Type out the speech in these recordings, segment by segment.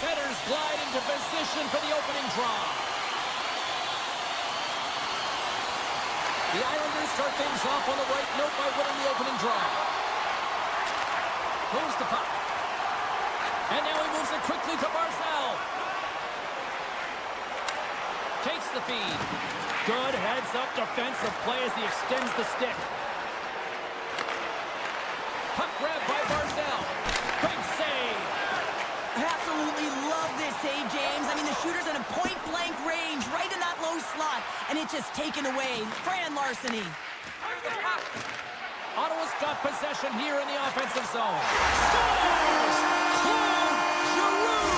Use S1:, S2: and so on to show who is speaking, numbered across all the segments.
S1: Setters glide into position for the opening draw. The Islanders start things off on the right note by winning the opening draw. Moves the puck. And now he moves it quickly to Barzal. Takes the feed. Good heads-up defensive play as he extends the stick. Puck grab by Barzal. Big save.
S2: I absolutely love this save, James. I mean, the shooter's in a point-blank range, right in that low slot, and it's just taken away. Grand larceny.
S1: Ottawa's got possession here in the offensive zone. Scores! Claude Giroux!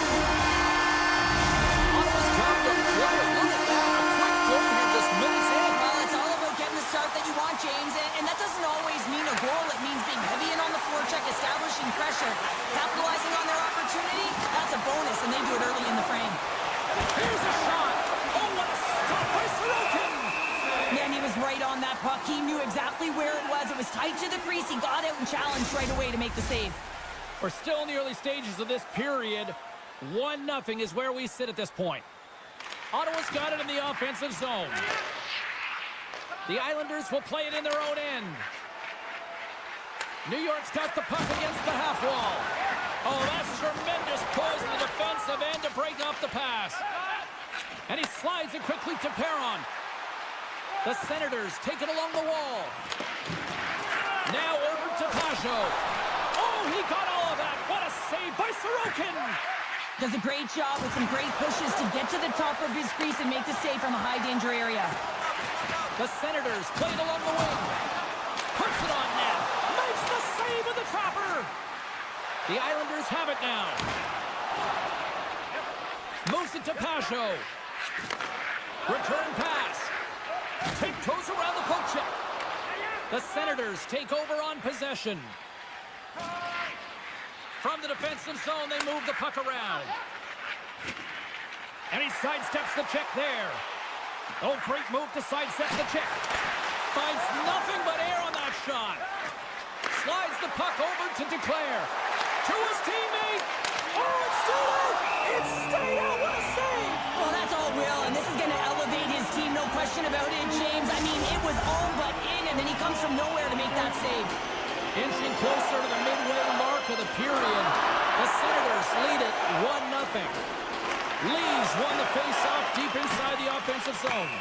S1: Ottawa's got the player. Look at that. A quick goal here just minutes in.
S2: Well, it's all about getting the start that you want, James, and that doesn't always mean a goal. It means being heavy in on the forecheck, establishing pressure, capitalizing on their opportunity. That's a bonus, and they do it early in the frame.
S1: Here's a shot. Oh, what a stop by Sorokin!
S2: Man, he was right on that puck. He knew exactly where it was. It was tight to the crease. He got out and challenged right away to make the save.
S1: We're still in the early stages of this period. 1-0 is where we sit at this point. Ottawa's got it in the offensive zone. The Islanders will play it in their own end. New York's got the puck against the half wall. Oh, that's tremendous poise in the defensive end to break off the pass. And he slides it quickly to Perron. The Senators take it along the wall. Now over to Pajot. Oh, he got all of that. What a save by Sorokin.
S2: Does a great job with some great pushes to get to the top of his crease and make the save from a high-danger area.
S1: The Senators play it along the wing. Puts it on net. Makes the save with the trapper. The Islanders have it now. Moves it to Pajot. Return pass. Tiptoes around the poke check. The Senators take over on possession. From the defensive zone, they move the puck around. And he sidesteps the check there. Oh, great move to sidestep the check. Finds nothing but air on that shot. Slides the puck over to Declare. To his teammate. Oh, it's still out. It's stayed out. What a save.
S2: Well, that's all Will, and this is going to elevate his team, no question about it, James. I mean, it was all but in, and then he comes from nowhere to make that save.
S1: Inching closer to the midway mark of the period. The Senators lead it 1-0. Lee's won the face-off deep inside the offensive zone.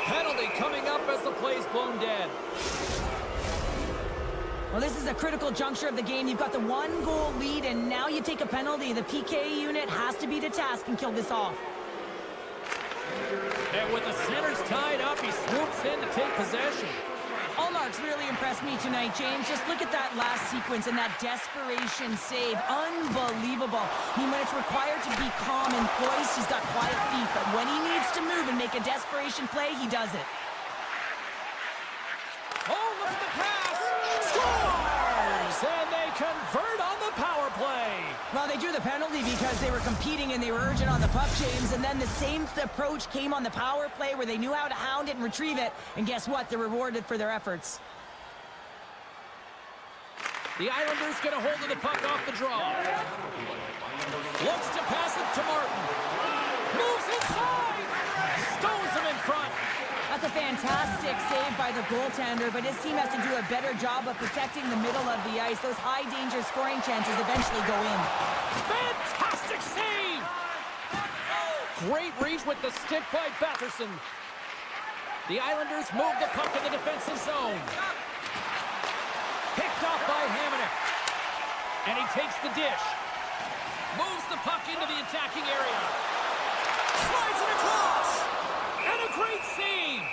S1: Penalty coming up as the play's blown dead.
S2: Well, this is a critical juncture of the game. You've got the 1-goal lead, and now you take a penalty. The PK unit has to be to task and kill this off.
S1: And with the Senators tied up, he swoops in to take possession.
S2: Allmark's really impressed me tonight, James. Just look at that last sequence and that desperation save. Unbelievable. I mean, when it's required to be calm and poised, he's got quiet feet. But when he needs to move and make a desperation play, he does it.
S1: Oh, look at the pass! Scores! And they convert on the power play.
S2: Well, they drew the penalty because they were competing and they were urgent on the puck, James. And then the same approach came on the power play where they knew how to hound it and retrieve it. And guess what? They're rewarded for their efforts.
S1: The Islanders get a hold of the puck off the draw. Looks to pass it to Martin. Moves inside! Stones him in front.
S2: That's a fantastic save by the goaltender, but his team has to do a better job of protecting the middle of the ice. Those high-danger scoring chances eventually go in.
S1: Fantastic save! Great reach with the stick by Batherson. The Islanders move the puck in the defensive zone. Picked off by Hamonic. And he takes the dish. Moves the puck into the attacking area. Slides it across. And a great save.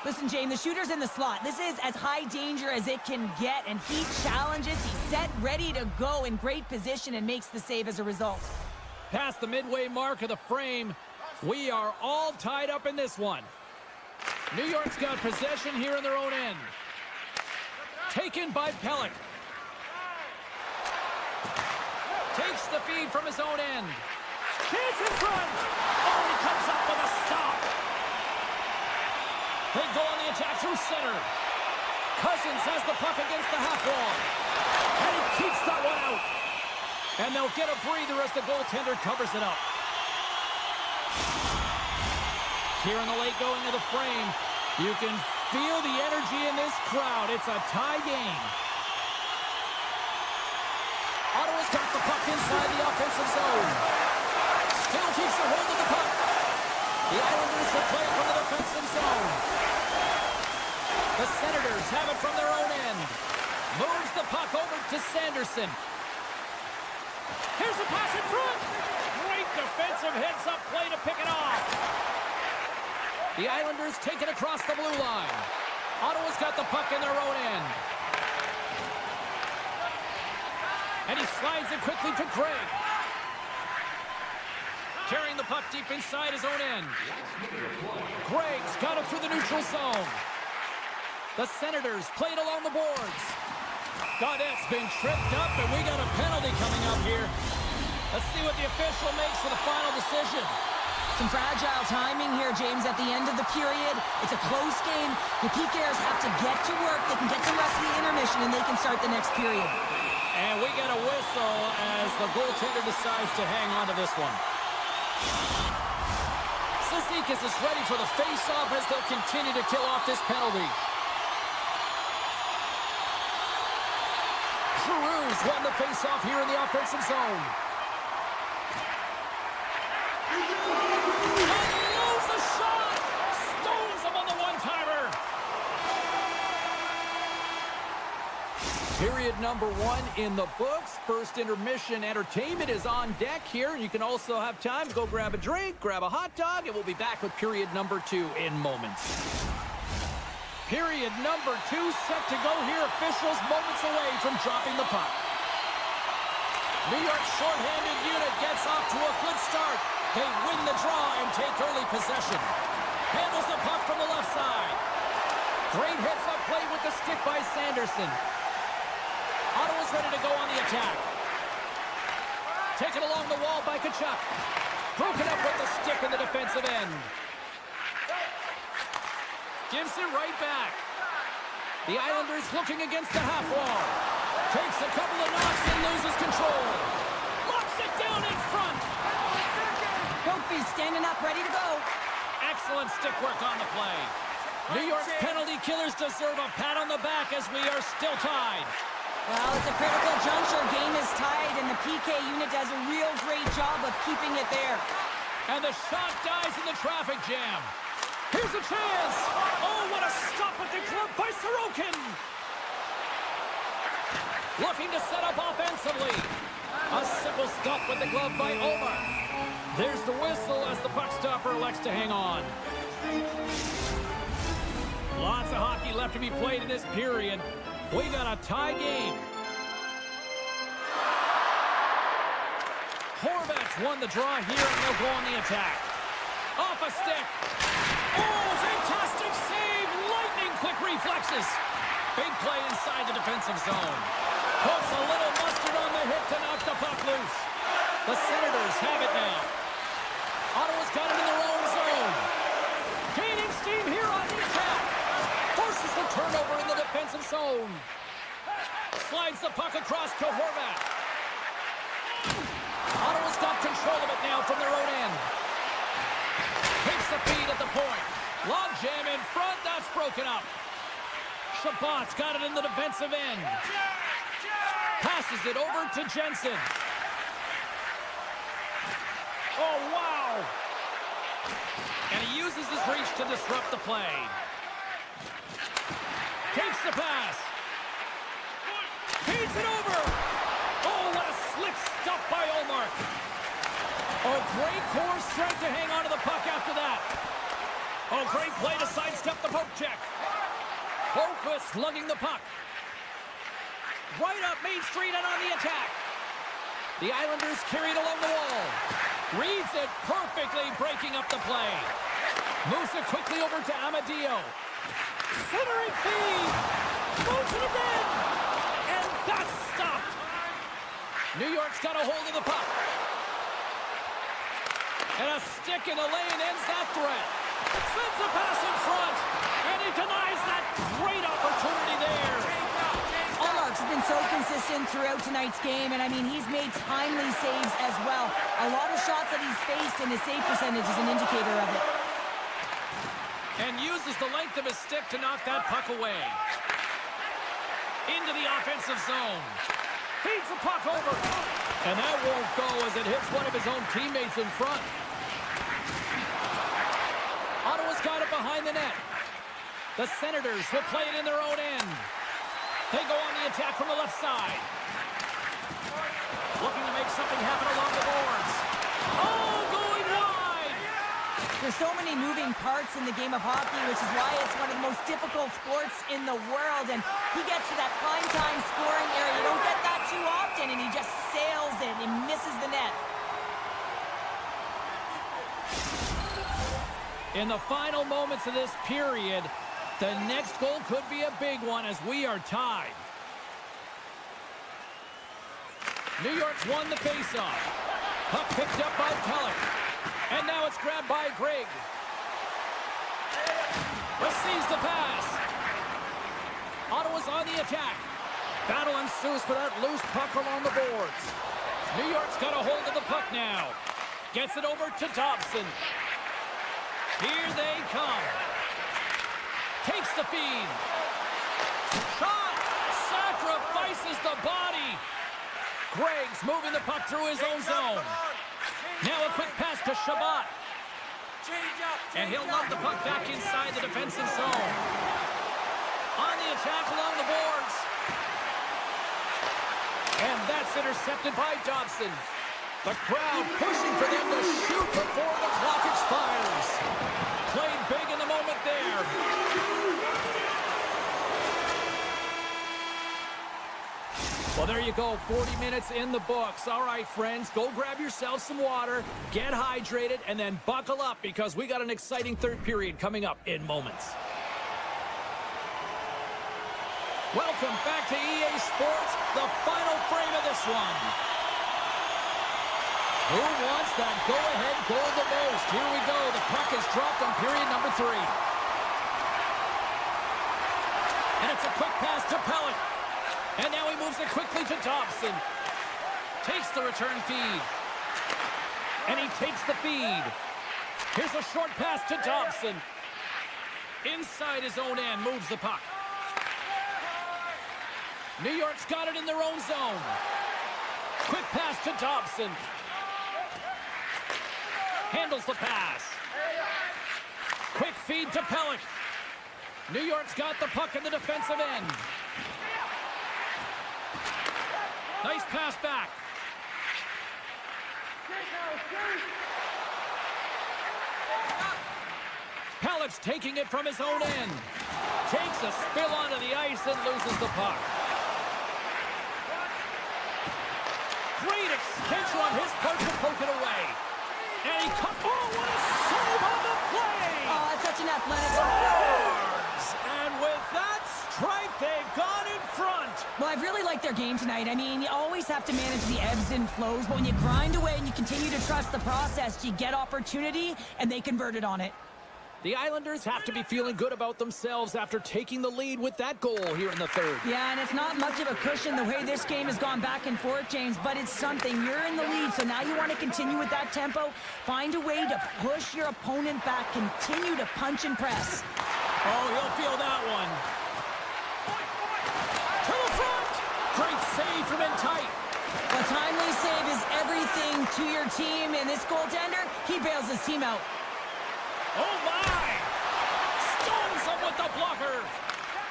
S2: Listen, Jane, the shooter's in the slot. This is as high danger as it can get, and he challenges. He's set, ready to go, in great position, and makes the save as a result.
S1: Past the midway mark of the frame, we are all tied up in this one. New York's got possession here in their own end. Taken by Pellick. Takes the feed from his own end. Chance in front. Oh, he comes up with a stop. They go on the attack through center. Cousins has the puck against the half wall. And he keeps that one out. And they'll get a breather as the goaltender covers it up. Here in the late going of the frame, you can feel the energy in this crowd. It's a tie game. Ottawa's got the puck inside the offensive zone. Still keeps a hold of the puck. The Islanders will play it from the defensive zone. The Senators have it from their own end. Moves the puck over to Sanderson. Here's a pass in front. Great defensive heads-up play to pick it off. The Islanders take it across the blue line. Ottawa's got the puck in their own end. And he slides it quickly to Craig. Carrying the puck deep inside his own end. Craig's got it through the neutral zone. The Senators play it along the boards. Gaudette's been tripped up, and we got a penalty coming up here. Let's see what the official makes for the final decision.
S2: Some fragile timing here, James, at the end of the period. It's a close game. The PKers have to get to work. They can get some rest of the intermission, and they can start the next period.
S1: And we get a whistle as the goaltender decides to hang on to this one. Cizikas is ready for the face-off as they'll continue to kill off this penalty. Giroux's won the face-off here in the offensive zone. Unloads the shot! Stones him on the one-timer! Period number 1 in the books. First intermission entertainment is on deck here. And you can also have time to go grab a drink, grab a hot dog, and we'll be back with period number 2 in moments. Period number 2 set to go here. Officials moments away from dropping the puck. New York's shorthanded unit gets off to a good start. They win the draw and take early possession. Handles the puck from the left side. Great heads-up play with the stick by Sanderson. Ottawa's ready to go on the attack. Taken along the wall by Tkachuk. Broken up with the stick in the defensive end. Gives it right back. The Islanders looking against the half wall. Takes a couple of knocks and loses control. Locks it down in front.
S2: Kofi's standing up, ready to go.
S1: Excellent stick work on the play. New York's penalty killers deserve a pat on the back as we are still tied.
S2: Well, it's a critical juncture. Game is tied, and the PK unit does a real great job of keeping it there.
S1: And the shot dies in the traffic jam. Here's a chance. Oh, what a stop at the glove by Sorokin. Looking to set up offensively. A simple stop with the glove by Omar. There's the whistle as the puck stopper elects to hang on. Lots of hockey left to be played in this period. We got a tie game. Horvat's won the draw here, and they'll go on the attack. Off a stick. Oh, fantastic save. Lightning quick reflexes. Big play inside the defensive zone. Puts a little mustard on the hit to knock the puck loose. The Senators have it now. Ottawa's got it in their own zone. Gaining steam here on the attack. Forces the turnover in the defensive zone. Slides the puck across to Horvat. Ottawa's got control of it now from their own end. Takes the feed at the point. Log jam in front. That's broken up. Chabot's got it in the defensive end. Passes it over to Jensen. Oh, wow. And he uses his reach to disrupt the play. Takes the pass. Feeds it over. Oh, what a slick stop by Olmark. Oh, great core strength to hang on to the puck after that. Oh, great play to sidestep the poke check. Boquist lugging the puck. Right up Main Street and on the attack. The Islanders carried along the wall. Reads it perfectly, breaking up the play. Moves it quickly over to Amadio. Centering feed. Moves it again. And that's stopped. New York's got a hold of the puck. And a stick in the lane ends that threat. Sends a pass in front. And he denies that great opportunity there.
S2: Allmark's been so consistent throughout tonight's game, and I mean, he's made timely saves as well. A lot of shots that he's faced, and his save percentage is an indicator of it.
S1: And uses the length of his stick to knock that puck away. Into the offensive zone. Feeds the puck over. And that won't go as it hits one of his own teammates in front. Ottawa's got it behind the net. The Senators will play it in their own end. They go on the attack from the left side. Looking to make something happen along the boards. Oh, going wide!
S2: There's so many moving parts in the game of hockey, which is why it's one of the most difficult sports in the world. And he gets to that prime time scoring area. You don't get that too often, and he just sails it and misses the net.
S1: In the final moments of this period, the next goal could be a big one as we are tied. New York's won the faceoff. Puck picked up by Pellick. And now it's grabbed by Greg. Receives the pass. Ottawa's on the attack. Battle ensues for that loose puck along the boards. New York's got a hold of the puck now. Gets it over to Dobson. Here they come. Takes the feed. Shot! Sacrifices the body. Greg's moving the puck through his own zone. Now a quick pass to Shabbat. And he'll lob the puck back inside the defensive zone. On the attack along the boards. And that's intercepted by Dobson. The crowd pushing for them to shoot before the clock expires. Played big in the moment there. Well, there you go. 40 minutes in the books. All right, friends, go grab yourself some water, get hydrated, and then buckle up because we got an exciting third period coming up in moments. Welcome back to EA Sports, the final frame of this one. Who wants that go-ahead goal the most? Here we go. The puck is dropped on period number 3. And it's a quick pass to Pellick. And now he moves it quickly to Dobson. Takes the return feed. And he takes the feed. Here's a short pass to Dobson. Inside his own end, moves the puck. New York's got it in their own zone. Quick pass to Dobson. Handles the pass. Quick feed to Pellick. New York's got the puck in the defensive end. Nice pass back. Pellick's taking it from his own end. Takes a spill onto the ice and loses the puck. Great extension on his part to poke it away. And he cut. Oh, what a save on the play!
S2: Oh, it's such an athletic.
S1: And with that strike, they've gone in front.
S2: Well, I've really liked their game tonight. I mean, you always have to manage the ebbs and flows, but when you grind away and you continue to trust the process, you get opportunity, and they converted on it.
S1: The Islanders have to be feeling good about themselves after taking the lead with that goal here in the third.
S2: Yeah, and it's not much of a cushion the way this game has gone back and forth, James, but it's something. You're in the lead, so now you want to continue with that tempo. Find a way to push your opponent back. Continue to punch and press.
S1: Oh, he'll feel that one. To the front! Great save from in tight.
S2: A timely save is everything to your team, and this goaltender, he bails his team out.
S1: Oh, my! Stuns him with the blocker.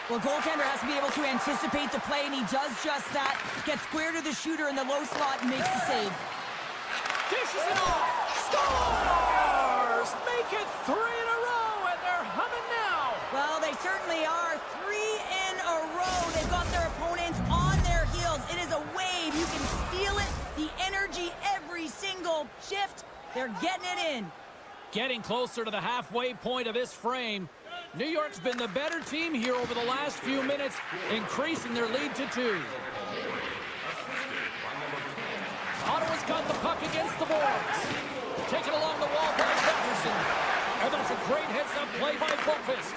S2: Well, goaltender has to be able to anticipate the play, and he does just that. Gets square to the shooter in the low slot and makes the save.
S1: Dishes it off. Scores! Make it 3 in a row, and they're humming now.
S2: Well, they certainly are. 3 in a row. They've got their opponents on their heels. It is a wave. You can feel it. The energy every single shift. They're getting it in.
S1: Getting closer to the halfway point of this frame. New York's been the better team here over the last few minutes, increasing their lead to 2. Ottawa's got the puck against the boards. Taken along the wall by Jefferson. And that's a great heads-up play by Boqvist.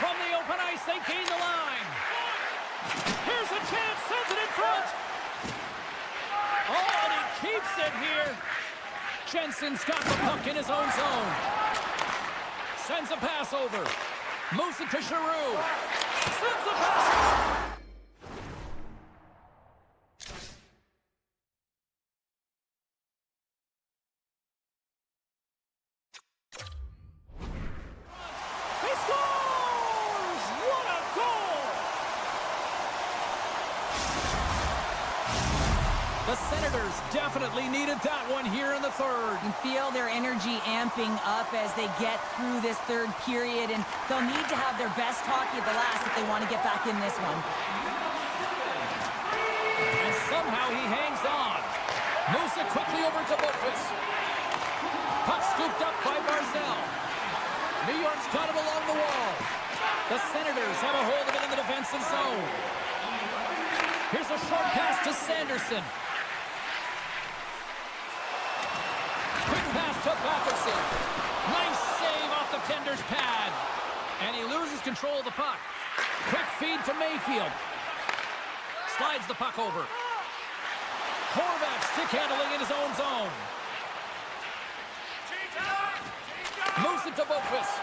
S1: From the open ice, they gain the line. Here's a chance, sends it in front. Oh, and he keeps it here. Jensen's got the puck in his own zone. Sends a pass over. Moves it to Giroux. Sends the pass. He scores! What a goal! The Senators definitely needed that one here in the third.
S2: You feel their energy amping up as they get through this third period, and they'll need to have their best hockey at the last if they want to get back in this one.
S1: And somehow he hangs on. Moves it quickly over to Boqvist. Puck scooped up by Barzal. New York's got it along the wall. The Senators have a hold of it in the defensive zone. Here's a short pass to Sanderson. Quick pass to Batherson. Nice save off the tender's pad. And he loses control of the puck. Quick feed to Mayfield. Slides the puck over. Horvat stick handling in his own zone. Moves it to Boqvist.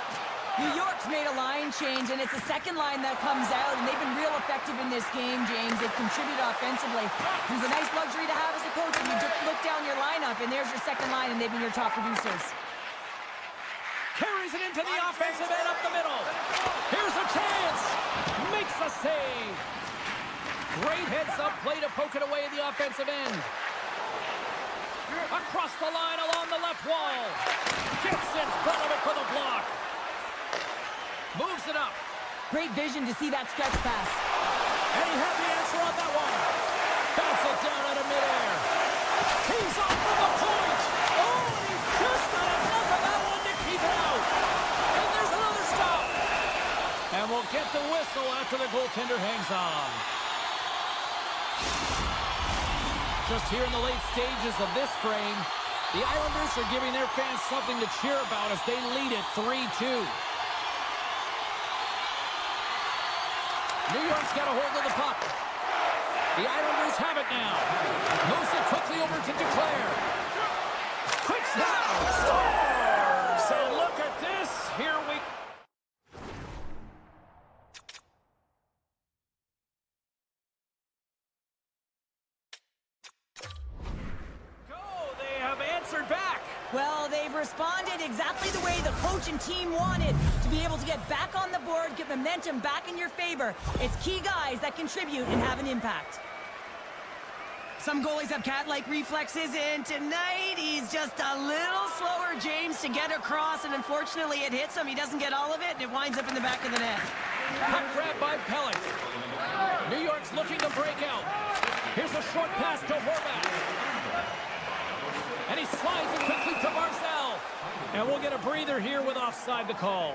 S2: New York's made a line change, and it's the second line that comes out, and they've been real effective in this game, James. They've contributed offensively. It's a nice luxury to have as a coach when you just look down your lineup, and there's your second line, and they've been your top producers.
S1: Carries it into the offensive end up the middle. Here's a chance. Makes a save. Great heads-up play to poke it away at the offensive end. Across the line along the left wall. Gets in front of it for the block. Moves it up.
S2: Great vision to see that stretch pass.
S1: And he had the answer on that one. Bounce it down out of midair. He's off from the point. Oh, and he's just got enough of that one to keep it out. And there's another stop. And we'll get the whistle after the goaltender hangs on. Just here in the late stages of this frame, the Islanders are giving their fans something to cheer about as they lead it 3-2. New York's got a hold of the puck. The Islanders have it now. Moves it quickly over to Duclair. Quick snap. Scores! And look at this. Here we go. They have answered back.
S2: Well, they've responded exactly the way the coach and team wanted, to be able to get back on the board, get momentum back in your favor. It's key guys that contribute and have an impact. Some goalies have cat-like reflexes, and tonight he's just a little slower, James, to get across, and unfortunately it hits him. He doesn't get all of it, and it winds up in the back of the net.
S1: Puck grab by Pellet. New York's looking to break out. Here's a short pass to Horvat. And he slides it quickly to Barzal. And we'll get a breather here with offside the call.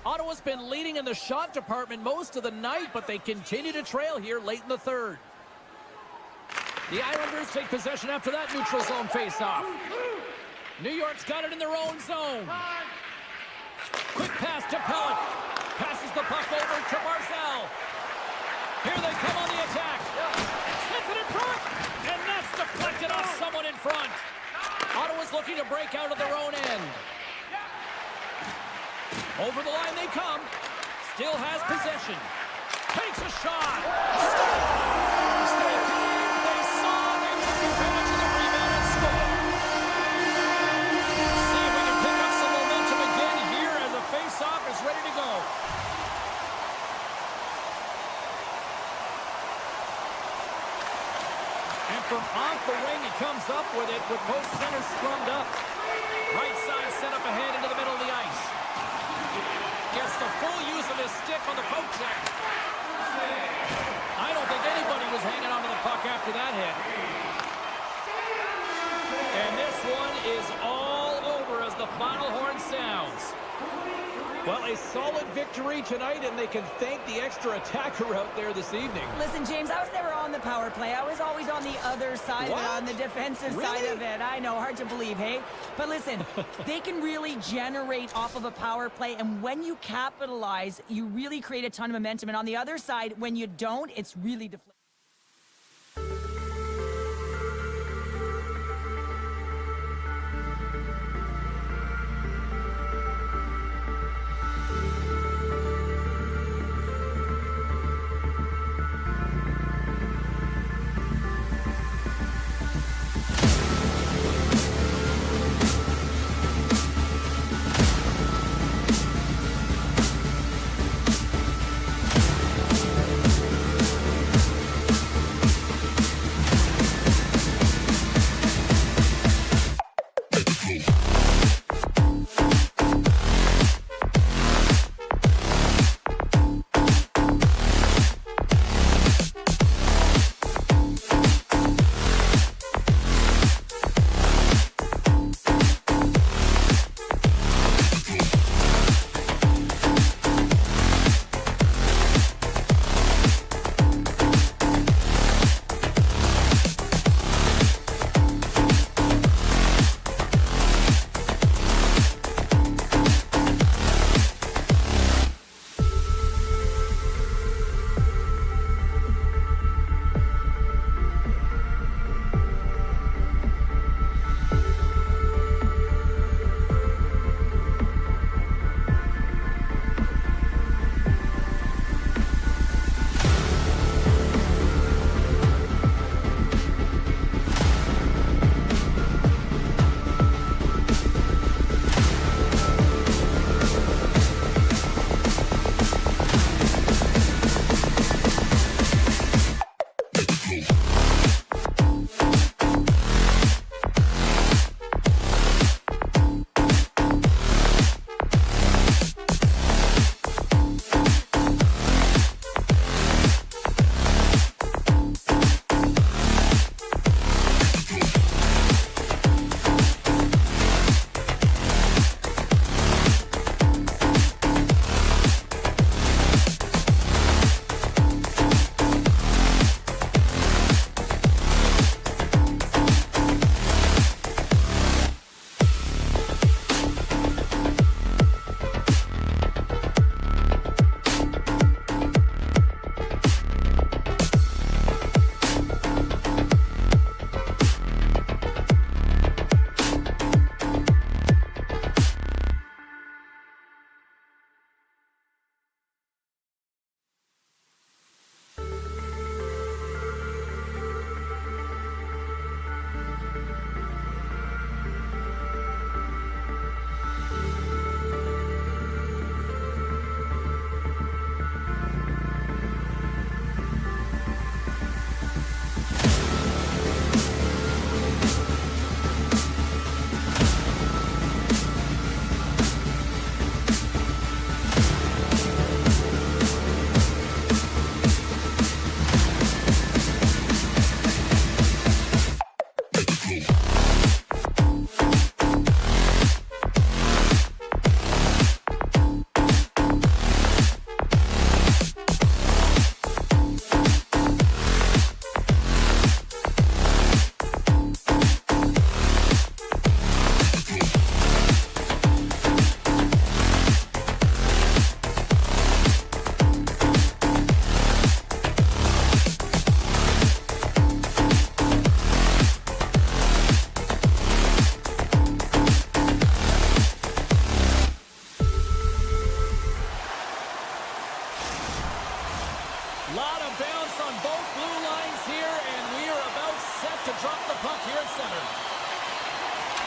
S1: Ottawa's been leading in the shot department most of the night, but they continue to trail here late in the third. The Islanders take possession after that neutral zone faceoff. New York's got it in their own zone. Quick pass to Pellet. Passes the puck over to Barzal. Here they come on the attack. Sends it in front. And that's deflected off someone in front. Ottawa's looking to break out of their own end. Over the line they come. Still has possession. Takes a shot. Scores! They came, they saw, they took advantage of the rebound and scored. See if we can pick up some momentum again here as the face-off is ready to go. And from off the wing, he comes up with it with both centers scrummed up. Right side set up ahead into the middle of the ice. Gets the full use of his stick on the poke check. I don't think anybody was hanging onto the puck after that hit. And this one is all over as the final horn sounds. Well, a solid victory tonight, and they can thank the extra attacker out there this evening.
S2: Listen, James, I was never on the power play. I was always on the other side of it, on the defensive side of it. I know, hard to believe, hey? But listen, they can really generate off of a power play, and when you capitalize, you really create a ton of momentum. And on the other side, when you don't, it's really deflating.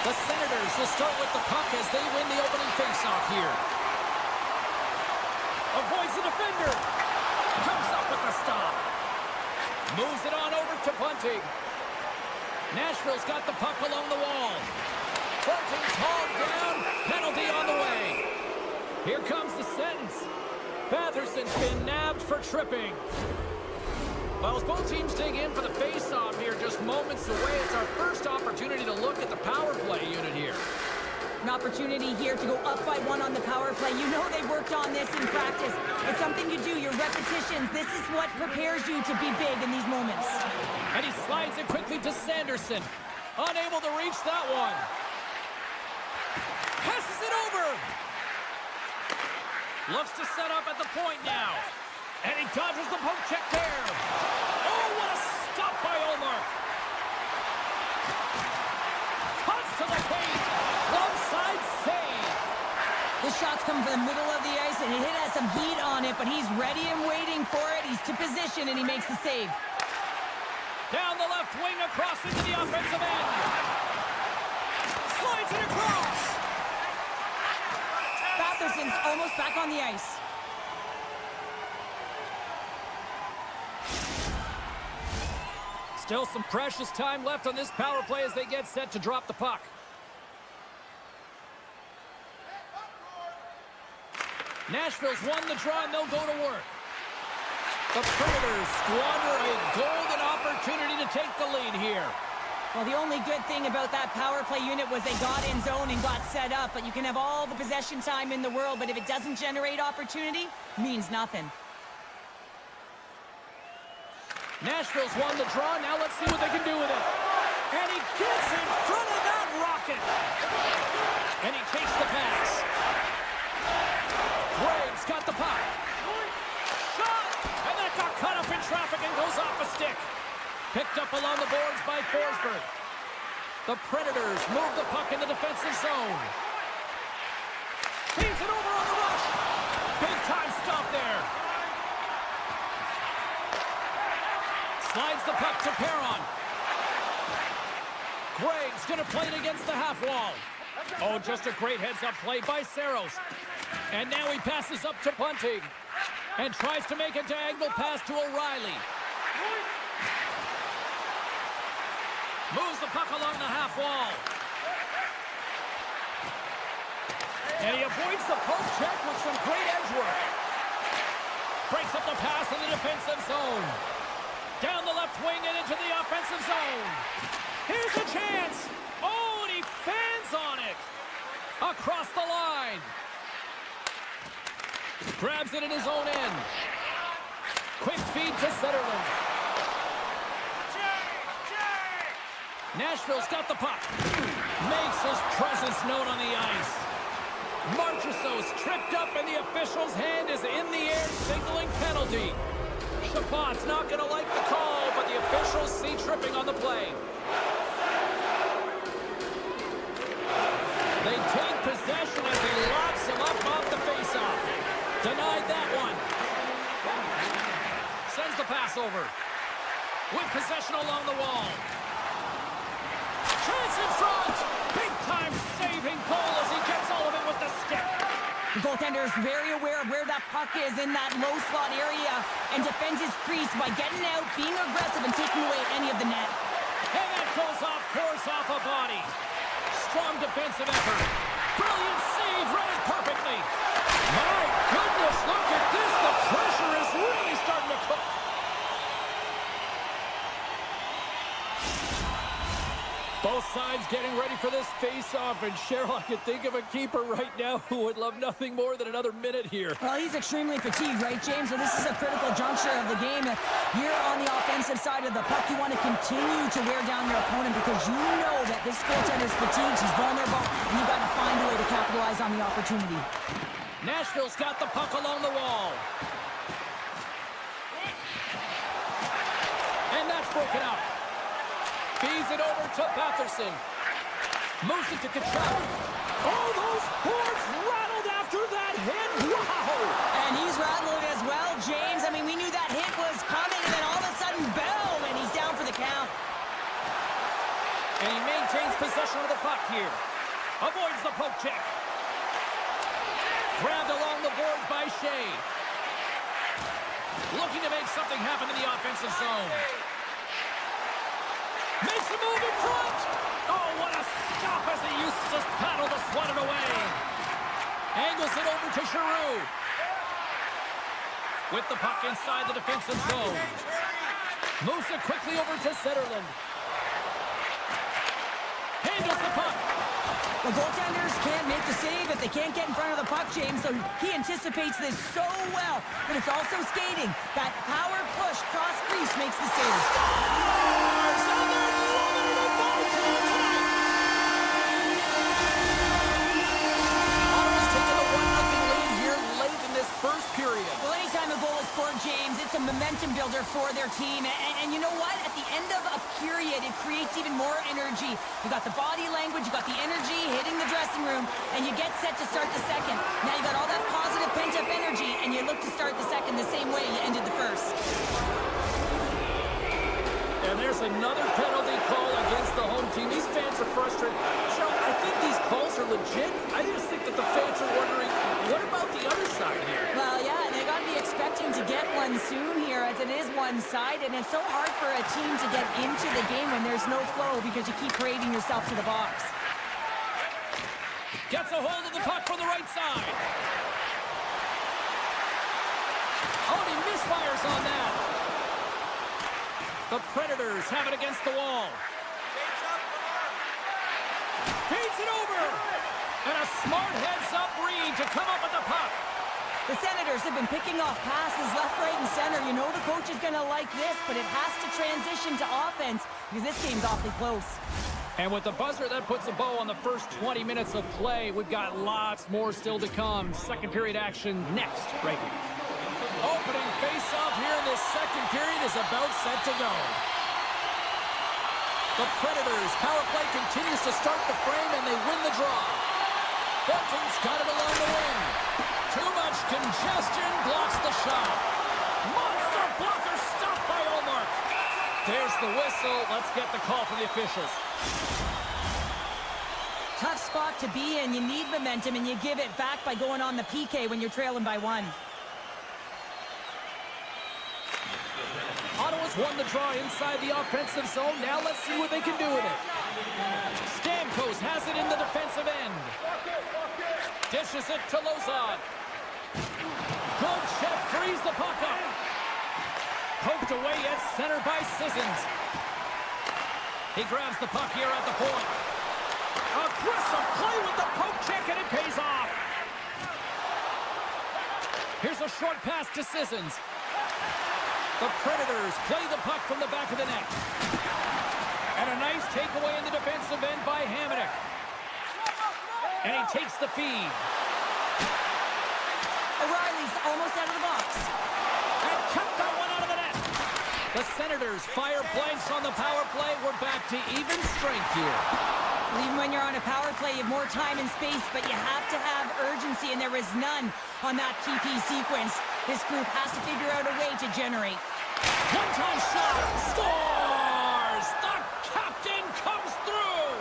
S1: The Senators will start with the puck as they win the opening faceoff here. Avoids the defender. Comes up with the stop. Moves it on over to Bunting. Nashville's got the puck along the wall. Bunting's hauled down. Penalty on the way. Here comes the sentence. Batherson's been nabbed for tripping. Well, as both teams dig in for the face-off here, just moments away, it's our first opportunity to look at the power play unit here.
S2: Not opportunity here to go up by 1 on the power play. You know they've worked on this in practice. It's something you do, your repetitions. This is what prepares you to be big in these moments.
S1: And he slides it quickly to Sanderson. Unable to reach that one. Passes it over. Looks to set up at the point now. And he dodges the poke check there. Oh, what a stop by Omar. Cuts to the paint. Onside save.
S2: The shot's coming from the middle of the ice, and it has some heat on it, but he's ready and waiting for it. He's to position, and he makes the save.
S1: Down the left wing, across into the offensive end. Slides it across.
S2: Batherson's almost back on the ice.
S1: Still some precious time left on this power play as they get set to drop the puck. Nashville's won the draw, and they'll go to work. The Predators squander a golden opportunity to take the lead here.
S2: Well, the only good thing about that power play unit was they got in zone and got set up, but you can have all the possession time in the world, but if it doesn't generate opportunity, it means nothing.
S1: Nashville's won the draw. Now let's see what they can do with it. And he gets in front of that rocket. And he takes the pass. Graves got the puck. Shot! And that got cut up in traffic and goes off a stick. Picked up along the boards by Forsberg. The Predators move the puck in the defensive zone. Feeds it over on the rush. Big time stop there. Slides the puck to Perron. Greg's going to play it against the half wall. Oh, just a great heads-up play by Saros. And now he passes up to Bunting. And tries to make a diagonal pass to O'Reilly. Moves the puck along the half wall. And he avoids the poke check with some great edge work. Breaks up the pass in the defensive zone. Down the left wing and into the offensive zone. Here's a chance. Oh, and he fans on it. Across the line. Grabs it in his own end. Quick feed to Zetterlund. Nashville's got the puck. Makes his presence known on the ice. Marchessault's tripped up and the official's hand is in the air signaling penalty. Chabot's not going to like the call, but the officials see tripping on the play. They take possession as he locks him up off the faceoff. Denied that one. Sends the pass over. With possession along the wall. Chance in front. Big time saving goal as he gets all of it with the stick.
S2: The goaltender is very aware of where that puck is in that low slot area and defends his crease by getting out, being aggressive, and taking away any of the net.
S1: And that goes off course off a body. Strong defensive effort. Brilliant save, read it perfectly. My goodness, look at this. The pressure is really starting to cook. Both sides getting ready for this face-off, and Cheryl, I can think of a keeper right now who would love nothing more than another minute here.
S2: Well, he's extremely fatigued, right, James? So this is a critical juncture of the game. Here on the offensive side of the puck, you want to continue to wear down your opponent because you know that this goaltender's fatigued, he's vulnerable, and you got to find a way to capitalize on the opportunity.
S1: Nashville's got the puck along the wall. And that's broken up. Feeds it over to Batherson. Moves it to Kachuk. Oh, those boards rattled after that hit. Wow!
S2: And he's rattled as well, James. I mean, we knew that hit was coming, and then all of a sudden, boom, and he's down for the count.
S1: And he maintains possession of the puck here. Avoids the poke check. Grabbed along the boards by Shea. Looking to make something happen in the offensive zone. Makes a move in front. Oh, what a stop as he used to just paddle to swat it away. Angles it over to Giroux. With the puck inside the defensive zone. Moves it quickly over to Zetterlund. Handles the puck.
S2: The goaltenders can't make the save if they can't get in front of the puck, James, so he anticipates this so well. But it's also skating. That power push cross crease makes the save.
S1: Stars! And they're limited by two tonight! Ottawa's taking a 1-0 lead here late in this first period.
S2: Well, anytime a goal is scored, James, it's a momentum builder for their team. And you know what? At the end of a period, it creates even more energy. You got the body language, you got the energy hitting the dressing room, and you get set to start the second. Now you got all that positive pent-up energy, and you look to start the second the same way you ended the first.
S1: And there's another penalty call against the home team. These fans are frustrated. Cheryl, I think these calls are legit. I just think that the fans are wondering, what about the other side here?
S2: Well, yeah, they got to be expecting to get one soon here, as it is one-sided, and it's so hard for a team to get into the game when there's no flow because you keep parading yourself to the box.
S1: Gets a hold of the puck from the right side. Oh, and he misfires on that. The Predators have it against the wall. Feeds it over. And a smart heads-up read to come up with the puck.
S2: The Senators have been picking off passes left, right, and center. You know the coach is going to like this, but it has to transition to offense because this game's awfully close.
S1: And with the buzzer, that puts a bow on the first 20 minutes of play. We've got lots more still to come. Second period action next, right here. Opening face-off here in this second period is about set to go. The Predators' power play continues to start the frame, and they win the draw. Bolton's got it along the wing. Too much congestion blocks the shot. Monster blocker stopped by Olmark. There's the whistle. Let's get the call from the officials.
S2: Tough spot to be in. You need momentum, and you give it back by going on the PK when you're trailing by one.
S1: Ottawa's won the draw inside the offensive zone. Now let's see what they can do with it. Stamkos has it in the defensive end. Dishes it to Lozon. Good check, frees the puck up. Poked away at center by Sissons. He grabs the puck here at the point. Aggressive play with the poke check, and it pays off. Here's a short pass to Sissons. The Predators play the puck from the back of the net. And a nice takeaway in the defensive end by Hamonic. And he takes the feed.
S2: O'Reilly's almost out of the box.
S1: And kept that one out of the net. The Senators fire blanks on the power play. We're back to even strength here.
S2: Even when you're on a power play, you have more time and space, but you have to have urgency, and there is none on that PP sequence. This group has to figure out a way to generate.
S1: One-time shot. Scores! The captain comes through!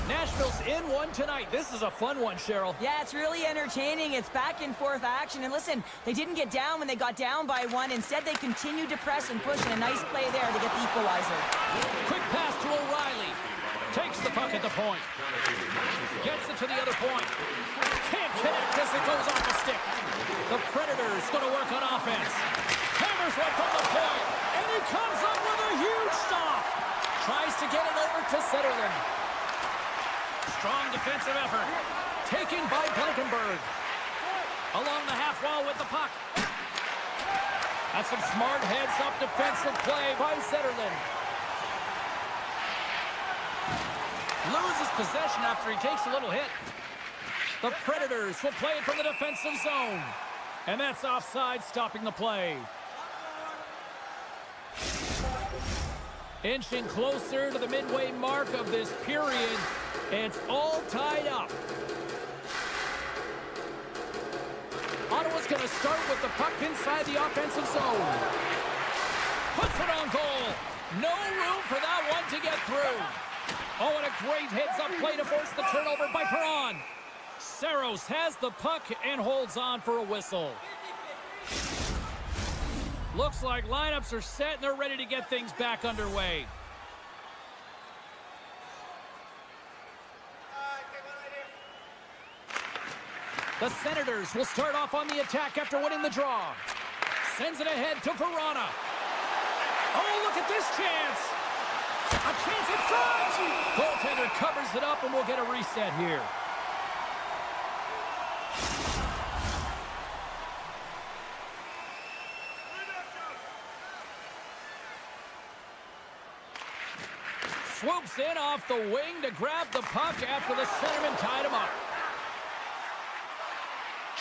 S1: Nashville's in one tonight. This is a fun one, Cheryl.
S2: Yeah, it's really entertaining. It's back and forth action. And listen, they didn't get down when they got down by one. Instead, they continued to press and push, and a nice play there to get the equalizer.
S1: Quick pass to O'Reilly. Takes the puck at the point. Gets it to the other point. Can't connect as it goes off the stick. The Predators going to work on offense. Hammers one from the point. And he comes up with a huge stop. Tries to get it over to Zetterlund. Strong defensive effort. Taken by Blankenberg. Along the half wall with the puck. That's some smart heads-up defensive play by Zetterlund. Loses possession after he takes a little hit. The Predators will play it from the defensive zone. And that's offside, stopping the play. Inching closer to the midway mark of this period. It's all tied up. Ottawa's going to start with the puck inside the offensive zone. Puts it on goal. No room for that one to get through. Oh, and a great heads-up play to force the turnover by Perron. Saros has the puck and holds on for a whistle. Looks like lineups are set and they're ready to get things back underway. The Senators will start off on the attack after winning the draw. Sends it ahead to Verona. Oh, look at this chance. A chance in front! Goaltender covers it up, and we'll get a reset here. Swoops in off the wing to grab the puck after the centerman tied him up.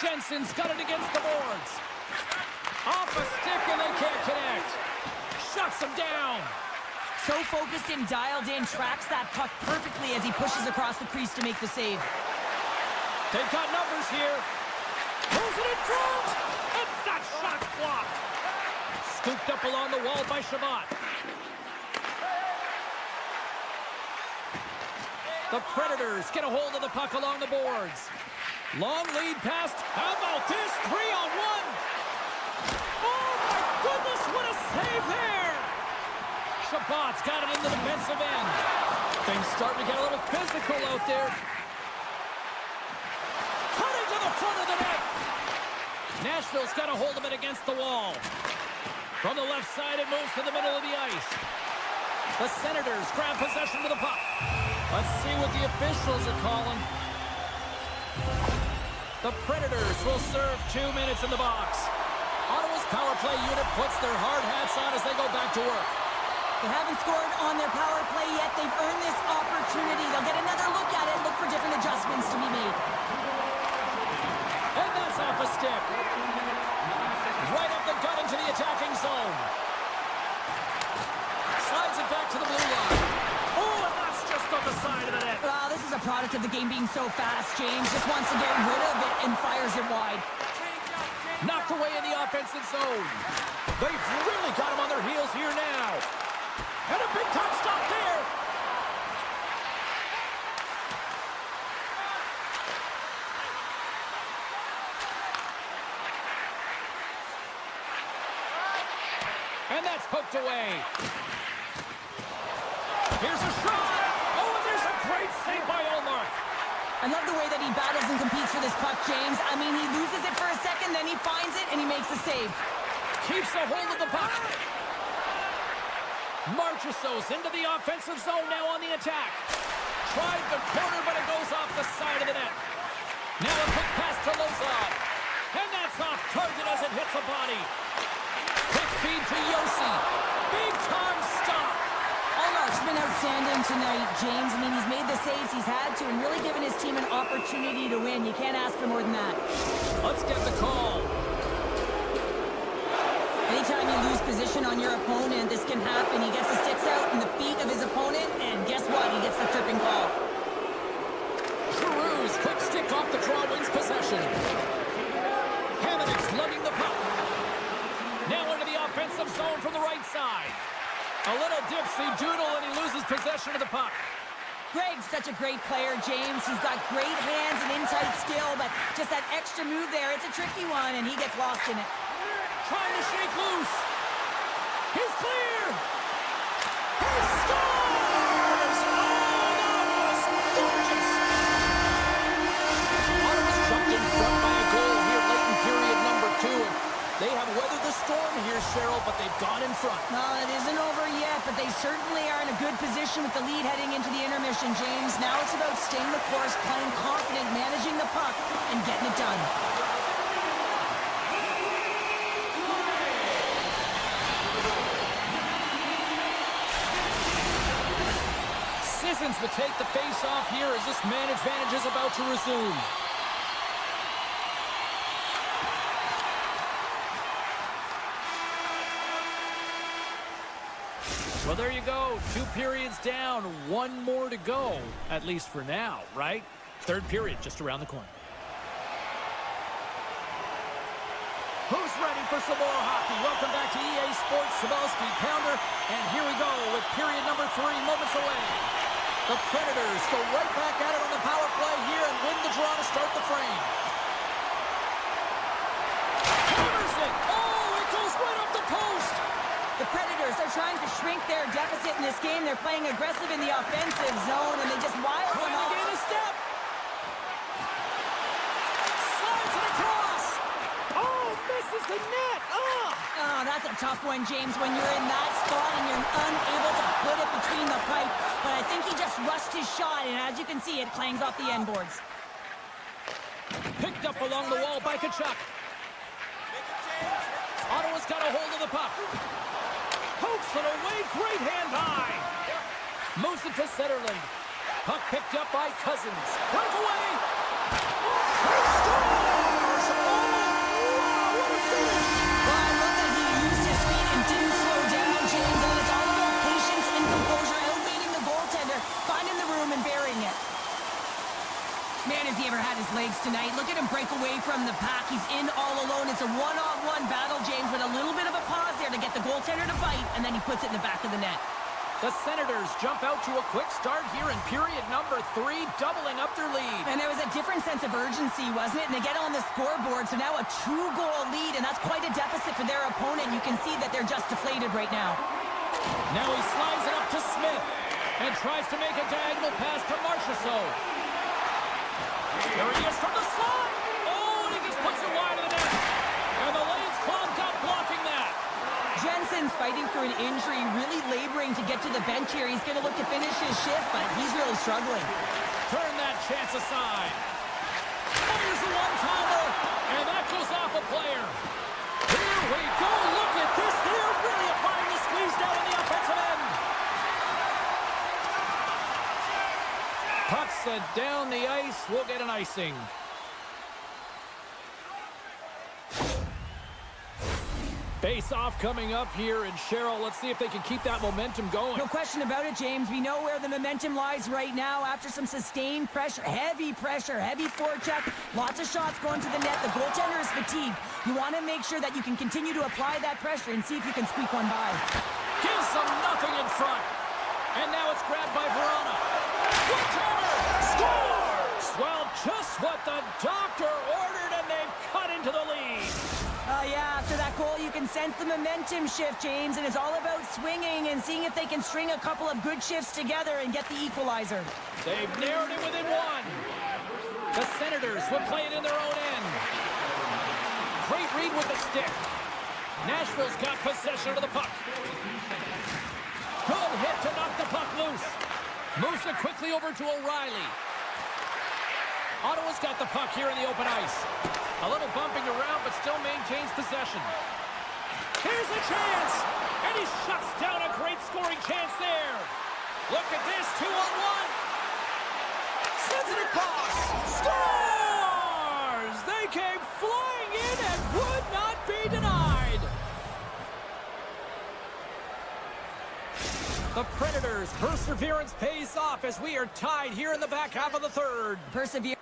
S1: Jensen's got it against the boards. Off a stick and they can't connect. Shuts him down.
S2: So focused and dialed in, tracks that puck perfectly as he pushes across the crease to make the save.
S1: They've got numbers here. Pulls it in front. And that shot's blocked. Scooped up along the wall by Shabbat. The Predators get a hold of the puck along the boards. Long lead pass. How about this? 3-on-1. Oh, my goodness, what a save there. Shabbat's got it in the defensive end. Things starting to get a little physical out there. Cutting to the front of the net. Nashville's got a hold of it against the wall. From the left side, it moves to the middle of the ice. The Senators grab possession of the puck. Let's see what the officials are calling. The Predators will serve 2 minutes in the box. Ottawa's power play unit puts their hard hats on as they go back to work.
S2: They haven't scored on their power play yet. They've earned this opportunity. They'll get another look at it, look for different adjustments to be made.
S1: And that's off a stick. Right up the gut into the attacking zone. Slides it back to the blue line. Oh, and that's just on the side of the net.
S2: Wow, this is a product of the game being so fast. James just wants to get rid of it and fires it wide.
S1: Knocked away in the offensive zone. They've really got him on their heels here now. And a big time stop there. And that's poked away. Here's a shot. Oh, and there's a great save by Olmark.
S2: I love the way that he battles and competes for this puck, James. I mean, he loses it for a second, then he finds it, and he makes the save.
S1: Keeps a hold of the puck. Marchessault's into the offensive zone now on the attack. Tried the corner, but it goes off the side of the net. Now a quick pass to Lozov. And that's off target as it hits a body. Quick feed to Yossi. Big time stop.
S2: Olmark's been outstanding tonight, James. I mean, he's made the saves he's had to and really given his team an opportunity to win. You can't ask for more than that.
S1: Let's get the call.
S2: Anytime you lose position on your opponent, this can happen. He gets the sticks out in the feet of his opponent, and guess what? He gets the tripping call.
S1: Giroux's quick stick off the draw wins possession. Hamannik's lugging the puck. Now into the offensive zone from the right side. A little dipsy doodle, and he loses possession of the puck.
S2: Greg's such a great player, James. He's got great hands and in-tight skill, but just that extra move there, it's a tricky one, and he gets lost in it.
S1: Trying to shake loose. He's clear. He scores! Oh, that was gorgeous. Ottawa's jumped in front by a goal here late in period number 2. And they have weathered the storm here, Cheryl, but they've gone in front.
S2: No, it isn't over yet, but they certainly are in a good position with the lead heading into the intermission, James. Now it's about staying the course, playing confident, managing the puck, and getting it done.
S1: Sissons will take the face-off here as this man advantage is about to resume. Well, there you go. 2 periods down, 1 more to go, at least for now, right? Third period just around the corner. Who's ready for some more hockey? Welcome back to EA Sports Sabalski Pounder. And here we go with period number 3, moments away. The Predators go right back at it on the power play here and win the draw to start the frame. Hammers it. Oh, it goes right up the post.
S2: The Predators are trying to shrink their deficit in this game. They're playing aggressive in the offensive zone, and they just wild them
S1: Trying to
S2: off.
S1: gain a step. Slides it across. Oh, misses the net. Oh.
S2: Oh, that's a tough one, James, when you're in that spot and you're unable to put it between the but I think he just rushed his shot, and as you can see, it clangs off the end boards.
S1: Picked up along the wall by Kachuk. Ottawa's got a hold of the puck. Pokes it away, great hand high. Moves it to Centerland. Puck picked up by Cousins. Breakaway. He scores! Oh, wow, what a finish!
S2: Well, I love that he used his feet and didn't slow down, James, and it's all about patience and composure, outweighing the goaltender, finding the room and burying it. Man, has he ever had his legs tonight. Look at him break away from the pack. He's in all alone. It's a one-on-one battle, James, with a little bit of a pause there to get the goaltender to bite, and then he puts it in the back of the net.
S1: The Senators jump out to a quick start here in period number 3, doubling up their lead.
S2: And there was a different sense of urgency, wasn't it? And they get on the scoreboard, so now a 2-goal lead, and that's quite a deficit for their opponent. You can see that they're just deflated right now.
S1: Now he slides it up to Smith and tries to make a diagonal pass to Marchessault. There he is from the slot. Oh, and he just puts it wide of the net. And the lane's clogged up, blocking that.
S2: Jensen's fighting for an injury, really laboring to get to the bench here. He's going to look to finish his shift, but he's really struggling.
S1: Turn that chance aside. Here's a one-timer, and that goes off a player. Here we go. Look at this. They're really applying the squeeze down on the offensive end. Puck sent down the ice. We'll get an icing. Face-off coming up here, and Cheryl, let's see if they can keep that momentum going.
S2: No question about it, James. We know where the momentum lies right now after some sustained pressure, heavy forecheck, lots of shots going to the net. The goaltender is fatigued. You want to make sure that you can continue to apply that pressure and see if you can squeak one by.
S1: Gives them nothing in front. And now it's grabbed by Verona. One-timer! Scores! Well, just what the doctor ordered, and they've cut into the lead.
S2: Yeah, after that goal, you can sense the momentum shift, James, and it's all about swinging and seeing if they can string a couple of good shifts together and get the equalizer.
S1: They've narrowed it within one. The Senators will play it in their own end. Great read with the stick. Nashville's got possession of the puck. Good hit to knock the puck loose. Moves it quickly over to O'Reilly. Ottawa's got the puck here in the open ice. A little bumping around, but still maintains possession. Here's a chance! And he shuts down a great scoring chance there. Look at this, 2-on-1. Sends it across. Scores! They came flying in and would not be denied. The Predators' perseverance pays off as we are tied here in the back half of the third.
S2: Perseverance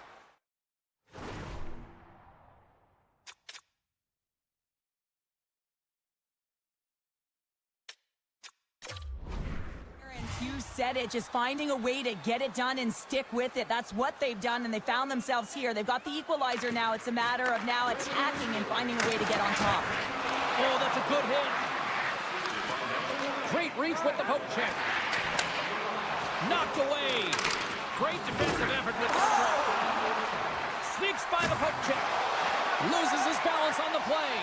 S2: You said it, just finding a way to get it done and stick with it. That's what they've done, and they found themselves here. They've got the equalizer now. It's a matter of now attacking and finding a way to get on top.
S1: Oh, that's a good hit. Great reach with the poke check. Knocked away. Great defensive effort with the stroke. Sneaks by the poke check. Loses his balance on the play.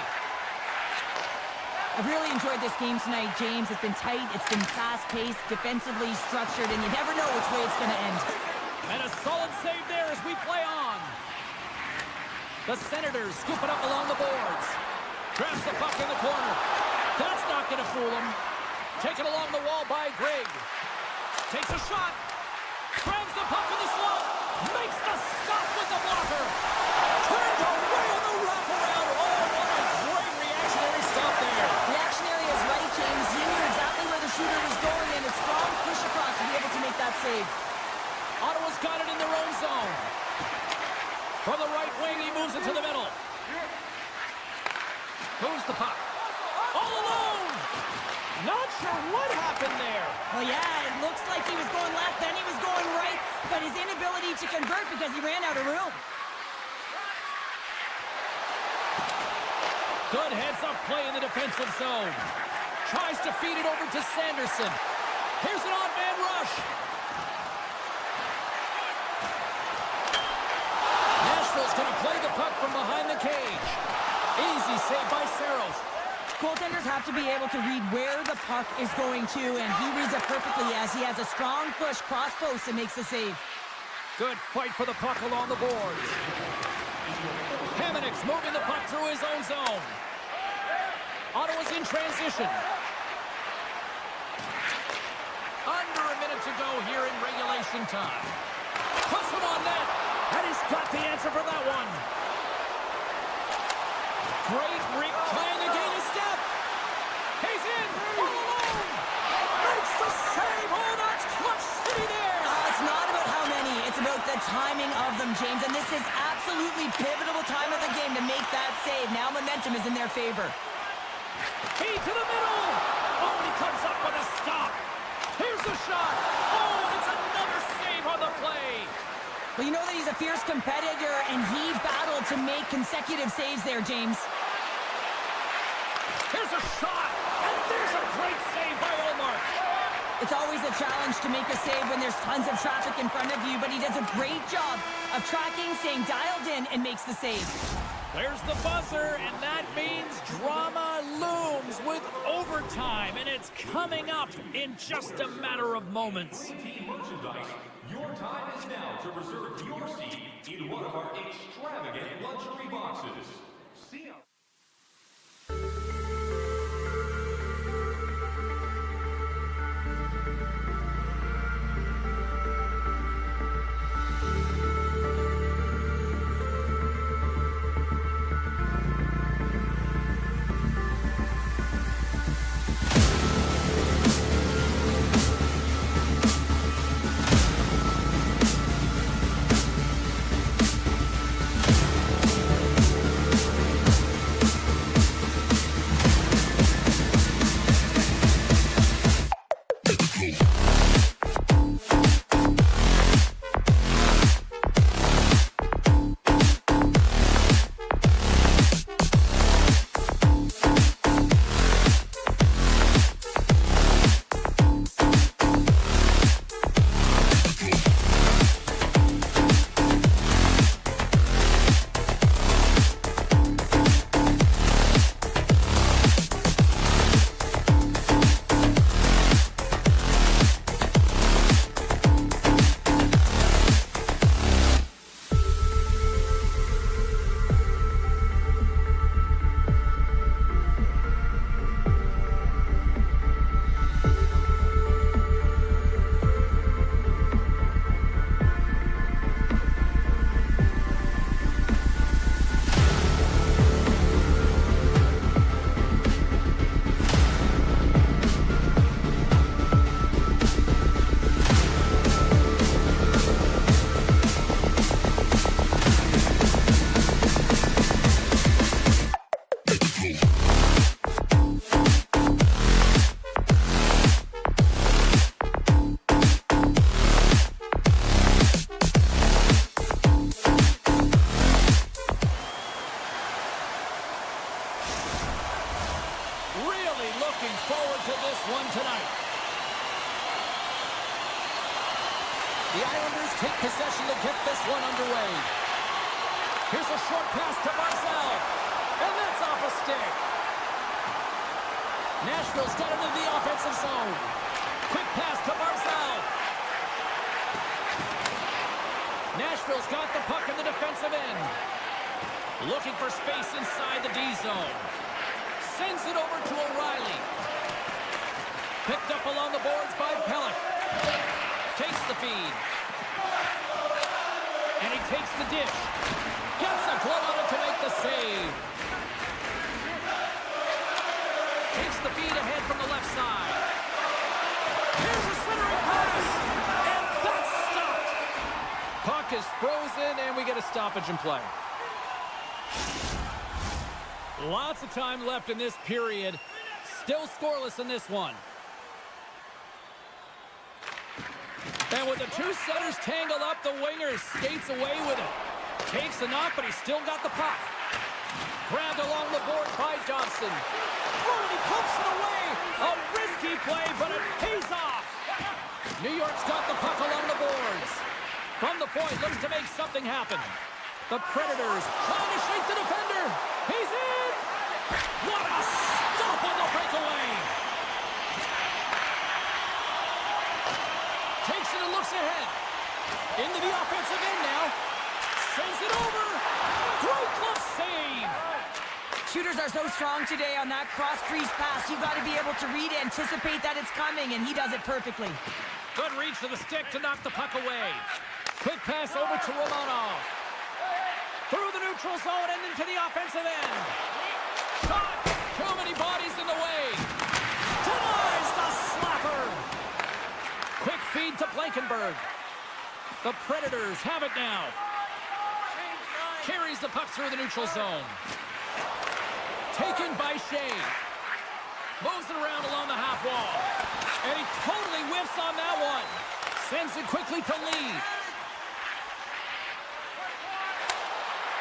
S2: I've really enjoyed this game tonight, James. It's been tight, it's been fast-paced, defensively structured, and you never know which way it's going to end.
S1: And a solid save there as we play on. The Senators scoop it up along the boards. Grabs the puck in the corner. That's not going to fool him. Taken along the wall by Greg. Takes a shot. Grabs the puck in the slot. Makes the stop with the blocker. Turns away on the wraparound. Oh, what a great reactionary stop there.
S2: Reactionary is right, James. He knew exactly where the shooter was going, and a strong push across to be able to make that save.
S1: Ottawa's got it in their own zone. From the right wing, he moves it to the middle. Moves the puck. All alone. Not sure what happened there.
S2: Well, yeah, it looks like he was going left, then he was going right, but his inability to convert because he ran out of room.
S1: Good heads-up play in the defensive zone. Tries to feed it over to Sanderson. Here's an odd-man rush. Nashville's going to play the puck from behind the cage. Easy save by Saros.
S2: Goaltenders have to be able to read where the puck is going to, and he reads it perfectly as he has a strong push cross post and makes the save.
S1: Good fight for the puck along the boards. Hamonic's moving the puck through his own zone. Ottawa's in transition. Under a minute to go here in regulation time. Puts it on net, and he's got the answer for that one. Great reclaim to gain a step. He's in, all alone. Makes the save. Oh, that's clutch city there.
S2: It's not about how many, it's about the timing of them, James. And this is absolutely pivotal time of the game to make that save. Now momentum is in their favor.
S1: Key to the middle. Oh, he comes up with a stop. Here's the shot. Oh, and it's another save on the play.
S2: Well, you know that he's a fierce competitor, and he battled to make consecutive saves there, James.
S1: Here's a shot, and there's a great save by Omar.
S2: It's always a challenge to make a save when there's tons of traffic in front of you, but he does a great job of tracking, staying dialed in, and makes the save.
S1: There's the buzzer, and that means drama looms with overtime, and it's coming up in just a matter of moments.
S3: Team merchandise, your time is now to reserve your seat in one of our extravagant luxury boxes. See ya.
S1: The Islanders take possession to get this one underway. Here's a short pass to Barzal. And that's off a stick. Nashville's got into the offensive zone. Quick pass to Barzal. Nashville's got the puck in the defensive end. Looking for space inside the D zone. Sends it over to O'Reilly. Picked up along the boards by Pellick. Takes the feed. And he takes the dish. Gets a glove on it to make the save. Takes the feed ahead from the left side. Here's a centering pass. And that's stopped. Puck is frozen, and we get a stoppage in play. Lots of time left in this period. Still scoreless in this one. And with the two centers tangled up, the winger skates away with it. Takes a knock, but he's still got the puck. Grabbed along the board by Johnson. Oh, and he pumps it away. A risky play, but it pays off. New York's got the puck along the boards. From the point, looks to make something happen. The Predators trying to shake the defender. He's in. What a stop on the breakaway. Takes it and looks ahead. Into the offensive end now. Sends it over. Great glove save.
S2: Shooters are so strong today on that cross-crease pass. You've got to be able to read, anticipate that it's coming, and he does it perfectly.
S1: Good reach to the stick to knock the puck away. Quick pass over to Romanov. Through the neutral zone and into the offensive end. Shot. Too many bodies in the way. Denies the slapper. Quick feed to Blankenberg. The Predators have it now. Carries the puck through the neutral zone. Taken by Shin. Moves it around along the half wall. And he totally whiffs on that one. Sends it quickly to Lee.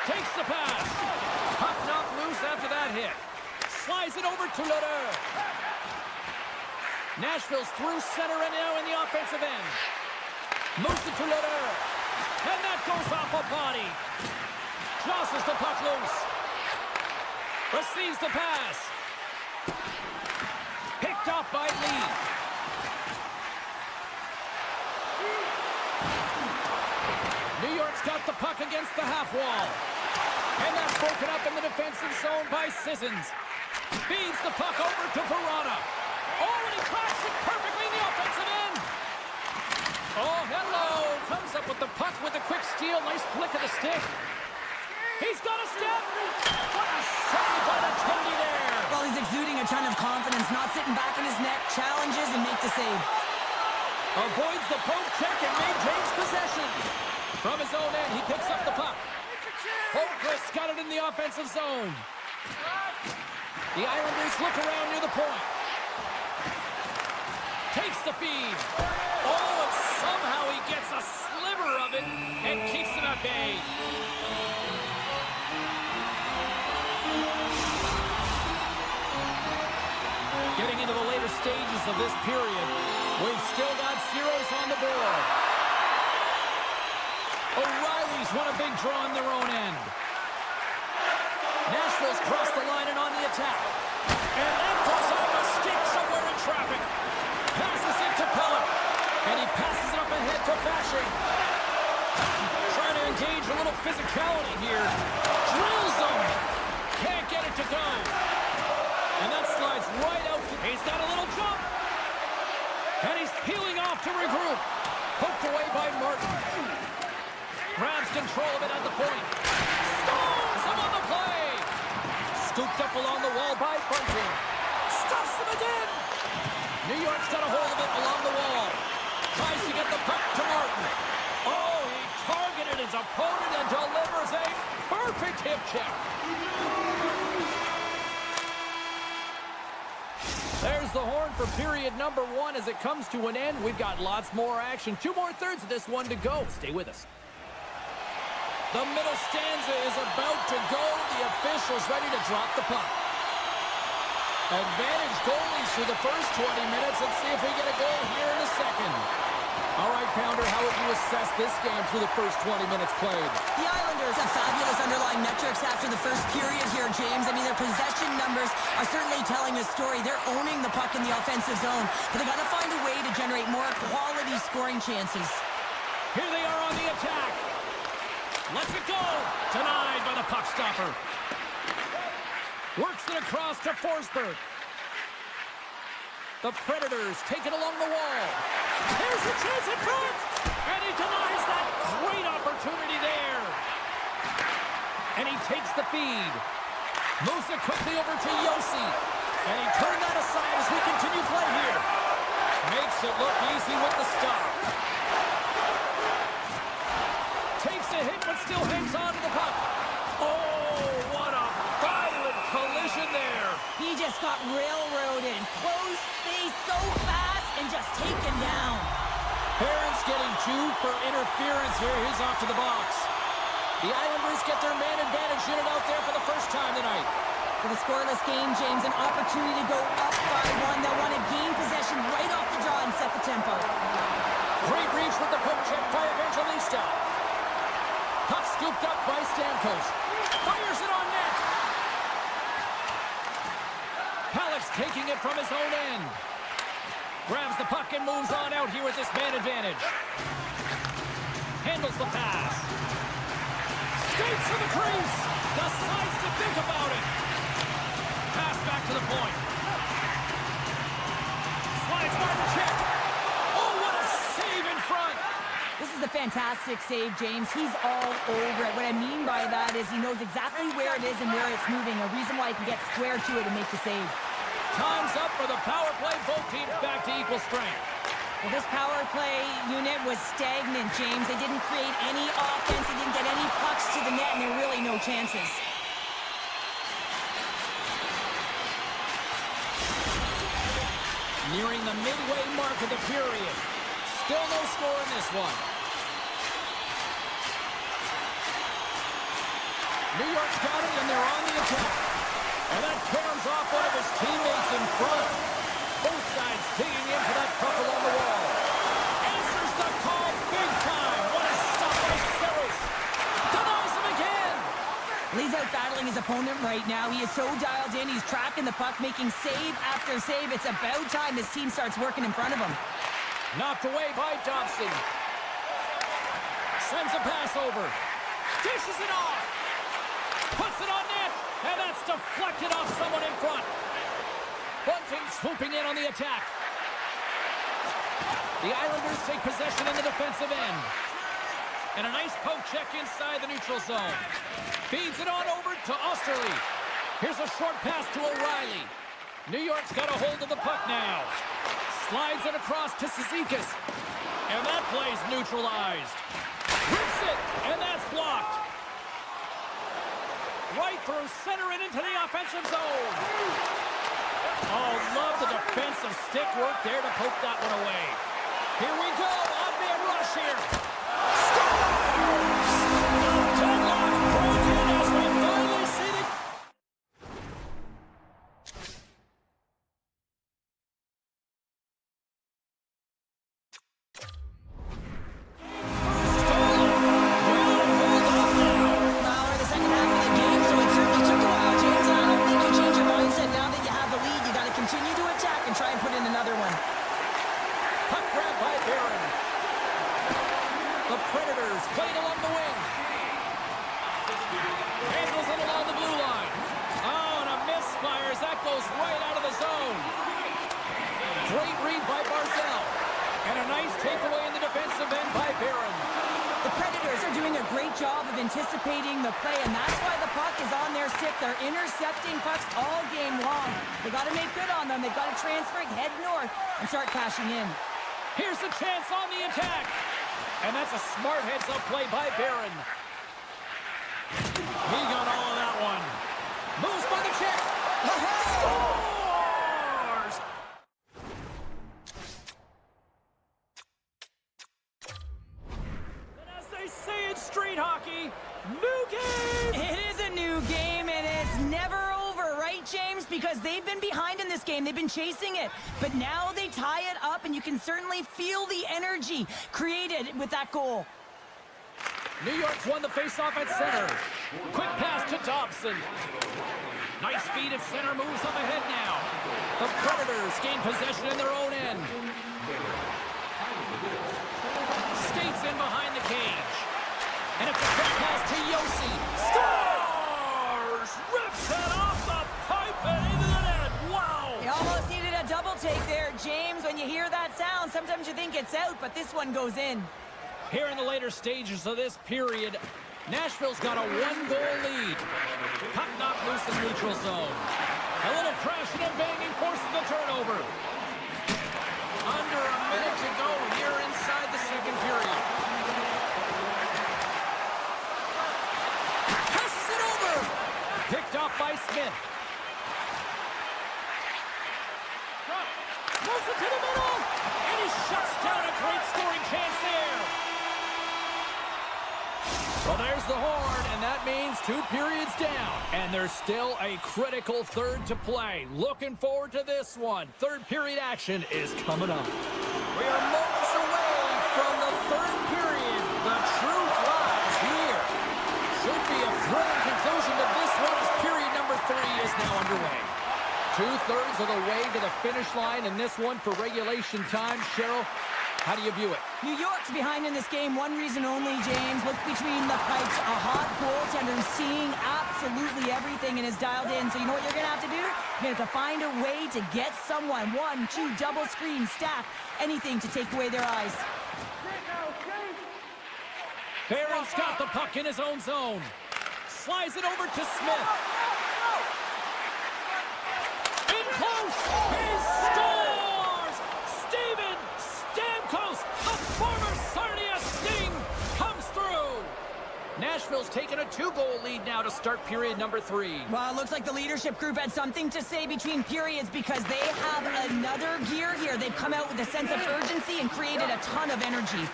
S1: Takes the pass. Puck knocked loose after that hit. Slides it over to Lodeur. Nashville's through center and now in the offensive end. Moves it to Lodeur. And that goes off a body. Jostles the puck loose. Receives the pass. Picked off by Lee. New York's got the puck against the half wall. And that's broken up in the defensive zone by Sissons. Feeds the puck over to Verona. Oh, and he cracks it perfectly in the offensive end. Oh, hello. Comes up with the puck with a quick steal. Nice flick of the stick. He's got a step. What a save by the Tendy there.
S2: Well, he's exuding a ton of confidence, not sitting back in his net, challenges and makes the save.
S1: Avoids the poke check and maintains possession. From his own end, he picks up the puck. Holmquist got it in the offensive zone. The Islanders look around near the point. Takes the feed. Oh, and somehow he gets a sliver of it and keeps it at bay. Getting into the later stages of this period, we've still got zeros on the board. O'Reilly's won a big draw on their own end. Nashville's crossed the line and on the attack. And that goes off a stick somewhere in traffic. Passes it to Pellick. And he passes it up ahead to Fasching. Trying to engage a little physicality here. Drills him. Can't get it to go. And that slides right out. He's got a little jump. And he's peeling off to regroup. Poked away by Martin. Grabs control of it at the point. Stones him on the play. Scooped up along the wall by Bunting. Stuffs him again. New York's got a hold of it along the wall. Tries to get the puck to Martin. Oh, he targeted his opponent and delivers a perfect hip check. There's the horn for period number 1 as it comes to an end. We've got lots more action. 2 more thirds of this one to go. Stay with us. The middle stanza is about to go. The officials ready to drop the puck. Advantage goalies through the first 20 minutes. Let's see if we get a goal here in the second. All right, Pounder, how would you assess this game through the first 20 minutes played?
S2: The Islanders have fabulous underlying metrics after the first period here, James. I mean, their possession numbers are certainly telling a story. They're owning the puck in the offensive zone, but they got to find a way to generate more quality scoring chances.
S1: Here they are on the attack. Lets it go. Denied by the puck stopper. Works it across to Forsberg. The Predators take it along the wall. There's a chance in front. And he denies that great opportunity there. And he takes the feed. Moves it quickly over to Yossi. And he turned that aside as we continue play here. Makes it look easy with the stop. Takes a hit but still hangs on to the puck. Oh, what a violent collision there.
S2: He just got railroaded. Closed space so fast and just taken down.
S1: Barron's getting 2 for interference here. He's off to the box. The Islanders get their man advantage unit out there for the first time tonight.
S2: With a scoreless game, James, an opportunity to go up by 1. They'll want to gain possession right off the draw and set the tempo.
S1: Great reach with the poke check by Evangelista. Puck scooped up by Stamkos. Fires it on net. taking it from his own end. Grabs the puck and moves on out here with this man advantage. Handles the pass. Skates to the crease. Decides to think about it. Pass back to the point. Slides by the check. Oh, what a save in front.
S2: This is a fantastic save, James. He's all over it. What I mean by that is he knows exactly where it is and where it's moving. A reason why he can get square to it and make the save.
S1: Time's up for the power play. Both teams back to equal strength.
S2: Well, this power play unit was stagnant, James. They didn't create any offense. They didn't get any pucks to the net, and there were really no chances.
S1: Nearing the midway mark of the period. Still no score in this one. New York's got it, and they're on the attack. And that caroms off one of his teammates in front. Both sides digging in for that puck along the wall. Answers the call big time. What a stop by Saros. Denies him again.
S2: He's out battling his opponent right now. He is so dialed in. He's tracking the puck, making save after save. It's about time his team starts working in front of him.
S1: Knocked away by Dobson. Sends a pass over. Dishes it off. Puts it on net. And that's deflected off someone in front. Bunting swooping in on the attack. The Islanders take possession in the defensive end. And a nice poke check inside the neutral zone. Feeds it on over to Osterley. Here's a short pass to O'Reilly. New York's got a hold of the puck now. Slides it across to Cizikas. And that play's neutralized. Rips it, and that's blocked. Right through center and into the offensive zone. Oh, love the defensive stick work there to poke that one away. Here we go, odd-man rush here. Scores! Deadlock broken as we finally see the...
S2: anticipating the play, and that's why the puck is on their stick. They're intercepting pucks all game long. They got to make good on them. They've got to transfer it, head north, and start cashing in.
S1: Here's the chance on the attack. And that's a smart heads-up play by Barron. He got all of that one. Moves by the check. Scores! And as they say in street hockey, new game!
S2: It is a new game, and it's never over, right, James? Because they've been behind in this game. They've been chasing it. But now they tie it up, and you can certainly feel the energy created with that goal.
S1: New York's won the faceoff at center. Quick pass to Dobson. Nice feed at center, moves up ahead now. The Predators gain possession in their own end. Skates in behind the cage. And it's a quick pass to Yossi. Scores! Rips it off the pipe and into the net. Wow!
S2: He almost needed a double take there, James. When you hear that sound, sometimes you think it's out, but this one goes in.
S1: Here in the later stages of this period, Nashville's got a one-goal lead. Puck knocked loose in neutral zone. A little crashing and banging forces the turnover. Under a minute to go here inside the second period. Passes it over. Picked off by Smith. Moves it to the middle. And he shuts down a great scoring chance there. Well, there's the horn, and that means 2 periods down. And there's still a critical third to play. Looking forward to this one. Third period action is coming up. We are moments away from the third period. The truth lies here. Should be a thrilling conclusion to this one as period number 3 is now underway. 2/3 of the way finish line in this one for regulation time. Cheryl, how do you view it?
S2: New York's behind in this game. One reason only, James. Look between the pipes. A hot goaltender who's seeing absolutely everything and is dialed in. So you know what you're going to have to do? You're going to have to find a way to get someone. 1, 2, double screen, stack, anything to take away their eyes.
S1: Barron's got the puck in his own zone. Slides it over to Smith. In close. He scores! Steven Stamkos, the former Sarnia Sting, comes through. Nashville's taken a 2-goal lead now to start period number 3.
S2: Well, it looks like the leadership group had something to say between periods because they have another gear here. They've come out with a sense of urgency and created a ton of energy.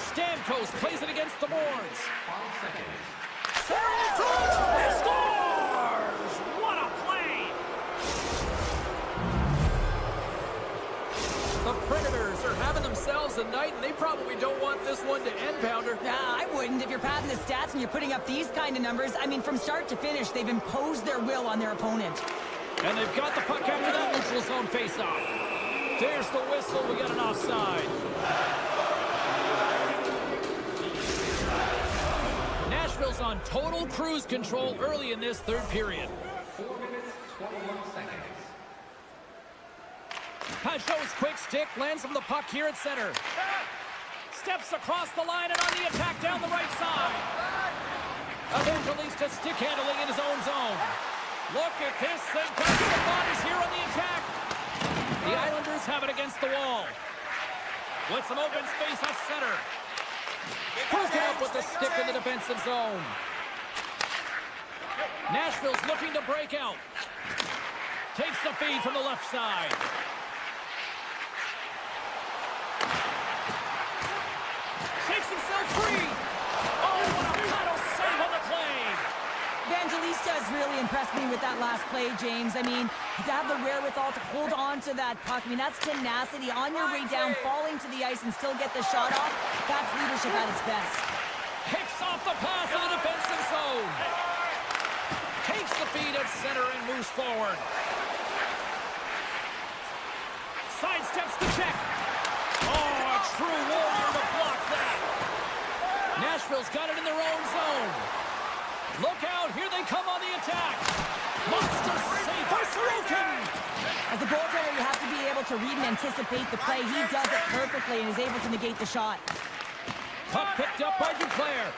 S1: Stamkos plays it against the boards. Centering in front. He scores! What a play! The Predators are having themselves a night, and they probably don't want this one to end, Pounder.
S2: Nah, I wouldn't. If you're padding the stats and you're putting up these kind of numbers, I mean, from start to finish, they've imposed their will on their opponent.
S1: And they've got the puck after that neutral zone faceoff. There's the whistle. We got an offside. Nashville's on total cruise control early in this third period.
S3: 4 minutes, 21 seconds.
S1: Pajot's quick stick lands him the puck here at center. Steps across the line and on the attack down the right side. Evangelista stick handling in his own zone. Look at this thing. Touching the bodies here on the attack. The Islanders have it against the wall. With some open space at center. Broken up with the stick in the defensive zone. Nashville's looking to break out. Takes the feed from the left side. Shakes himself free. Oh, what a paddle save on the play.
S2: Evangelista has really impressed me with that last play, James. I mean, to have the wherewithal to hold on to that puck. I mean, that's tenacity on your way down, falling to the ice and still get the shot off. That's leadership at its best.
S1: Picks off the pass in the defensive zone. Takes the feed at center and moves forward. Sidesteps the check. Oh, a true warrior to block that. Nashville's got it in their own zone. Look out, here they come on the attack. Monster save by Sorokin.
S2: As a goaltender, you have to be able to read and anticipate the play. He does it perfectly and is able to negate the shot.
S1: Puck picked up by Duclair.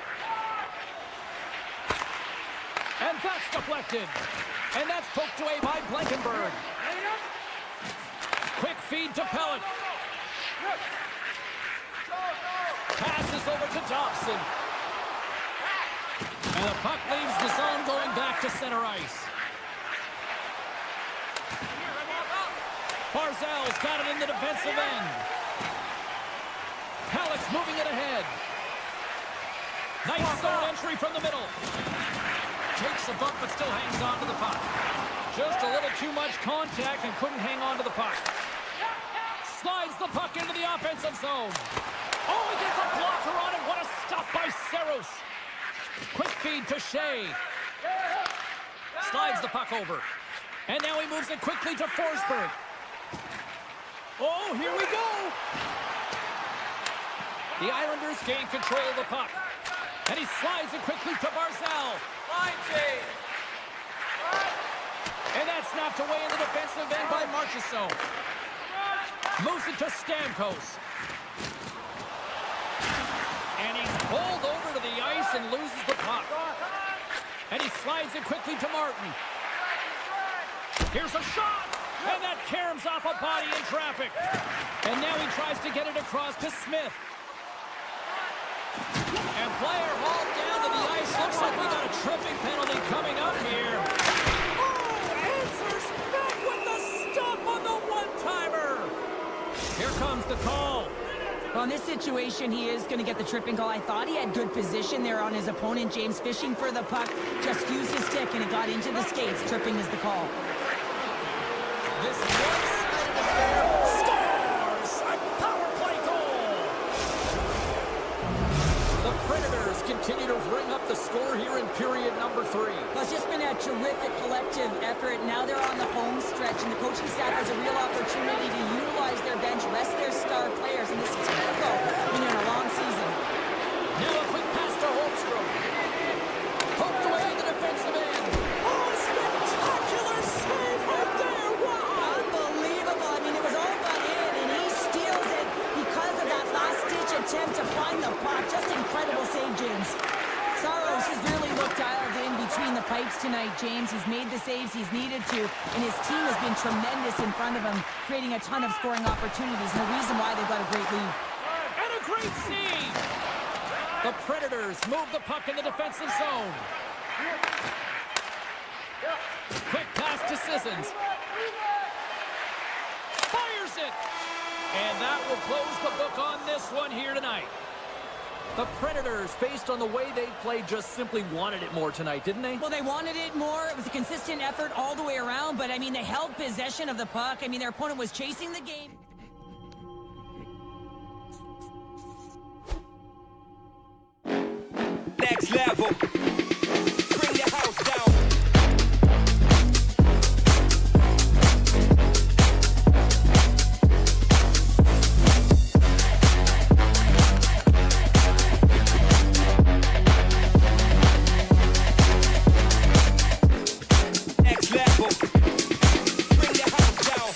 S1: And that's deflected. And that's poked away by Blankenberg. Quick feed to Pellet. Passes over to Dobson. And the puck leaves the zone going back to center ice. Barzal's got it in the defensive end. Pellet's moving it ahead. Nice zone entry from the middle. Takes a bump but still hangs on to the puck. Just a little too much contact and couldn't hang on to the puck. Slides the puck into the offensive zone. Oh, he gets a blocker on it. What a stop by Saros. Quick feed to Shea. Slides the puck over. And now he moves it quickly to Forsberg. Oh, here we go. The Islanders gain control of the puck. And he slides it quickly to Barzal. And that's knocked away in the defensive end by Marchessault. Moves it to Stamkos. And he's pulled over to the ice and loses the puck. And he slides it quickly to Martin. Here's a shot. And that caroms off a body in traffic. And now he tries to get it across to Smith. And player hauled down to the ice. Looks like we got a tripping penalty coming up here. Oh, answers back with the stop on the one-timer. Here comes the call.
S2: Well, in this situation, he is going to get the tripping call. I thought he had good position there on his opponent. James fishing for the puck. Just used his stick and it got into the skates. Tripping is the call.
S1: This one-sided affair scores a power play goal. The Predators continue Raiders ring up the score here in period number 3.
S2: Well, it's just been a terrific collective effort. Now they're on the home stretch, and the coaching staff has a real opportunity to utilize their bench, rest their star players, and this is critical when you're in a long season.
S1: Now a quick pass to Holmstrom. Poked away in the defensive end.
S2: Oh, spectacular save right there! Wow! Unbelievable. I mean, it was all but in, and he steals it because of that last-ditch attempt to find the puck. Just incredible save, James. Saros has really looked dialed in between the pipes tonight, James. He's made the saves he's needed to, and his team has been tremendous in front of him, creating a ton of scoring opportunities, and the reason why they've got a great lead.
S1: And a great save! The Predators move the puck in the defensive zone. Quick pass to Sissons. Fires it! And that will close the book on this one here tonight. The Predators, based on the way they played, just simply wanted it more tonight, didn't they?
S2: Well, they wanted it more. It was a consistent effort all the way around, but, I mean, they held possession of the puck. I mean, their opponent was chasing the game.
S4: Next level. Bring the house down. Next level. Bring the house down.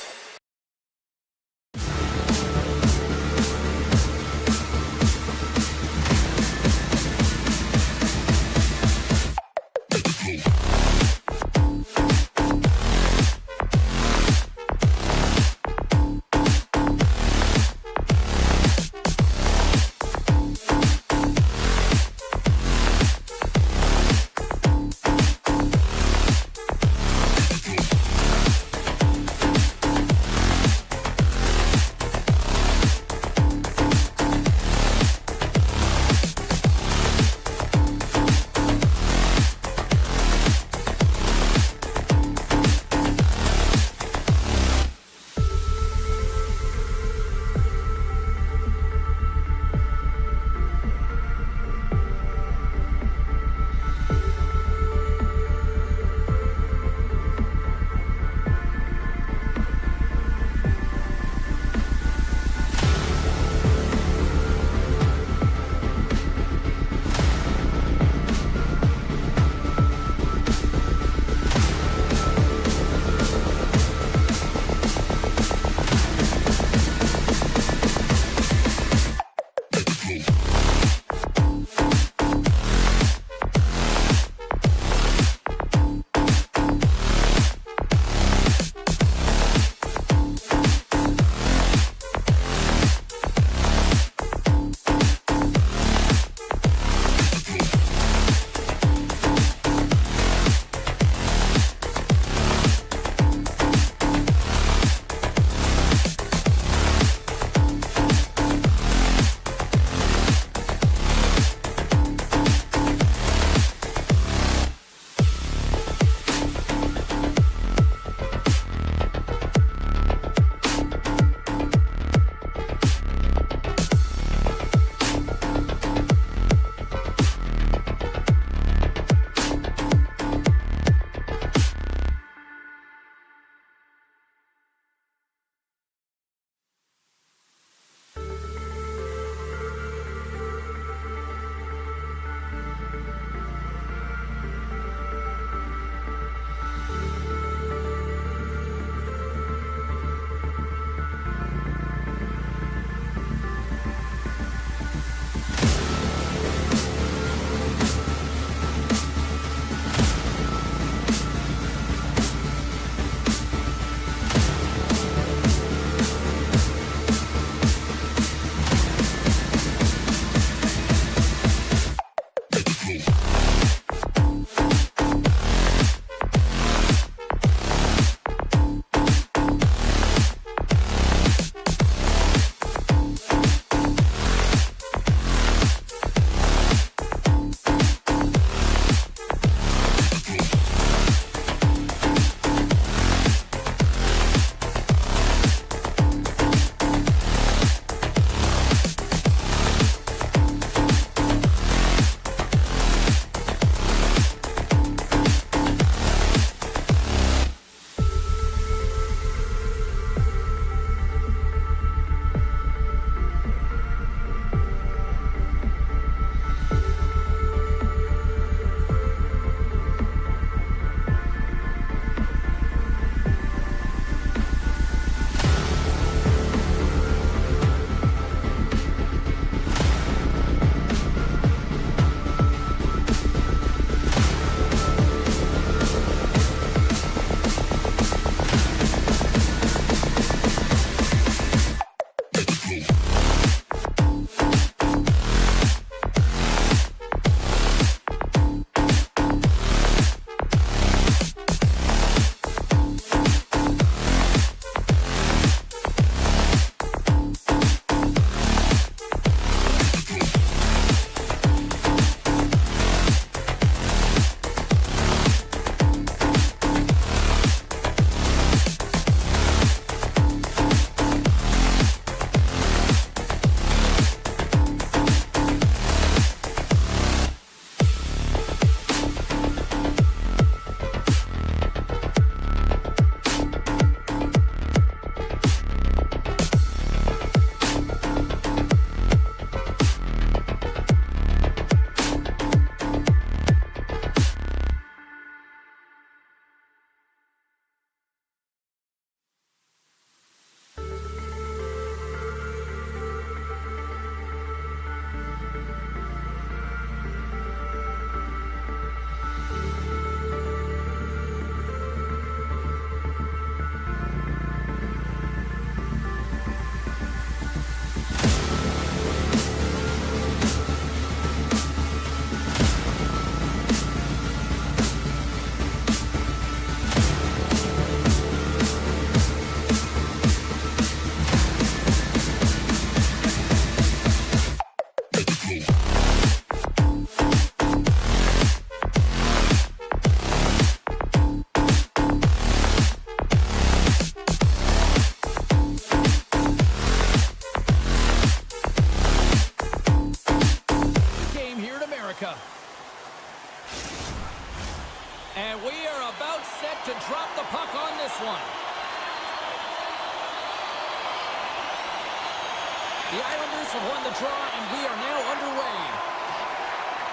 S1: The Islanders have won the draw, and we are now underway.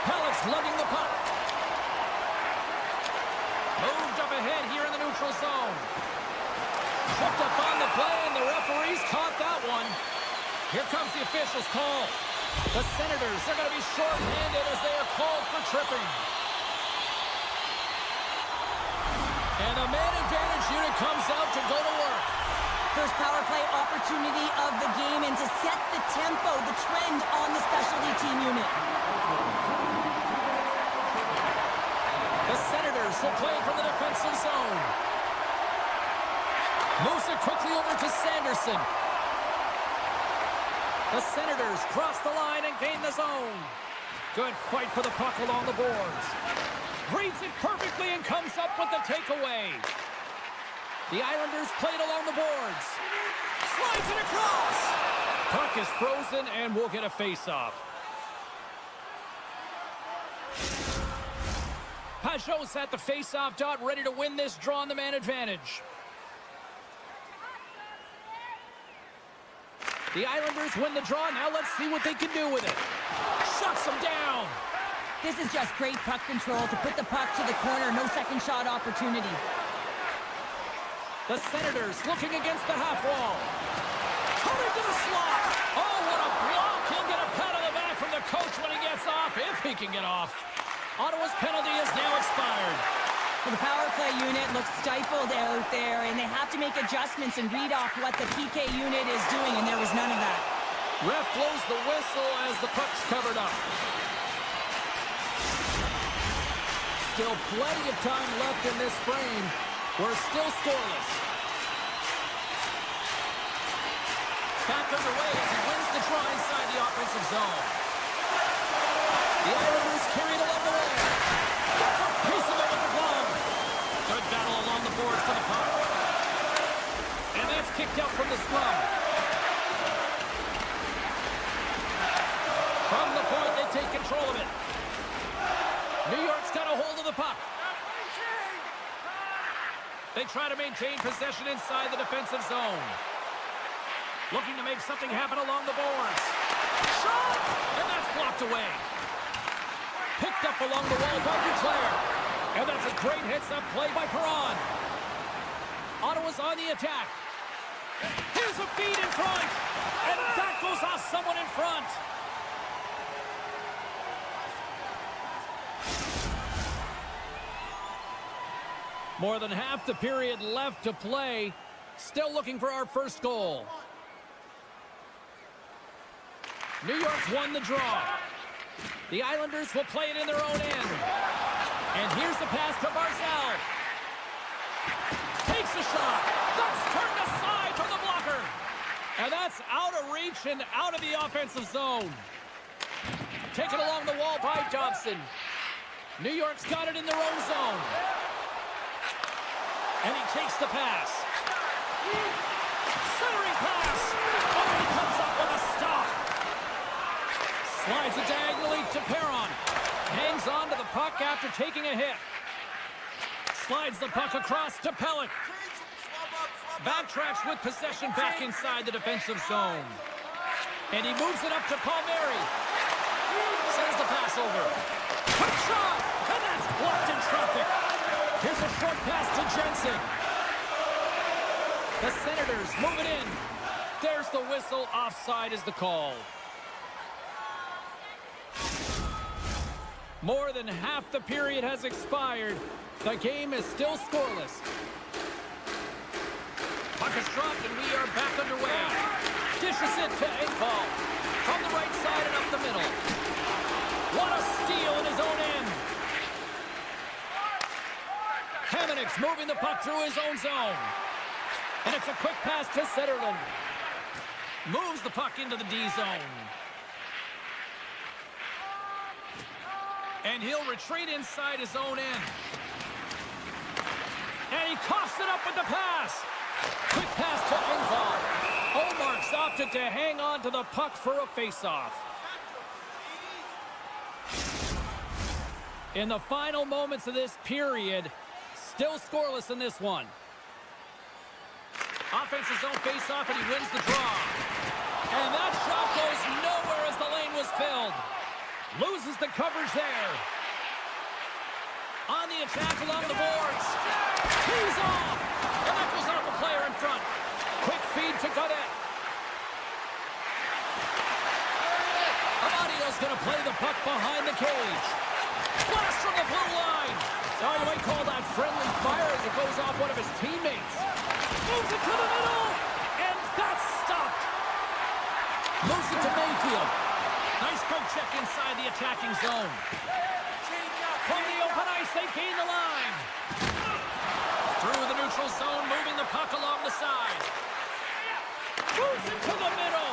S1: Pellick's lugging the puck. Moved up ahead here in the neutral zone. Tripped up on the play, and the referees caught that one. Here comes the official's call. The Senators are going to be short-handed as they are called for tripping. And the man advantage unit comes out to go to work.
S2: First power play opportunity of the game, and to set the tempo, the trend on the specialty team unit.
S1: The Senators will play from the defensive zone. Moves it quickly over to Sanderson. The Senators cross the line and gain the zone. Good fight for the puck along the boards. Reads it perfectly and comes up with the takeaway. The Islanders played along the boards. Slides it across. Puck is frozen and we'll get a face-off. Pajot's at the face-off dot, ready to win this draw on the man advantage. The Islanders win the draw. Now let's see what they can do with it. Shuts them down.
S2: This is just great puck control to put the puck to the corner. No second shot opportunity.
S1: The Senators looking against the half wall. Coming to the slot. Oh, what a block. He'll get a pat on the back from the coach when he gets off, if he can get off. Ottawa's penalty is now expired.
S2: Well, the power play unit looks stifled out there, and they have to make adjustments and read off what the PK unit is doing, and there was none of that.
S1: Ref blows the whistle as the puck's covered up. Still plenty of time left in this frame. We're still scoreless. Back underway as he wins the draw inside the offensive zone. The Islanders carry it along the way. Gets a piece of it with the glove. Good battle along the boards to the puck. And that's kicked out from the scrum. From the point, they take control of it. New York's got a hold of the puck. They try to maintain possession inside the defensive zone. Looking to make something happen along the boards. Shot! And that's blocked away. Picked up along the wall by Duclair. And that's a great hits-up play by Perron. Ottawa's on the attack. Here's a feed in front. And that goes off someone in front. More than half the period left to play. Still looking for our first goal. New York's won the draw. The Islanders will play it in their own end. And here's the pass to Barzal. Takes a shot. That's turned aside from the blocker. And that's out of reach and out of the offensive zone. Taken along the wall by Dobson. New York's got it in their own zone. And he takes the pass. Centering pass. Oh, he comes up with a stop. Slides it diagonally to Perron. Hangs on to the puck after taking a hit. Slides the puck across to Pellick. Backtracks with possession back inside the defensive zone. And he moves it up to Palmieri. Sends the pass over. Quick shot! And that's blocked in traffic. Here's a short pass to Jensen. The Senators move it in. There's the whistle. Offside is the call. More than half the period has expired. The game is still scoreless. Puck is dropped and we are back underway. Dishes it to Engvall. From the right side and up the middle. What a steal in his own end. Hamonic's moving the puck through his own zone. And it's a quick pass to Zetterlund. Moves the puck into the D zone. And he'll retreat inside his own end. And he coughs it up with the pass. Quick pass to Engvall. Omark's opted to hang on to the puck for a face-off. In the final moments of this period, still scoreless in this one. Offensive zone face-off, and he wins the draw. And that shot goes nowhere as the lane was filled. Loses the coverage there. On the attack along the boards. He's off. And that goes off a player in front. Quick feed to Godet. Amadio's going to play the puck behind the cage. Blast from the blue line. Now you might call that friendly fire as it goes off one of his teammates. Moves it to the middle. And that's stopped. Moves it to Mayfield. Nice poke check inside the attacking zone. From the open ice, they gain the line. Through the neutral zone, moving the puck along the side. Moves it to the middle.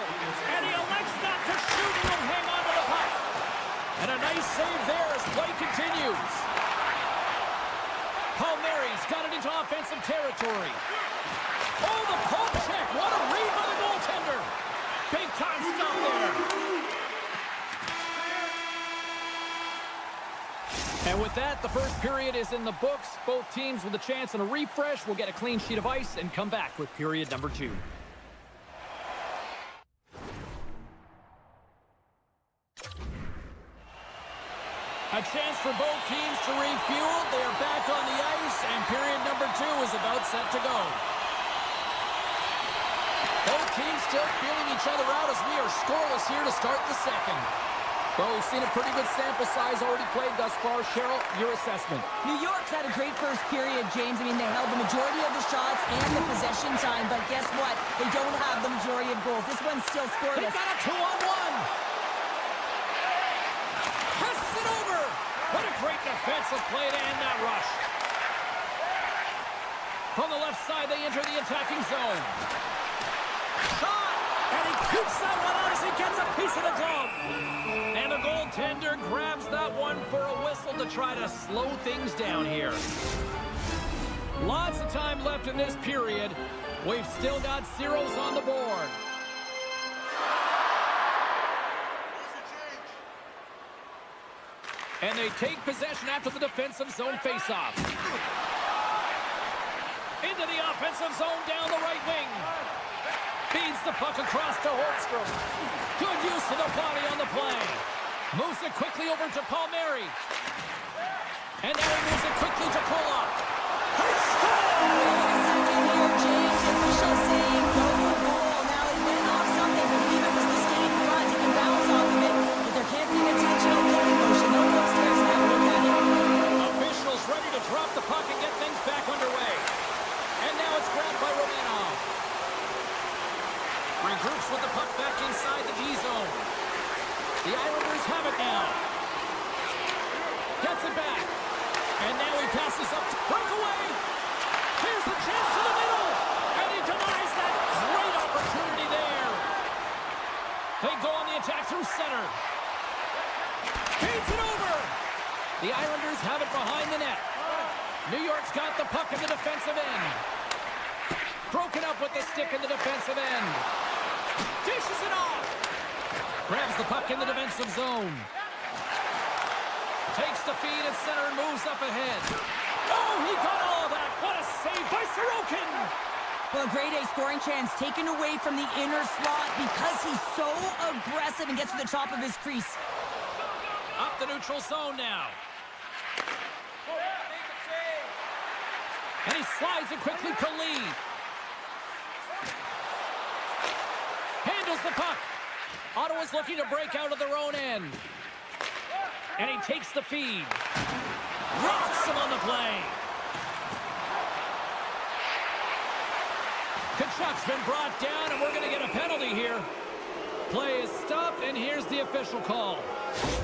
S1: And he elects not to shoot and will hang on to the puck. And a nice save there as play continues. Palmieri's got it into offensive territory. Oh, the poke check. What a read by the goaltender. Big time stop there. And with that, the first period is in the books. Both teams with a chance and a refresh will get a clean sheet of ice and come back with period number 2. A chance for both teams to refuel. They are back on the ice, and period number 2 is about set to go. Both teams still feeling each other out as we are scoreless here to start the second. Well, we've seen a pretty good sample size already played thus far. Cheryl, your assessment.
S2: New York's had a great first period, James. I mean, they held the majority of the shots and the possession time, but guess what? They don't have the majority of goals. This one's still scoreless.
S1: They got a 2-on-1. Passes it over. What a great defensive play to end that rush. From the left side, they enter the attacking zone. Shot! And he keeps that one out as he gets a piece of the glove. And the goaltender grabs that one for a whistle to try to slow things down here. Lots of time left in this period. We've still got zeros on the board. And they take possession after the defensive zone faceoff. Into the offensive zone down the right wing. Feeds the puck across to Holmstrom. Good use of the body on the play. Moves it quickly over to Palmieri. And now he moves it quickly to Pollock.
S2: James, official saying go goal. Now he went off something. I believe it was the skate in front. He can bounce off of it. But there can't be an intentional kicking motion. They'll go upstairs and have a look at it.
S1: Officials ready to drop the puck and get things back underway. And now it's grabbed by Romanov. Regroups with the puck back inside the D-zone. The Islanders have it now. Gets it back. And now he passes up to breakaway. Here's the chance to the middle. And he denies that great opportunity there. They go on the attack through center. Feeds it over. The Islanders have it behind the net. New York's got the puck in the defensive end. Broken up with the stick in the defensive end. Dishes it off. Grabs the puck in the defensive zone. Takes the feed at center and moves up ahead. Oh, he got all of that. What a save by Sorokin.
S2: Well, a grade A scoring chance taken away from the inner slot because he's so aggressive and gets to the top of his crease.
S1: Up the neutral zone now. And he slides it quickly to Lee. Handles the puck. Ottawa's looking to break out of their own end. And he takes the feed. Rocks him on the play. Kachuk's been brought down, and we're going to get a penalty here. Play is stopped, and here's the official call.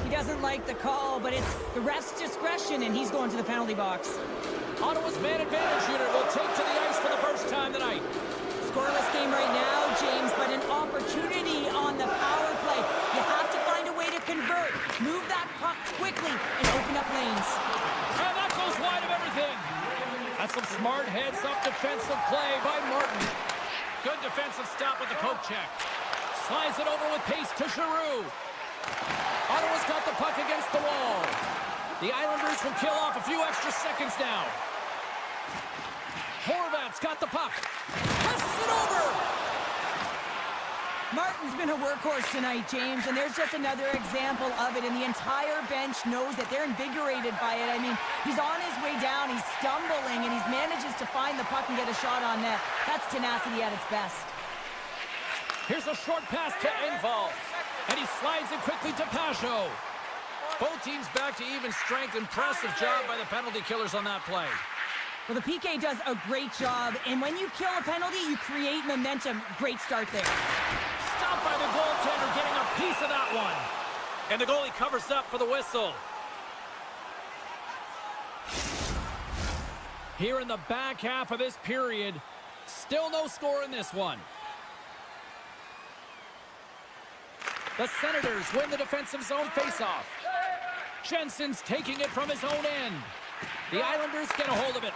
S2: He doesn't like the call, but it's the ref's discretion, and he's going to the penalty box.
S1: Ottawa's man advantage unit will take to the ice for the first time tonight.
S2: Scoreless game right now, James, but an opportunity on the power play. You have to find a way to convert. Move that puck quickly and open up lanes.
S1: And that goes wide of everything. That's some smart heads-up defensive play by Martin. Good defensive stop with the poke check. Slides it over with pace to Giroux. Ottawa's got the puck against the wall. The Islanders will kill off a few extra seconds now. Horvat's got the puck. Passes it over.
S2: Martin's been a workhorse tonight, James, and there's just another example of it, and the entire bench knows that they're invigorated by it. I mean, he's on his way down, he's stumbling, and he manages to find the puck and get a shot on net. That's tenacity at its best.
S1: Here's a short pass to Engvall, and he slides it quickly to Pajot. Both teams back to even strength. Impressive job by the penalty killers on that play.
S2: Well, the PK does a great job, and when you kill a penalty, you create momentum. Great start there.
S1: Stopped by the goaltender, getting a piece of that one. And the goalie covers up for the whistle. Here in the back half of this period, still no score in this one. The Senators win the defensive zone faceoff. Jensen's taking it from his own end. The Islanders get a hold of it.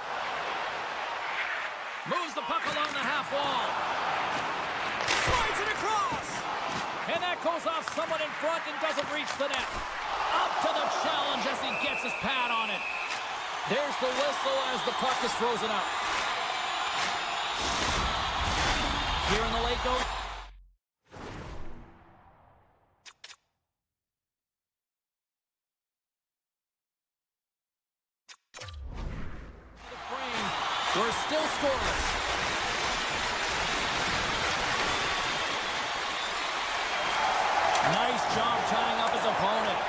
S1: Moves the puck along the half wall. Slides it across. And that goes off someone in front and doesn't reach the net. Up to the challenge as he gets his pad on it. There's the whistle as the puck is frozen up. Here in the late go. We're still scoreless. Nice job tying up his opponent.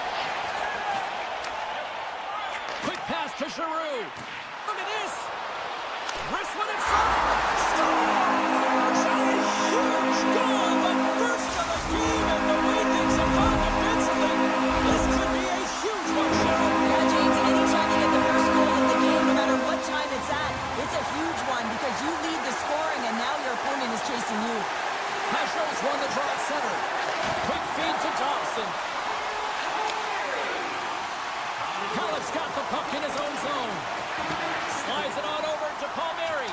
S1: Quick pass to Giroux. Look at this. Wrist one in front. Scores! A huge goal, the first of the game, and the way things have gone defensively, this could be a huge one, Cheryl.
S2: Yeah, James, anytime you get the first goal in the game, no matter what time it's at, it's a huge one because you lead the scoring and now your opponent is chasing you.
S1: Pajot's won the draw at center. Quick feed to Thompson. Halleck's got the puck in his own zone. Slides it on over to Palmieri.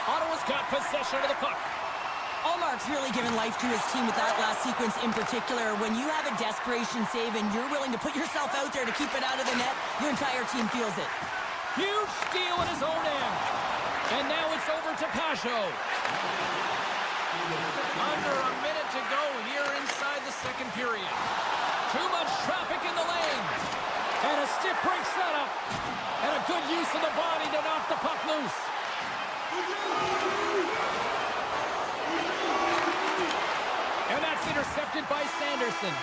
S1: Ottawa's got possession of the puck.
S2: Allmark's really given life to his team with that last sequence in particular. When you have a desperation save and you're willing to put yourself out there to keep it out of the net, your entire team feels it.
S1: Huge steal at his own end. And now it's over to Pajot. Under a minute to go here inside the second period. Too much traffic in the lane. And a stiff break setup. And a good use of the body to knock the puck loose. And that's intercepted by Sanderson.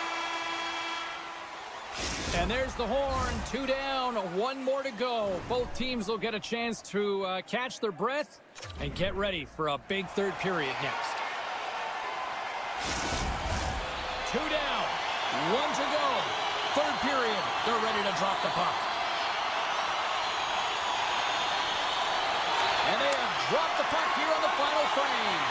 S1: And there's the horn. 2 down, 1 more to go. Both teams will get a chance to catch their breath and get ready for a big third period next. 2 down, 1 to go. Third period, they're ready to drop the puck. And they have dropped the puck here on the final frame.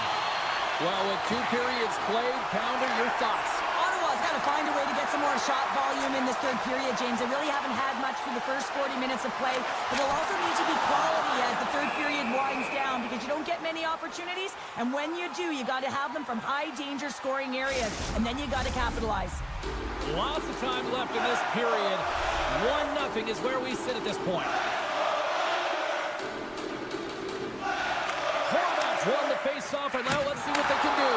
S1: Well, with 2 periods played, Pounder, your thoughts?
S2: Ottawa's got to find a way to get some more shot volume in this third period, James. They really haven't had much for the first 40 minutes of play, but they'll also need to be quality as the third period winds down because you don't get many opportunities, and when you do, you got to have them from high-danger scoring areas, and then you got to capitalize.
S1: Lots of time left in this period. 1-0 is where we sit at this point. Hornets won the face-off, and now let's see what they can do.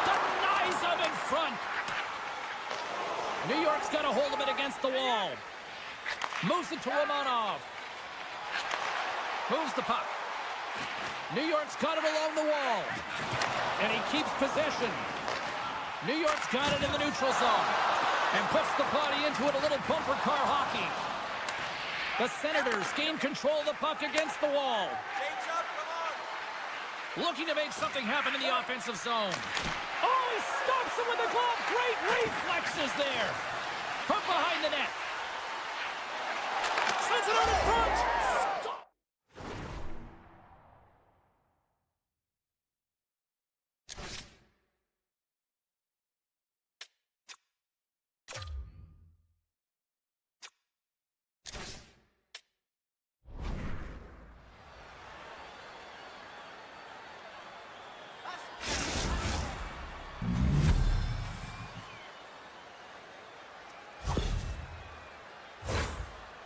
S1: Denies them in front. New York's got a hold of it against the wall. Moves it to Romanov. Moves the puck. New York's got it along the wall. And he keeps possession. New York's got it in the neutral zone. And puts the body into it, a little bumper car hockey. The Senators gain control of the puck against the wall. Looking to make something happen in the offensive zone. Oh, he stops him with the glove. Great reflexes there. From behind the net. Sends it out in front. Stop.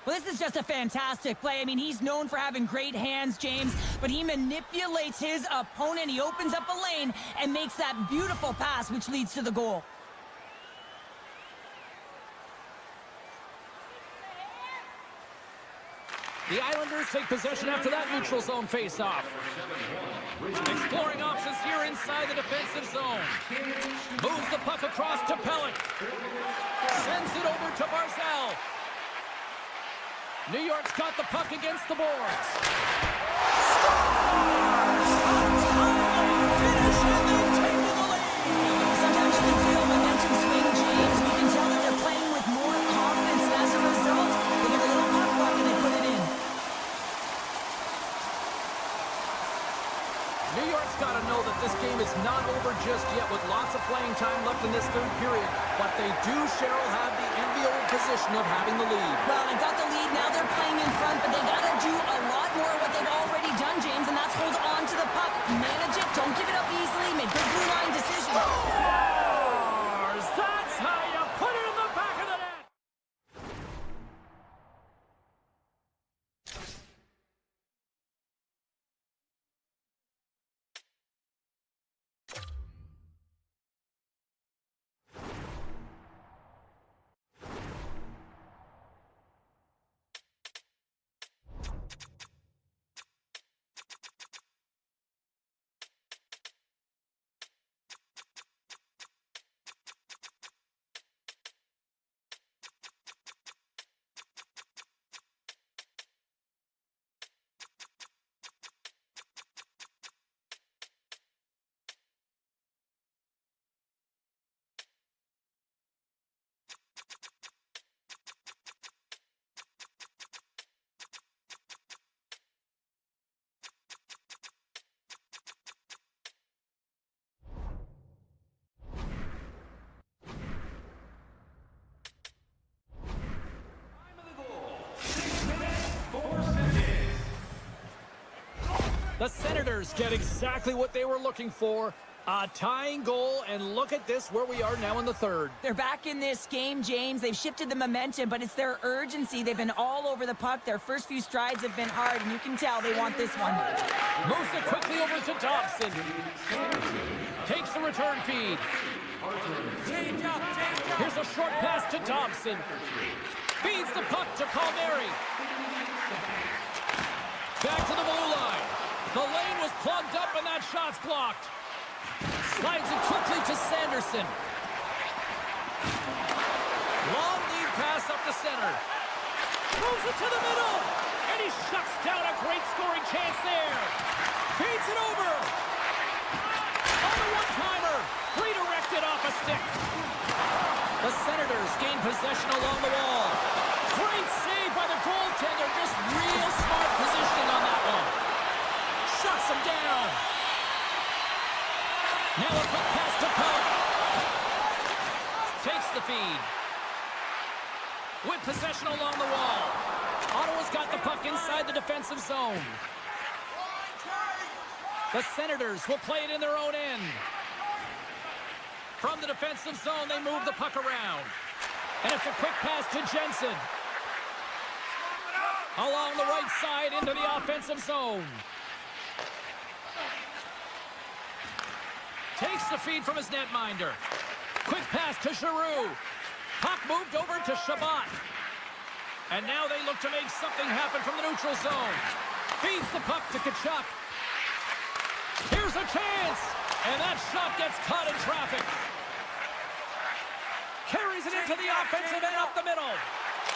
S2: Well, this is just a fantastic play. I mean, he's known for having great hands, James, but but he manipulates his opponent. He opens up a lane and makes that beautiful pass, which leads to the goal.
S1: The Islanders take possession after that neutral zone face-off. Exploring options here inside the defensive zone. Moves the puck across to Pellick. Sends it over to Barzal. New York's got the puck against the boards.
S2: Finish and they take the lead. Sometimes you can feel momentum swing, James. We can tell that they're playing with more confidence, and as a result, they get a little puck luck and they put it in.
S1: New York's got to know that this game is not over just yet with lots of playing time left in this third period. But they do, Cheryl, have the enviable position of having the lead.
S2: Well, they got the lead. Now they're playing in front, but they got to do a lot more of what they've already done, James, and that's hold on to the puck. Manage it. Don't give it up easily. Make good blue line decisions.
S1: That's how you put it in the back of the net. The Senators get exactly what they were looking for. A tying goal, and look at this, where we are now in the third.
S2: They're back in this game, James. They've shifted the momentum, but it's their urgency. They've been all over the puck. Their first few strides have been hard, and you can tell they want this one.
S1: Moves it quickly over to Dobson. Takes the return feed. Here's a short pass to Dobson. Feeds the puck to Palmieri. Back to the blue line. The lane was plugged up, and that shot's blocked. Slides it quickly to Sanderson. Long lead pass up the center. Moves it to the middle. And he shuts down a great scoring chance there. Feeds it over. On the one-timer. Redirected off a stick. The Senators gain possession along the wall. Great save by the goaltender. Just real smart positioning on that one. Shuts him down. Now a quick pass to Pellick. Takes the feed. With possession along the wall. Ottawa's got the puck inside the defensive zone. The Senators will play it in their own end. From the defensive zone, they move the puck around. And it's a quick pass to Jensen. Along the right side into the offensive zone. Takes the feed from his netminder. Quick pass to Giroux. Puck moved over to Shabbat. And now they look to make something happen from the neutral zone. Feeds the puck to Tkachuk. Here's a chance. And that shot gets caught in traffic. Carries it into the offensive end up the middle.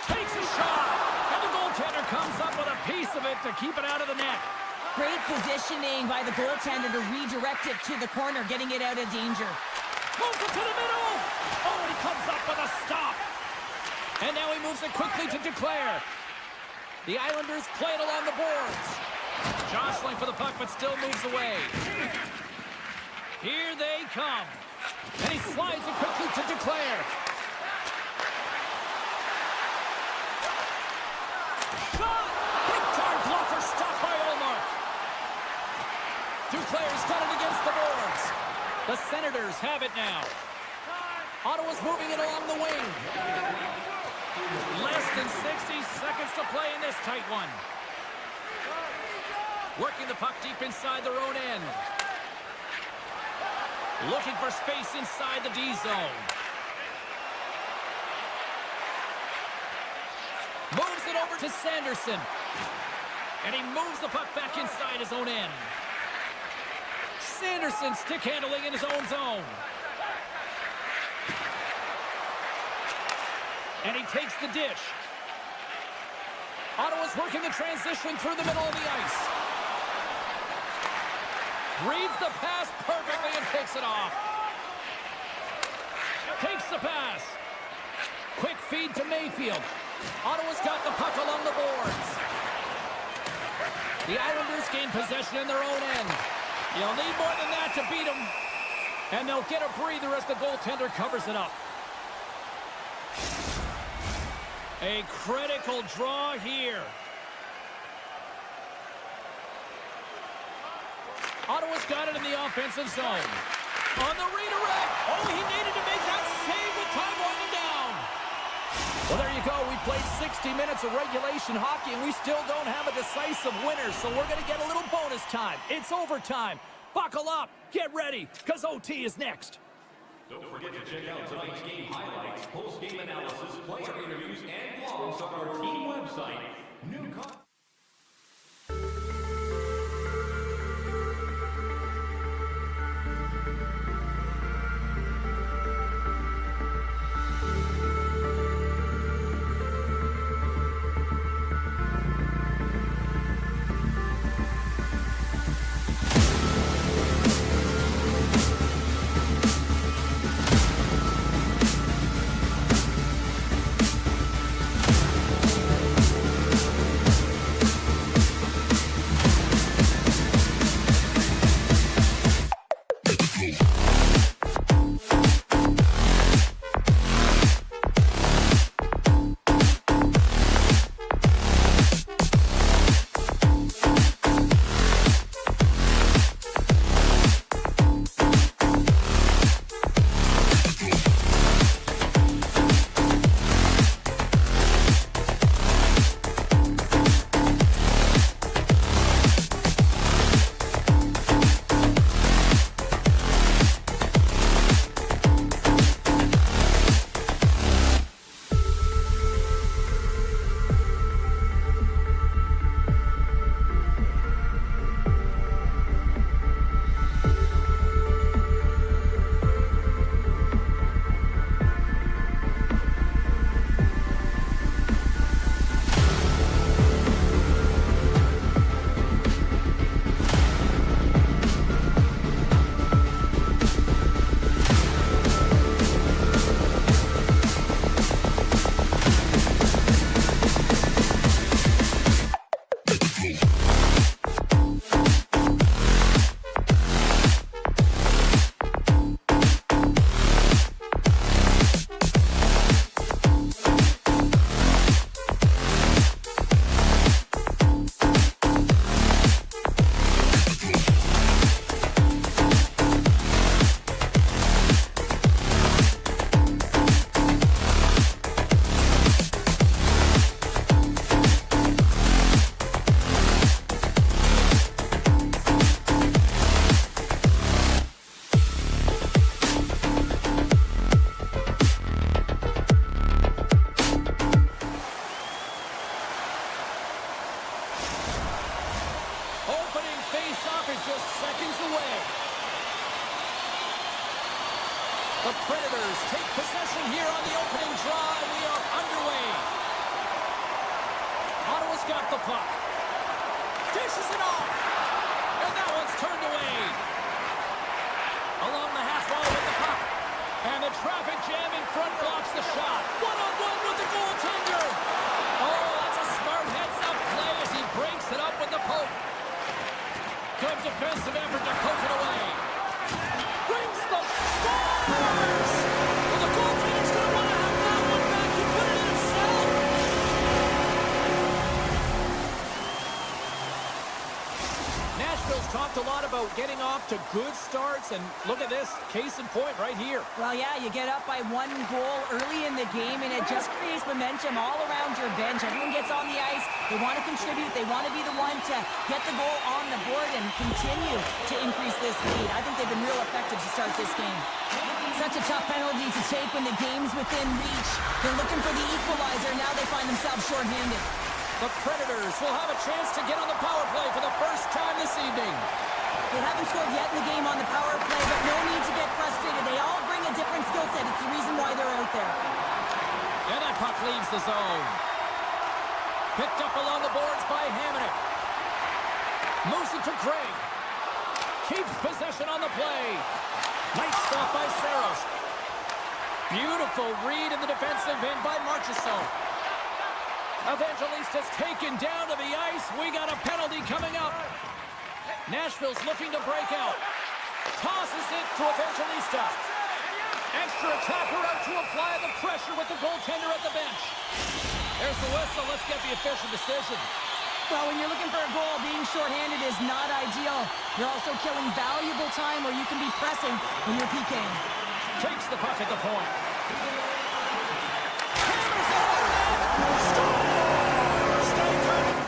S1: Takes a shot. And the goaltender comes up with a piece of it to keep it out of the net.
S2: Great positioning by the goaltender to redirect it to the corner, getting it out of danger.
S1: Moves it to the middle. Oh, and he comes up with a stop. And now he moves it quickly to Declare. The Islanders play it along the boards. Jostling for the puck, but still moves away. Here they come. And he slides it quickly to Declare. Shot! Big time blocker stopped by Ullmark. Duclair's got it against the boards. The Senators have it now. Ottawa's moving it along the wing. Less than 60 seconds to play in this tight one. Working the puck deep inside their own end. Looking for space inside the D zone. Moves it over to Sanderson. And he moves the puck back inside his own end. Sanderson stick handling in his own zone. And he takes the dish. Ottawa's working the transition through the middle of the ice. Reads the pass perfectly and takes it off. Takes the pass. Quick feed to Mayfield. Ottawa's got the puck along the boards. The Islanders gain possession in their own end. You'll need more than that to beat them. And they'll get a breather as the goaltender covers it up. A critical draw here. Ottawa's got it in the offensive zone. On the redirect. Oh, he needed to make that save with time winding down. Well, there you go. We played 60 minutes of regulation hockey, and we still don't have a decisive winner, so we're going to get a little bonus time. It's overtime. Buckle up. Get ready, because OT is next.
S3: Don't forget to check out tonight's game highlights, post-game analysis, player interviews, and blogs on our team website. New
S1: The Predators take possession here on the opening draw, and we are underway. Ottawa's got the puck. Dishes it off. And that one's turned away. Along the half wall with the puck. And the traffic jam in front blocks the shot. One-on-one with the goaltender. Oh, that's a smart heads-up play as he breaks it up with the poke. Good defensive effort to poke it away. Brings the scores! Well, the goaltender's going to want to have that one back. He put it in himself. Nashville's talked a lot about about getting off to good starts, and look at this, case in point right here.
S2: Well, yeah, you get up by 1 goal early in the game, and it just creates momentum all around your bench. Everyone gets on the ice. They want to contribute. They want to be the one to get the goal on the board and continue to increase this lead. I think they've been real effective to start this game. Such a tough penalty to take when the game's within reach. They're looking for the equalizer. Now they find themselves shorthanded.
S1: The Predators will have a chance to get on the power play for the first time this evening.
S2: They haven't scored yet in the game on the power play, but no need to get frustrated. They all bring a different skill set. It's the reason why they're out there.
S1: And that puck leaves the zone. Picked up along the boards by Hamonic. Moves it to Craig. Keeps possession on the play. Nice stop by Saros. Beautiful read in the defensive end by Marchessault. Evangelista's taken down to the ice. We got a penalty coming up. Nashville's looking to break out. Tosses it to Evangelista. Extra attacker out to apply the pressure with the goaltender at the bench. There's the whistle. Let's get the official decision.
S2: Well, when you're looking for a goal, being shorthanded is not ideal. You're also killing valuable time where you can be pressing when you're PKing.
S1: Takes the puck at the point. Hammers it on net. Scores! Stay coming.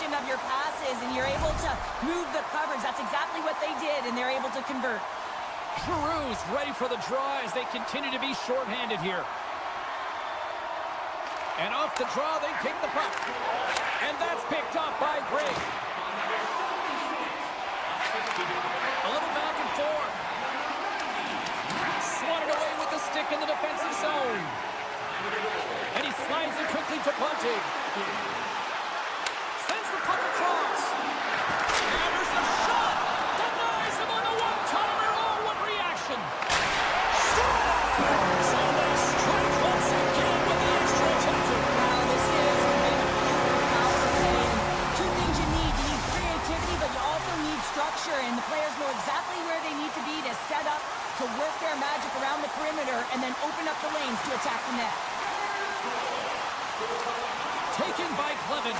S2: Of your passes, and you're able to move the coverage. That's exactly what they did, and they're able to convert.
S1: Giroux's ready for the draw as they continue to be shorthanded here. And off the draw, they take the puck. And that's picked up by Gray. A little back and forth. Swatted away with the stick in the defensive zone. And he slides it quickly to Bunting. Puck across. And there's a shot. Denies him on the one-timer. Oh, what reaction. Scores! And they strike once again with the extra attacker.
S2: Wow, this is a big power play. Two things you need. You need creativity, but you also need structure. And the players know exactly where they need to be to set up, to work their magic around the perimeter, and then open up the lanes to attack the net.
S1: Taken by Clevin.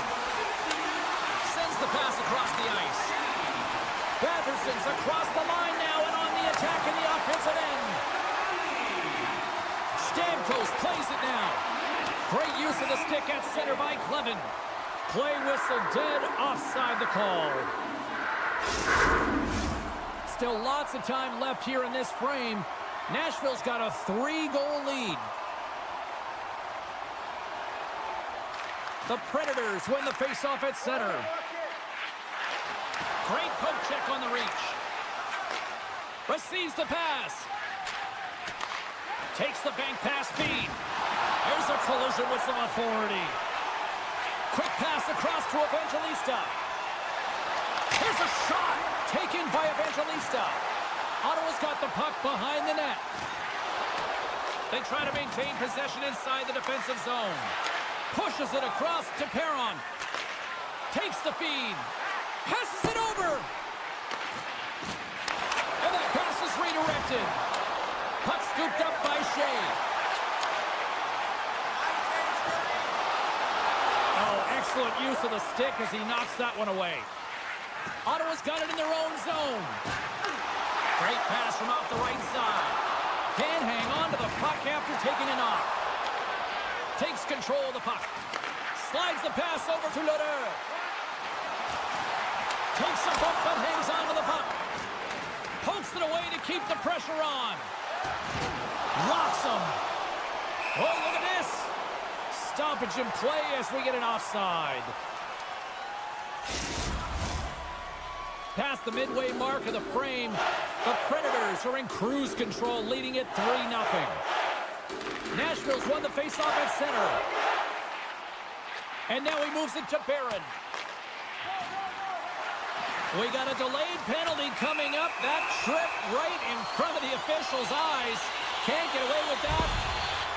S1: Sends the pass across the ice. Batherson's across the line now and on the attack in the offensive end. Stamkos plays it now. Great use of the stick at center by Clevin. Play whistle dead, offside the call. Still lots of time left here in this frame. Nashville's got a 3-goal lead. The Predators win the faceoff at center. Great poke check on the reach. Receives the pass. Takes the bank pass feed. There's a collision with some authority. Quick pass across to Evangelista. Here's a shot taken by Evangelista. Ottawa's got the puck behind the net. They try to maintain possession inside the defensive zone. Pushes it across to Perron. Takes the feed. Passes it over. And that pass is redirected. Puck scooped up by Shea. Oh, excellent use of the stick as he knocks that one away. Ottawa's got it in their own zone. Great pass from off the right side. Can't hang on to the puck after taking it off. Takes control of the puck. Slides the pass over to Lodeur. Takes a bump but hangs on to the puck. Pokes it away to keep the pressure on. Locks him. Oh, look at this. Stoppage in play as we get an offside. Past the midway mark of the frame, the Predators are in cruise control, leading it 3-0. Nashville's won the faceoff at center. And now he moves it to Barron. We got a delayed penalty coming up. That trip right in front of the official's eyes. Can't get away with that.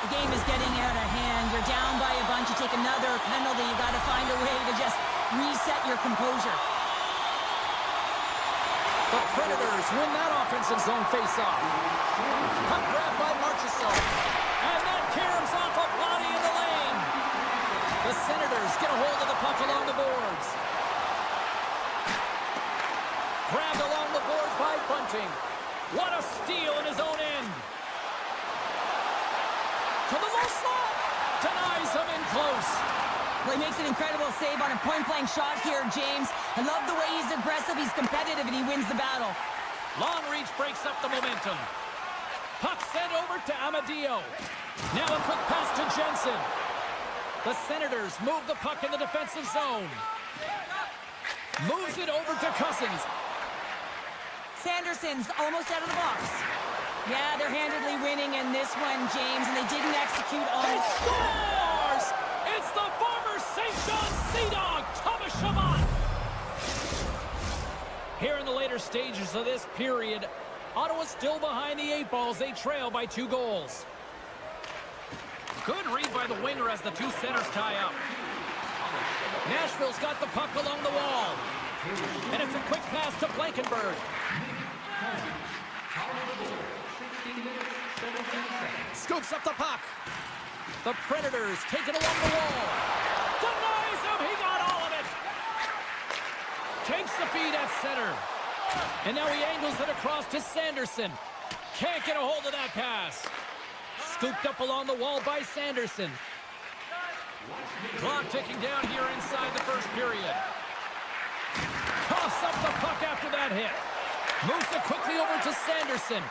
S2: The game is getting out of hand. You're down by a bunch. You take another penalty. You got to find a way to just reset your composure.
S1: The Predators win that offensive zone face-off. Puck grab by Marchessault. And that caroms off a body in the lane. The Senators get a hold of the puck along the boards. Grabbed along the boards by Bunting. What a steal in his own end. To the low slot. Denies him in close.
S2: Well, he makes an incredible save on a point-blank shot here, James. I love the way he's aggressive, he's competitive, and he wins the battle.
S1: Long reach breaks up the momentum. Puck sent over to Amadio. Now a quick pass to Jensen. The Senators move the puck in the defensive zone. Moves it over to Cousins.
S2: Sanderson's almost out of the box. Yeah, they're handedly winning in this one, James, and they didn't execute on
S1: He
S2: it.
S1: scores! It's the former St. John Sea Dog, Thomas Chabot. Here in the later stages of this period, Ottawa's still behind the 8 balls. They trail by 2 goals. Good read by the winger as the 2 centers tie up. Nashville's got the puck along the wall. And it's a quick pass to Blankenberg. Scoops up the puck. The Predators take it along the wall. Denies him. He got all of it. Takes the feed at center. And now he angles it across to Sanderson. Can't get a hold of that pass. Scooped up along the wall by Sanderson. Clock ticking down here inside the first period. Coughs up the puck after that hit. Moves it quickly over to Sanderson.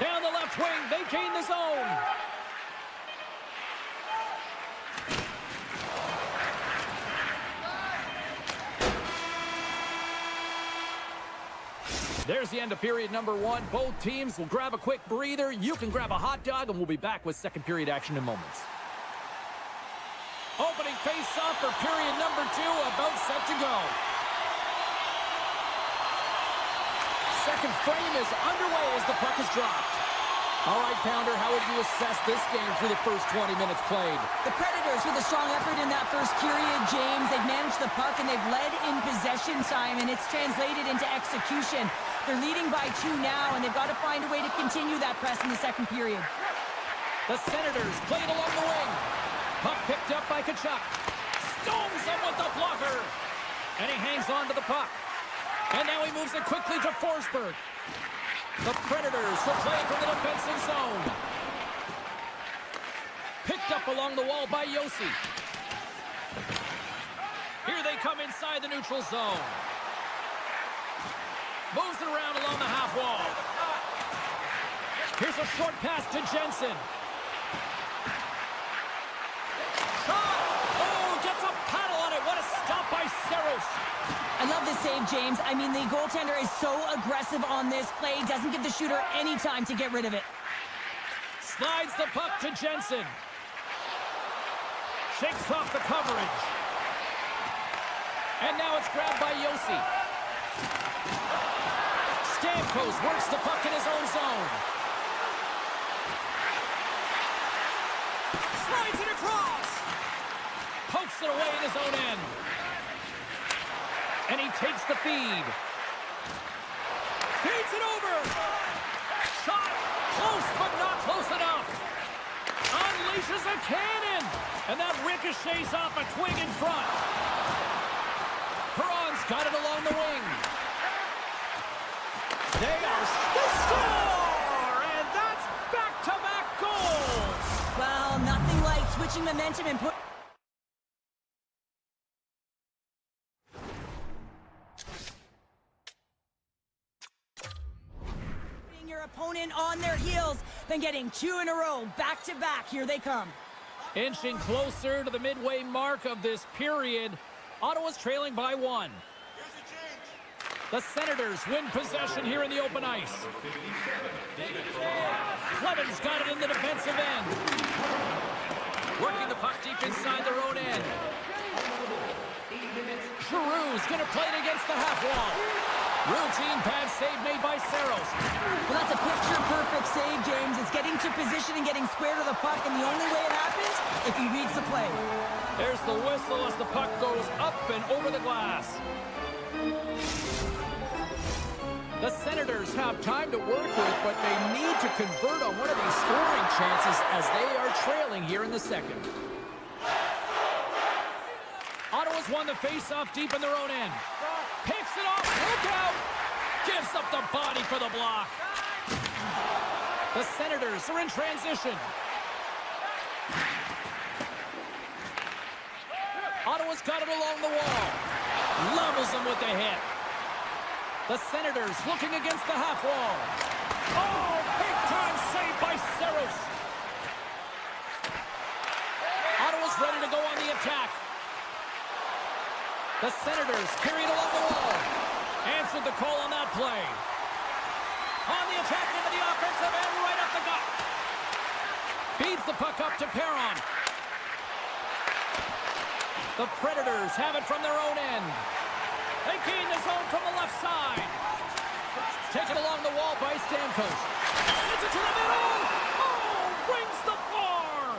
S1: Down the left wing, they gain the zone. There's the end of period number 1. Both teams will grab a quick breather. You can grab a hot dog, and we'll be back with second period action in moments. Opening face-off for period number 2, about set to go. Second frame is underway as the puck is dropped. All right, Pounder, how would you assess this game through the first 20 minutes played?
S2: The Predators with a strong effort in that first period, James. They've managed the puck and they've led in possession time, and it's translated into execution. They're leading by 2 now, and they've got to find a way to continue that press in the second period.
S1: The Senators played along the wing. Puck picked up by Tkachuk. Stones him with the blocker. And he hangs on to the puck. And now he moves it quickly to Forsberg. The Predators will play from the defensive zone. Picked up along the wall by Yossi. Here they come inside the neutral zone. Moves it around along the half wall. Here's a short pass to Jensen. Gets a paddle on it. What a stop by Saros.
S2: I love this save, James. I mean, the goaltender is so aggressive on this play. Doesn't give the shooter any time to get rid of it.
S1: Slides the puck to Jensen. Shakes off the coverage. And now it's grabbed by Yossi. Stamkos works the puck in his own zone. Slides it across. Pokes it away in his own end. And he takes the feed. Feeds it over. Shot. Close, but not close enough. Unleashes a cannon. And that ricochets off a twig in front. Perron's got it along the wing. They score! And that's back-to-back goals.
S2: Well, nothing like switching momentum and put... your opponent on their heels, then getting 2 in a row, back-to-back. Here they come.
S1: Inching closer to the midway mark of this period. Ottawa's trailing by 1. The Senators win possession here in the open ice. Clevin's got it in the defensive end. Working the puck deep inside their own end. Giroux's going to play it against the half wall. Routine pad save made by Saros.
S2: Well, that's a picture-perfect save, James. It's getting to position and getting square to the puck, and the only way it happens, if he reads the play.
S1: There's the whistle as the puck goes up and over the glass. The Senators have time to work with, but they need to convert on one of these scoring chances as they are trailing here in the second. Ottawa's won the face-off deep in their own end. Picks it off, look out! Gives up the body for the block. The Senators are in transition. Ottawa's got it along the wall. Levels them with the hit. The Senators looking against the half wall. Oh, big-time save by Saros. Ottawa's ready to go on the attack. The Senators carry it along the wall. Answered the call on that play. On the attack into the offensive end, right up the gut. Feeds the puck up to Perron. The Predators have it from their own end. They gain the zone from the left side. Taken along the wall by Stamkos. Sends it to the middle. Oh, rings the bar.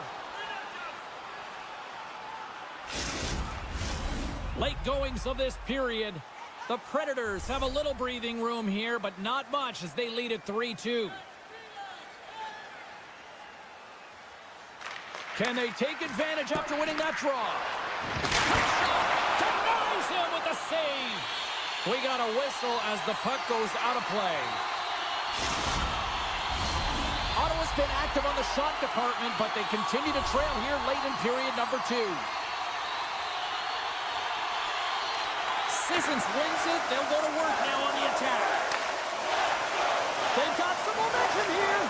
S1: Late goings of this period. The Predators have a little breathing room here, but not much as they lead at 3-2. Can they take advantage after winning that draw? Denies him with the save. We got a whistle as the puck goes out of play. Ottawa's been active on the shot department, but they continue to trail here late in period number 2. Sissons wins it. They'll go to work now on the attack. They've got some momentum here.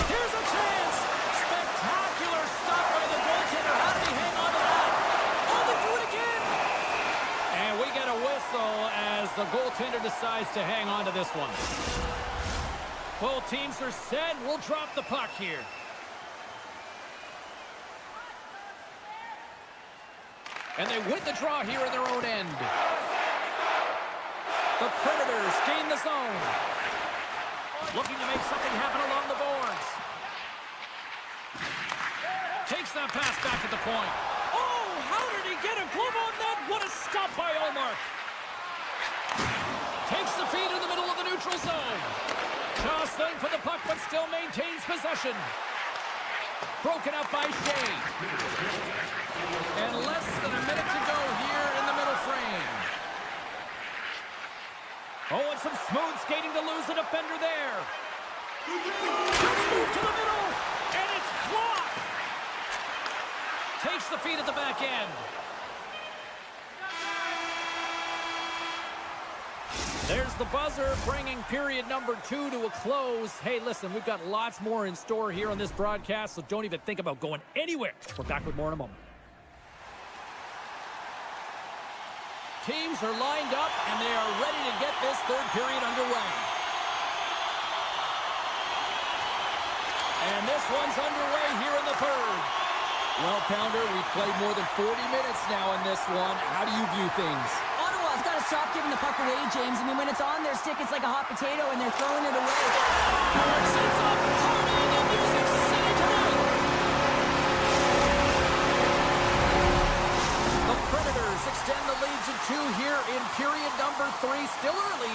S1: Here's a chance. Spectacular stop by the goaltender. How did he hang on to that? Oh, they do it again. And we get a whistle as the goaltender decides to hang on to this one. Both teams are set. We'll drop the puck here. And they win the draw here in their own end. The Predators gain the zone. Looking to make something happen along the boards. Takes that pass back at the point. Oh, how did he get a glove on that? What a stop by Omar. Takes the feed in the middle of the neutral zone. Jostling for the puck, but still maintains possession. Broken up by Shin. And less than a minute to go here in the middle frame. Oh, and some smooth skating to lose the defender there. Let's move to the middle, and it's blocked. Takes the feed at the back end. There's the buzzer, bringing period number 2 to a close. Hey, listen, we've got lots more in store here on this broadcast, so don't even think about going anywhere. We're back with more in a moment. Teams are lined up, and they are ready to get this third period underway. And this one's underway here in the third. Well, Pounder, we've played more than 40 minutes now in this one. How do you view things?
S2: Ottawa's got to stop giving the puck away, James. I mean, when it's on their stick, it's like a hot potato, and they're throwing it away.
S1: Sets up, partying in Music City tonight. The Predators extend the lead to 2 here in period number 3. Still early,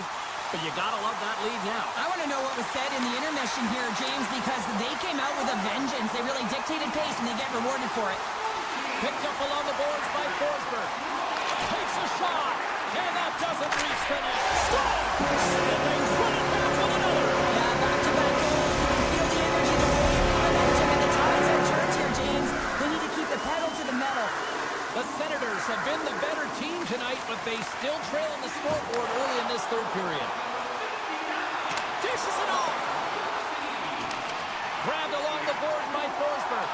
S1: but you gotta love that lead now.
S2: I want to know what was said in the intermission here, James, because they came out with a vengeance. They really dictated pace, and they get rewarded for it.
S1: Picked up along the boards by Forsberg. Takes a shot, and that doesn't reach the net. Stop! And they run it back with another.
S2: Yeah, back-to-back goals. You can feel the energy, the wave, the momentum, and the tides have turned here, James. They need to keep the pedal to the metal.
S1: The Senators have been the better team tonight, but they still trail on the scoreboard early in this third period. Dishes it off. Grabbed along the board by Forsberg.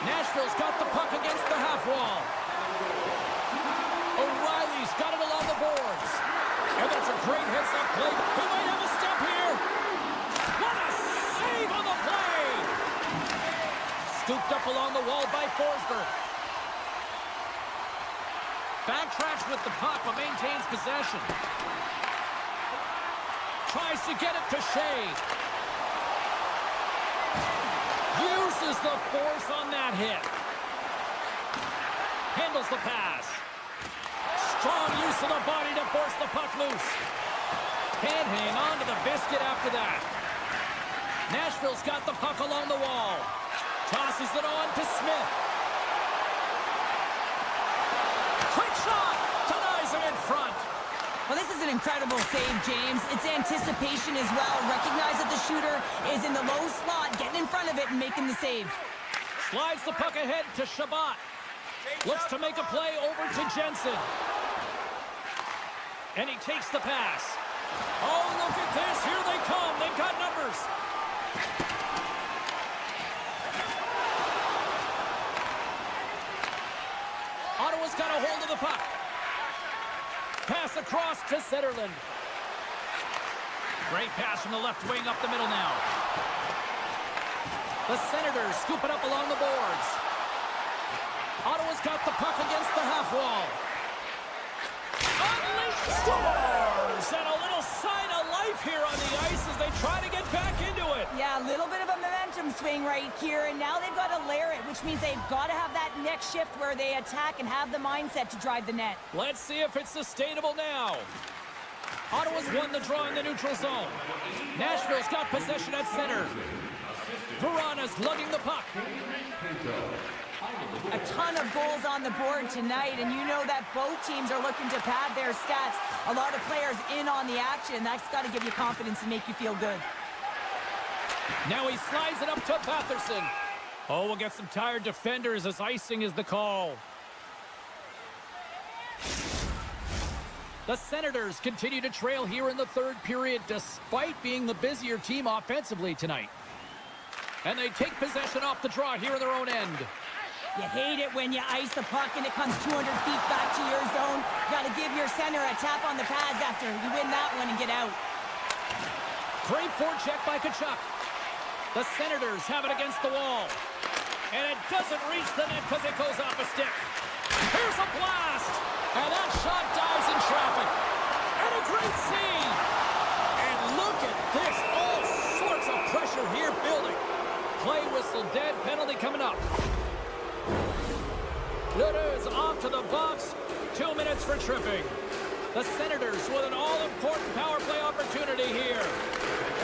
S1: Nashville's got the puck against the half wall. O'Reilly's got it along the boards. And that's a great heads-up play. He might have a step here. What a save on the play. Scooped up along the wall by Forsberg. Backtracks with the puck, but maintains possession. tries to get it to Shea. Uses the force on that hit. Handles the pass. Strong use of the body to force the puck loose. Can't hang on to the biscuit after that. Nashville's got the puck along the wall. Tosses it on to Smith. Quick shot! Denies him in front.
S2: Well, this is an incredible save, James. It's anticipation as well. Recognize that the shooter is in the low slot, getting in front of it and making the save.
S1: Slides the puck ahead to Shabbat. Looks to make a play over to Jensen. And he takes the pass. Oh, look at this. Here they come. They've got numbers. Ottawa's got a hold of the puck. Pass across to Zetterlund. Great pass from the left wing up the middle now. The Senators scoop it up along the boards. Ottawa's got the puck against the half wall. Unleashed scores! And a little sign of life here on the ice as they try to get back into it.
S2: Yeah, a little bit of a momentum swing right here, and now they've got to layer it, which means they've got to have that next shift where they attack and have the mindset to drive the net.
S1: Let's see if it's sustainable now. Ottawa's won the draw in the neutral zone. Nashville's got possession at center. Verana's lugging the puck.
S2: A ton of goals on the board tonight, and you know that both teams are looking to pad their stats. A lot of players in on the action. That's got to give you confidence and make you feel good.
S1: Now he slides it up to Batherson. Oh, we'll get some tired defenders as icing is the call. The Senators continue to trail here in the third period despite being the busier team offensively tonight. And they take possession off the draw here in their own end.
S2: You hate it when you ice the puck and it comes 200 feet back to your zone. Got to give your center a tap on the pads after you win that one and get out.
S1: Great forecheck by Tkachuk. The Senators have it against the wall. And it doesn't reach the net because it goes off a stick. Here's a blast! And that shot dives in traffic. And a great save! And look at this. All sorts of pressure here building. Play whistle dead. Penalty coming up. It is off to the box. 2 minutes for tripping. The Senators with an all-important power play opportunity here.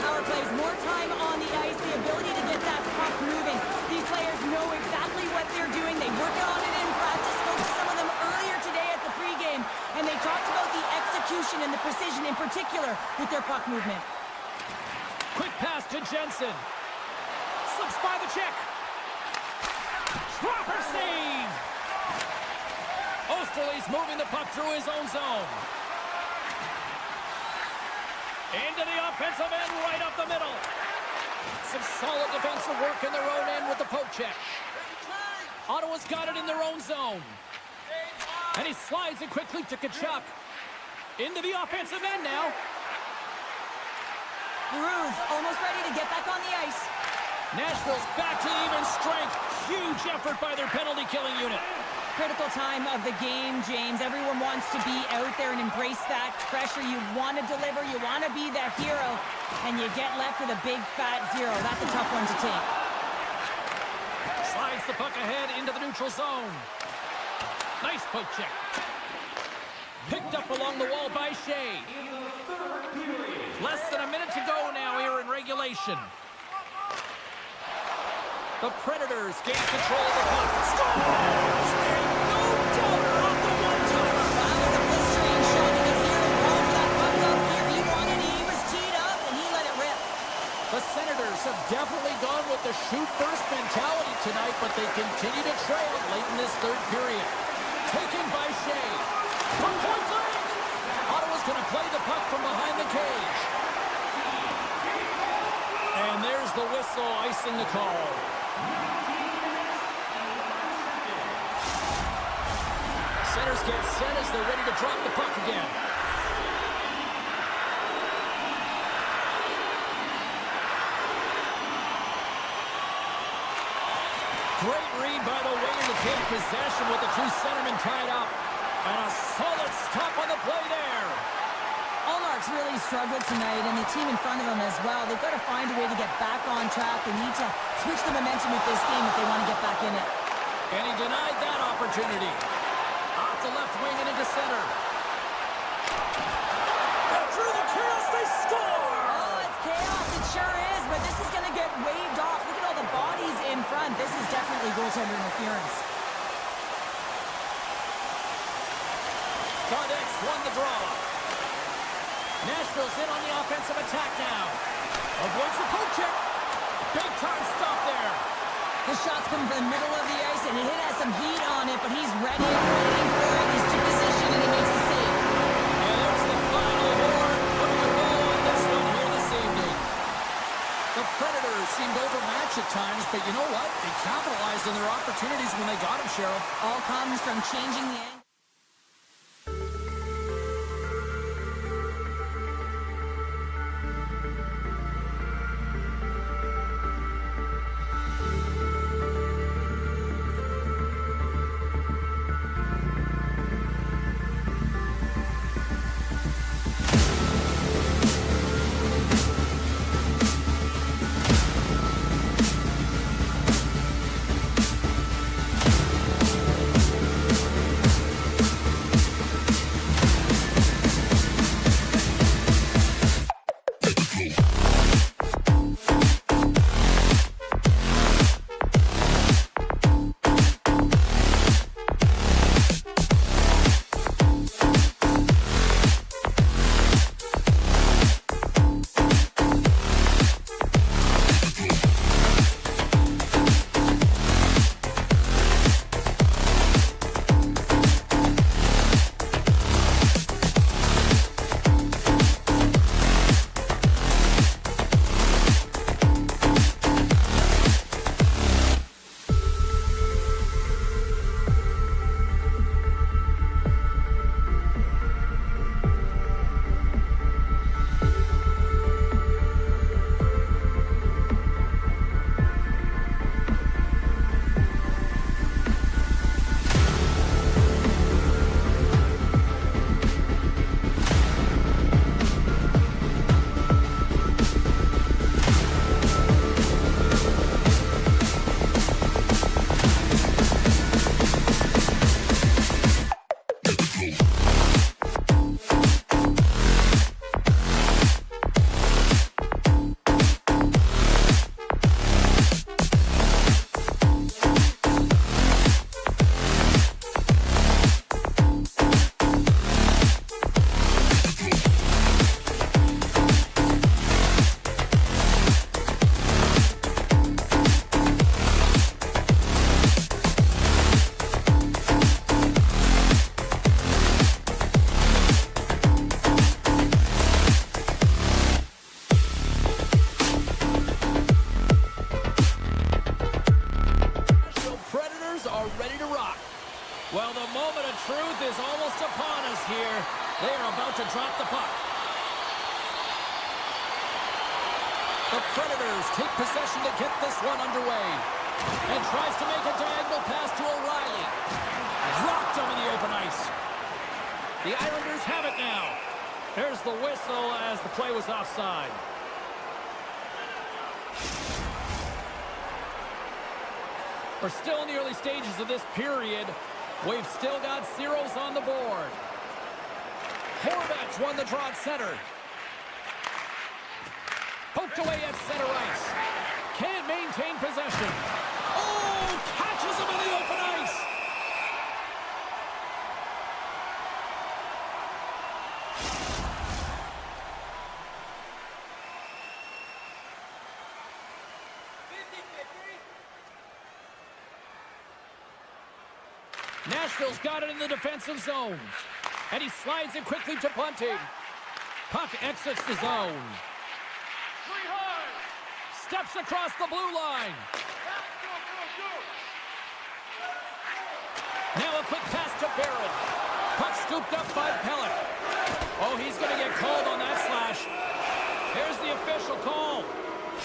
S2: Power plays, more time on the ice, the ability to get that puck moving. These players know exactly what they're doing. They work on it in practice. Spoke to some of them earlier today at the pregame, and they talked about the execution and the precision in particular with their puck movement.
S1: Quick pass to Jensen. Slips by the check. Proper save. Osterley's moving the puck through his own zone. Into the offensive end, right up the middle. Some solid defensive work in their own end with the poke check. Ottawa's got it in their own zone. And he slides it quickly to Tkachuk. Into the offensive end now.
S2: Cruz almost ready to get back on the ice.
S1: Nashville's back to even strength. Huge effort by their penalty-killing unit.
S2: Critical time of the game, James. Everyone wants to be out there and embrace that pressure. You want to deliver, you want to be the hero, and you get left with a big fat zero. That's a tough one to take.
S1: Slides the puck ahead into the neutral zone. Nice poke check. Picked up along the wall by Shea. Less than a minute to go now here in regulation. The Predators gain control of the puck. Scores! And no doubter off the one-timer.
S2: That was a blistering shot in the ear and called that puck up here. He wanted it, he was teed up, and he let it rip.
S1: The Senators have definitely gone with the shoot-first mentality tonight, but they continue to trail late in this third period. Taken by Shea. From point blank! Ottawa's going to play the puck from behind the cage. And there's the whistle icing the call. Centers get set as they're ready to drop the puck again. Great read by the winger to take possession with the two centermen tied up. And a solid stop on the play there.
S2: Allmark Sharks really struggled tonight, and the team in front of them as well. They've got to find a way to get back on track. They need to switch the momentum with this game if they want to get back in it.
S1: And he denied that opportunity. Off the left wing and into center. And through the chaos, they score!
S2: Oh, it's chaos. It sure is, but this is going to get waved off. Look at all the bodies in front. This is definitely goaltender interference.
S1: Kratos won the draw. Nashville's in on the offensive attack now. Avoids the poke check. Big time stop there.
S2: The shot's coming from the middle of the ice, and it has some heat on it, but he's ready and waiting for it. He's to position, and he makes the save.
S1: And there's the final horn, putting a bow on this one here this evening. The Predators seemed overmatched at times, but you know what? They capitalized on their opportunities when they got them, Cheryl.
S2: All comes from changing the angle.
S1: Well, the moment of truth is almost upon us here. They are about to drop the puck. The Predators take possession to get this one underway. And tries to make a diagonal pass to O'Reilly. Dropped him in the open ice. The Islanders have it now. There's the whistle as the play was offside. We're still in the early stages of this period. We've still got zeros on the board. Horvat's won the draw at center. Poked away at center ice. Can't maintain possession. Oh, catches him in the open ice. Nashville's got it in the defensive zone. And he slides it quickly to Bunting. Puck exits the zone. Steps across the blue line. Now a quick pass to Barron. Puck scooped up by Pellick. Oh, he's going to get called on that slash. Here's the official call.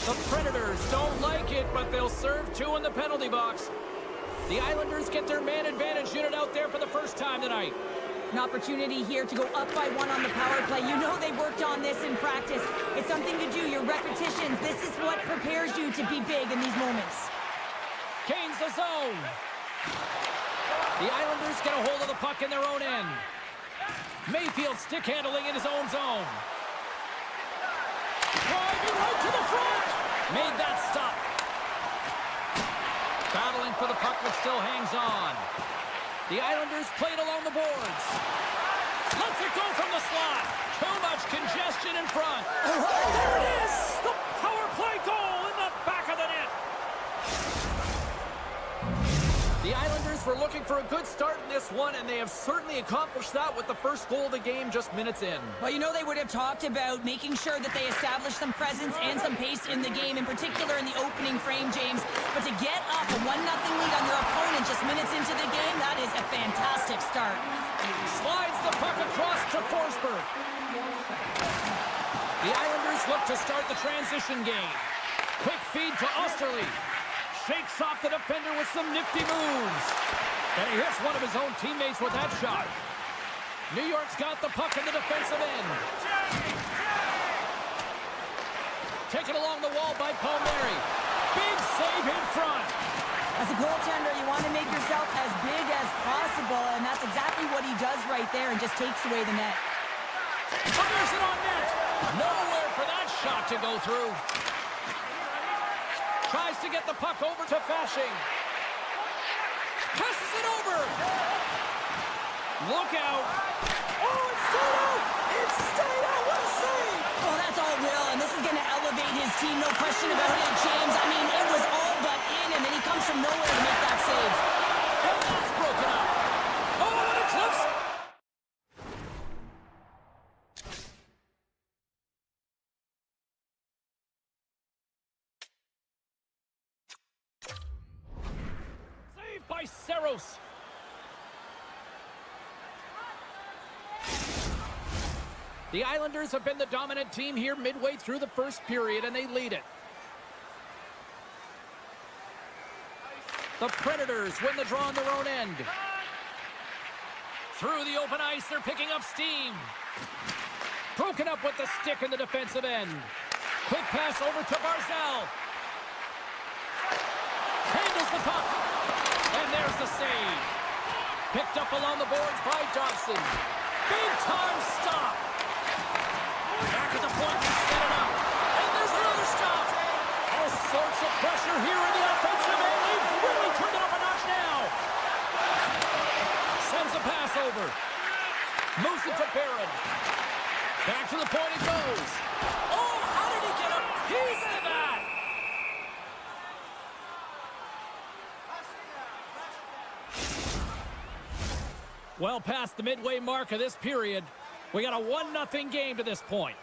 S1: The Predators don't like it, but they'll serve two in the penalty box. The Islanders get their man advantage unit out there for the first time tonight.
S2: An opportunity here to go up by 1 on the power play. You know they worked on this in practice. It's something to do, your repetitions. This is what prepares you to be big in these moments.
S1: Gains the zone. The Islanders get a hold of the puck in their own end. Mayfield stick handling in his own zone. Driving right to the front. Made that stop. Battling for the puck, but still hangs on. The Islanders played along the boards. Lets it go from the slot. Too much congestion in front. There it is! The power play goal in the back of the net. The Islanders were looking for a good start in this one, and they have certainly accomplished that with the first goal of the game just minutes in.
S2: Well, you know they would have talked about making sure that they establish some presence and some pace in the game, in particular in the opening frame, James. But to get up a 1-0 lead on your opponent just minutes into the game, that is a fantastic start.
S1: Slides the puck across to Forsberg. The Islanders look to start the transition game. Quick feed to Osterley. Shakes off the defender with some nifty moves. And he hits one of his own teammates with that shot. New York's got the puck in the defensive end. Taken along the wall by Palmieri. Big save in front.
S2: As a goaltender, you want to make yourself as big as possible, and that's exactly what he does right there and just takes away the net.
S1: Fires it on net. Nowhere for that shot to go through. Tries to get the puck over to Fasching. Passes it over. Look out. Oh, it's stayed out. It's stayed out. What a save.
S2: Oh, that's all Will, and this is going to elevate his team, no question about it, James. I mean, it was all but in, and then he comes from nowhere to make that save.
S1: And that's broken up. Oh, and it clips. By Saros. The Islanders have been the dominant team here midway through the first period, and they lead it. The Predators win the draw on their own end. Through the open ice, they're picking up steam. Broken up with the stick in the defensive end. Quick pass over to Barzal. Handles the puck. And there's the save. Picked up along the boards by Dobson. Big time stop. Back at the point to set it up. And there's another stop. All sorts of pressure here in the offensive end. They've really turned it up a notch now. Sends a pass over. Moves it to Barron. Back to the point it goes. Oh, how did he get a piece of that? Well past the midway mark of this period. We got a 1-0 game to this point.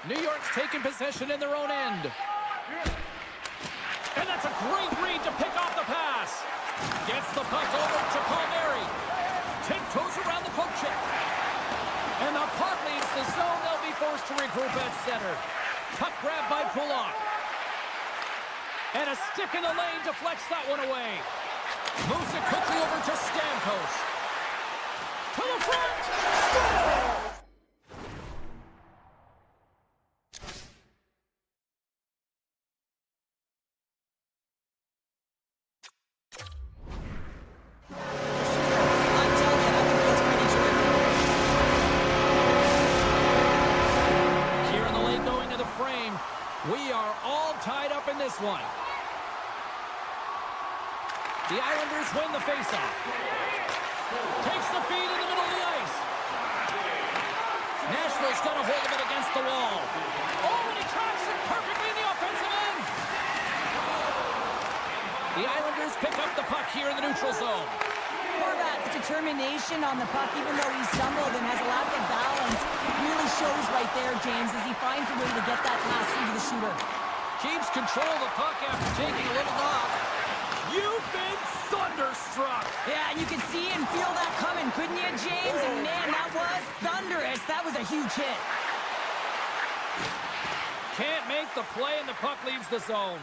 S1: New York's taking possession in their own end. And that's a great read to pick off the pass. Gets the puck over to Palmieri. Tiptoes around the poke check. And the puck leaves the zone. They'll be forced to regroup at center. Puck grab by Pulak. And a stick in the lane deflects that one away. Moves it quickly over to Stamkos. To the front! Score! Here in the lane going to the frame. We are all tied up in this one. The Islanders win the faceoff. Takes the feed in the middle of the ice. Nashville's got a hold of it against the wall. Oh, and he tracks it perfectly in the offensive end. The Islanders pick up the puck here in the neutral zone.
S2: Horvat's determination on the puck, even though he stumbled and has a lack of balance, really shows right there, James, as he finds a way to get that pass through to the shooter.
S1: Keeps control of the puck after taking a little knock. You've been thunderstruck.
S2: Yeah, and you can see and feel that coming, couldn't you, James? And man, that was thunderous. That was a huge hit.
S1: Can't make the play, and the puck leaves the zone.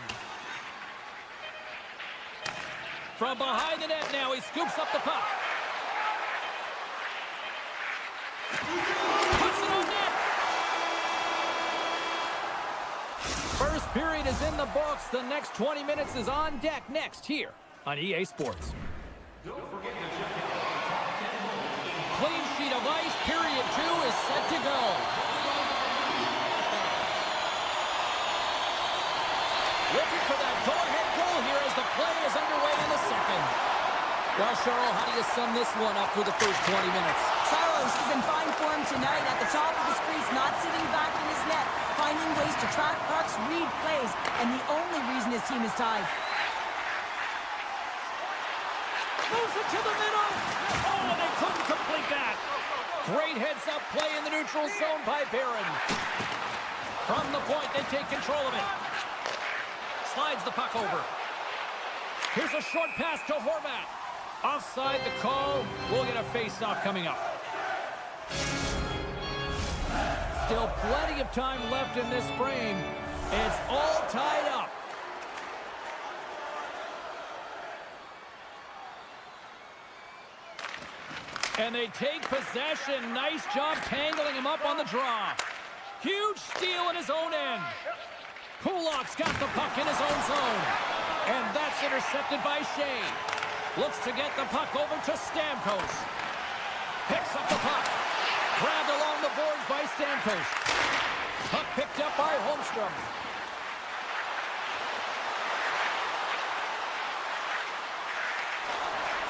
S1: From behind the net now, he scoops up the puck. Puts it on net. First period is in the books. The next 20 minutes is on deck next here on EA Sports.
S3: Don't forget to check out our top 10 moments.
S1: Clean sheet of ice. Period 2 is set to go. Looking for that go-ahead goal here as the play is underway in the second. Well, Cheryl, how do you sum this one up through the first 20 minutes?
S2: Saros is in fine form tonight at the top of his crease, not sitting back in his net, finding ways to track pucks, read plays, and the only reason his team is tied.
S1: Moves it to the middle. Oh, and they couldn't complete that. Great heads-up play in the neutral zone by Barron. From the point, they take control of it. Slides the puck over. Here's a short pass to Horvat. Offside the call. We'll get a face-off coming up. Still plenty of time left in this frame. It's all tied up. And they take possession. Nice job tangling him up on the draw. Huge steal in his own end. Kulak's got the puck in his own zone. And that's intercepted by Shin. Looks to get the puck over to Stamkos. Picks up the puck. Grabbed along the boards by Stamkos. Puck picked up by Holmstrom.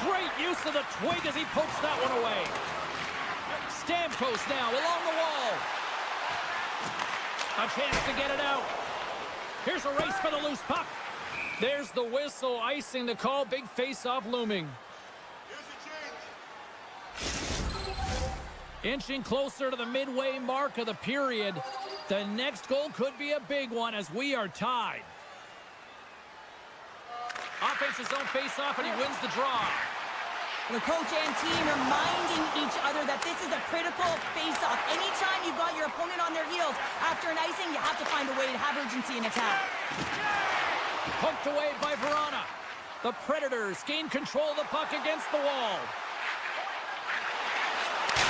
S1: Great use of the twig as he pokes that one away. Stamkos now along the wall. A chance to get it out. Here's a race for the loose puck. There's the whistle, icing the call. Big face-off looming. Inching closer to the midway mark of the period. The next goal could be a big one as we are tied. Offense his own face-off and he wins the draw.
S2: The coach and team reminding each other that this is a critical face-off. Anytime you've got your opponent on their heels after an icing, you have to find a way to have urgency in attack.
S1: Poked away by Verona. The Predators gain control of the puck against the wall.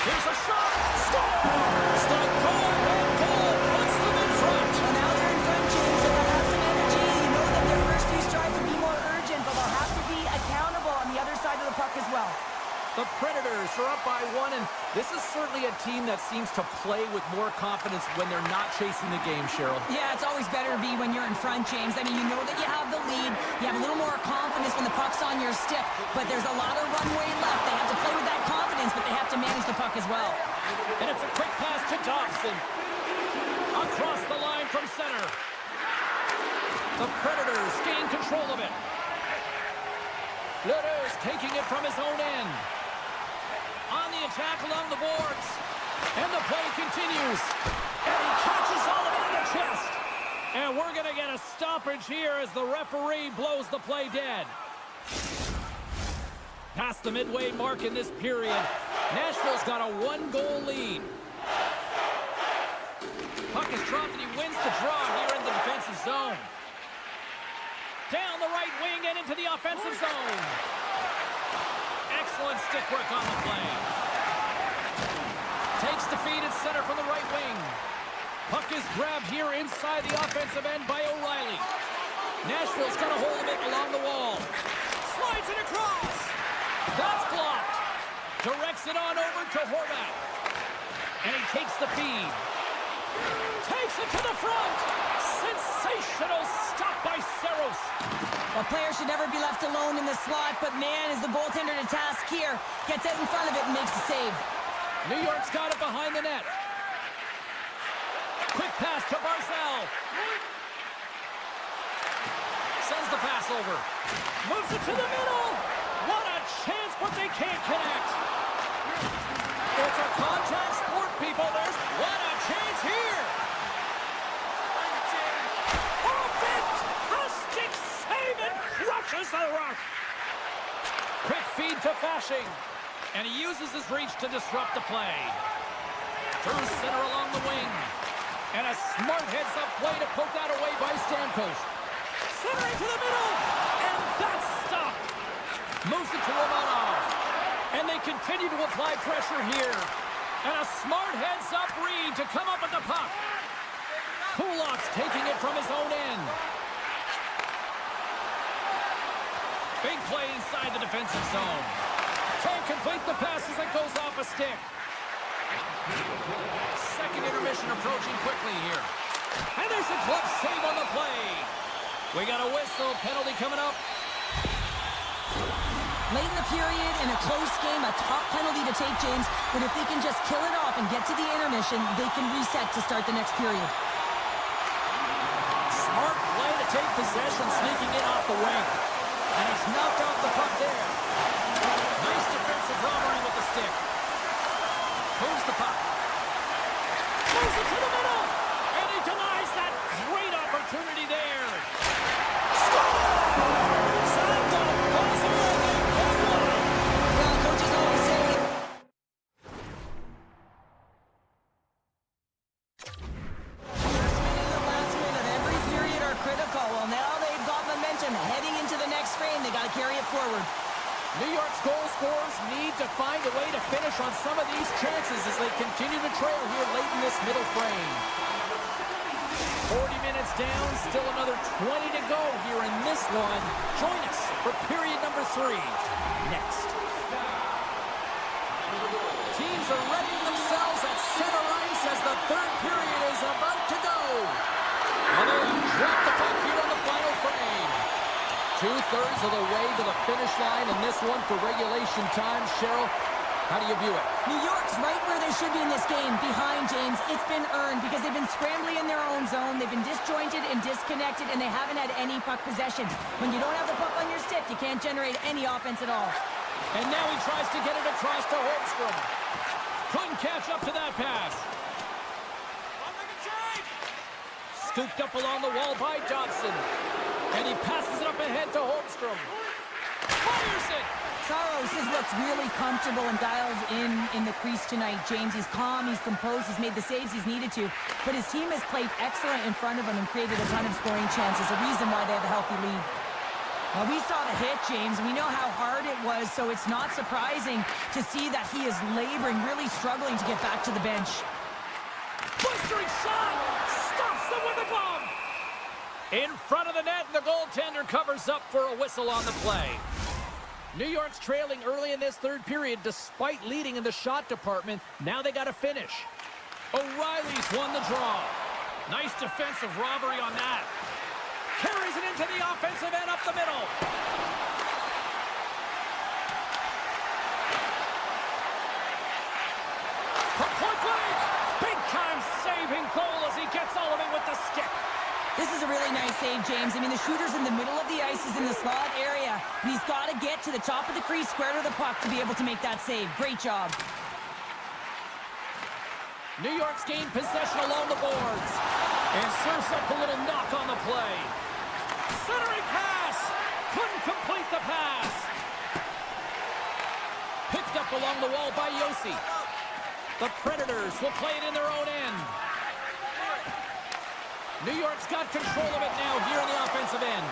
S1: Here's a shot. Scores! The go-ahead goal puts them in front.
S2: Well, now they're in front, James, so they'll have some energy. You know that their first few strides will be more urgent, but they'll have to be accountable on the other side of the puck as well.
S1: The Predators are up by 1, and this is certainly a team that seems to play with more confidence when they're not chasing the game, Cheryl.
S2: Yeah, it's always better to be when you're in front, James. I mean, you know that you have the lead. You have a little more confidence when the puck's on your stick, but there's a lot of runway left. They have to play with that confidence, but they have to manage the puck as well.
S1: And it's a quick pass to Dobson. Across the line from center. The Predators gain control of it. Ledoux taking it from his own end. On the attack along the boards. And the play continues. And he catches all of it in the chest. And we're going to get a stoppage here as the referee blows the play dead. Past the midway mark in this period, Nashville's got a 1-goal lead. Puck is dropped and he wins the draw here in the defensive zone. Down the right wing and into the offensive zone. Excellent stick work on the play. Takes the feed at center from the right wing. Puck is grabbed here inside the offensive end by O'Reilly. Nashville's got a hold of it along the wall. Slides it across. That's blocked. Directs it on over to Horvat. And he takes the feed. Takes it to the front. Sensational stop by Saros.
S2: Well, players should never be left alone in the slot, but man, is the goaltender to task here. Gets out in front of it and makes the save.
S1: New York's got it behind the net. Quick pass to Barzal. Sends the pass over. Moves it to the middle. What a chance, but they can't connect. It's a contact sport, people. There's what a chance here. Oh, fantastic save and crushes the rush. Quick feed to Fashing. And he uses his reach to disrupt the play. Through center along the wing. And a smart heads-up play to poke that away by Stamkos. Centering to the middle. And that's stopped. Moves it to Romanov. And they continue to apply pressure here. And a smart heads-up read to come up with the puck. Kulak's taking it from his own end. Big play inside the defensive zone. Can't complete the pass as it goes off a stick. Second intermission approaching quickly here. And there's a glove save on the play. We got a whistle. Penalty coming up.
S2: Late in the period, in a close game, a top penalty to take, James. But if they can just kill it off and get to the intermission, they can reset to start the next period.
S1: Smart play to take possession, sneaking in off the wing. And he's knocked off the puck there. Nice defensive robbery with the stick. Moves the puck. Moves it to the middle. And he denies that great opportunity there. Score! Santo pulls it in.
S2: Well, coaches always say... First minute and the last minute of every period are critical. Well, now they've got momentum heading into the next frame. They got to carry it forward.
S1: New York's goal scorers need to find a way to finish on some of these chances as they continue to trail here late in this middle frame. 40 minutes down, still another 20 to go here in this one. Join us for period number 3 next. Teams are readying themselves at center ice as the third period is about to go. And they have dropped the puck here on the final frame. 2/3 of the way to the finish line in this one for regulation time. Cheryl, how do you view it?
S2: New York's right where they should be in this game, behind James. It's been earned because they've been scrambling in their own zone. They've been disjointed and disconnected, and they haven't had any puck possession. When you don't have the puck on your stick, you can't generate any offense at all.
S1: And now he tries to get it across to Holmstrom. Couldn't catch up to that pass. Scooped up along the wall by Dobson. And he passes it up ahead to Holmstrom. Fires it!
S2: Saros has looked really comfortable and dialed in the crease tonight, James. He's calm, he's composed, he's made the saves he's needed to. But his team has played excellent in front of him and created a ton of scoring chances, a reason why they have a healthy lead. Well, we saw the hit, James. We know how hard it was, so it's not surprising to see that he is laboring, really struggling to get back to the bench.
S1: Blistering shot! Stops them with a glove! In front of the net, and the goaltender covers up for a whistle on the play. New York's trailing early in this third period despite leading in the shot department. Now they got to finish. O'Reilly's won the draw. Nice defensive robbery on that. Carries it into the offensive end up the middle. From point blank, big-time saving goal as he gets all of it with the stick.
S2: This is a really nice save, James. I mean, the shooter's in the middle of the ice. He's in the slot area. And he's got to get to the top of the crease, square to the puck, to be able to make that save. Great job.
S1: New York's gained possession along the boards. And serves up a little knock on the play. Centering pass. Couldn't complete the pass. Picked up along the wall by Yossi. The Predators will play it in their own end. New York's got control of it now here in the offensive end.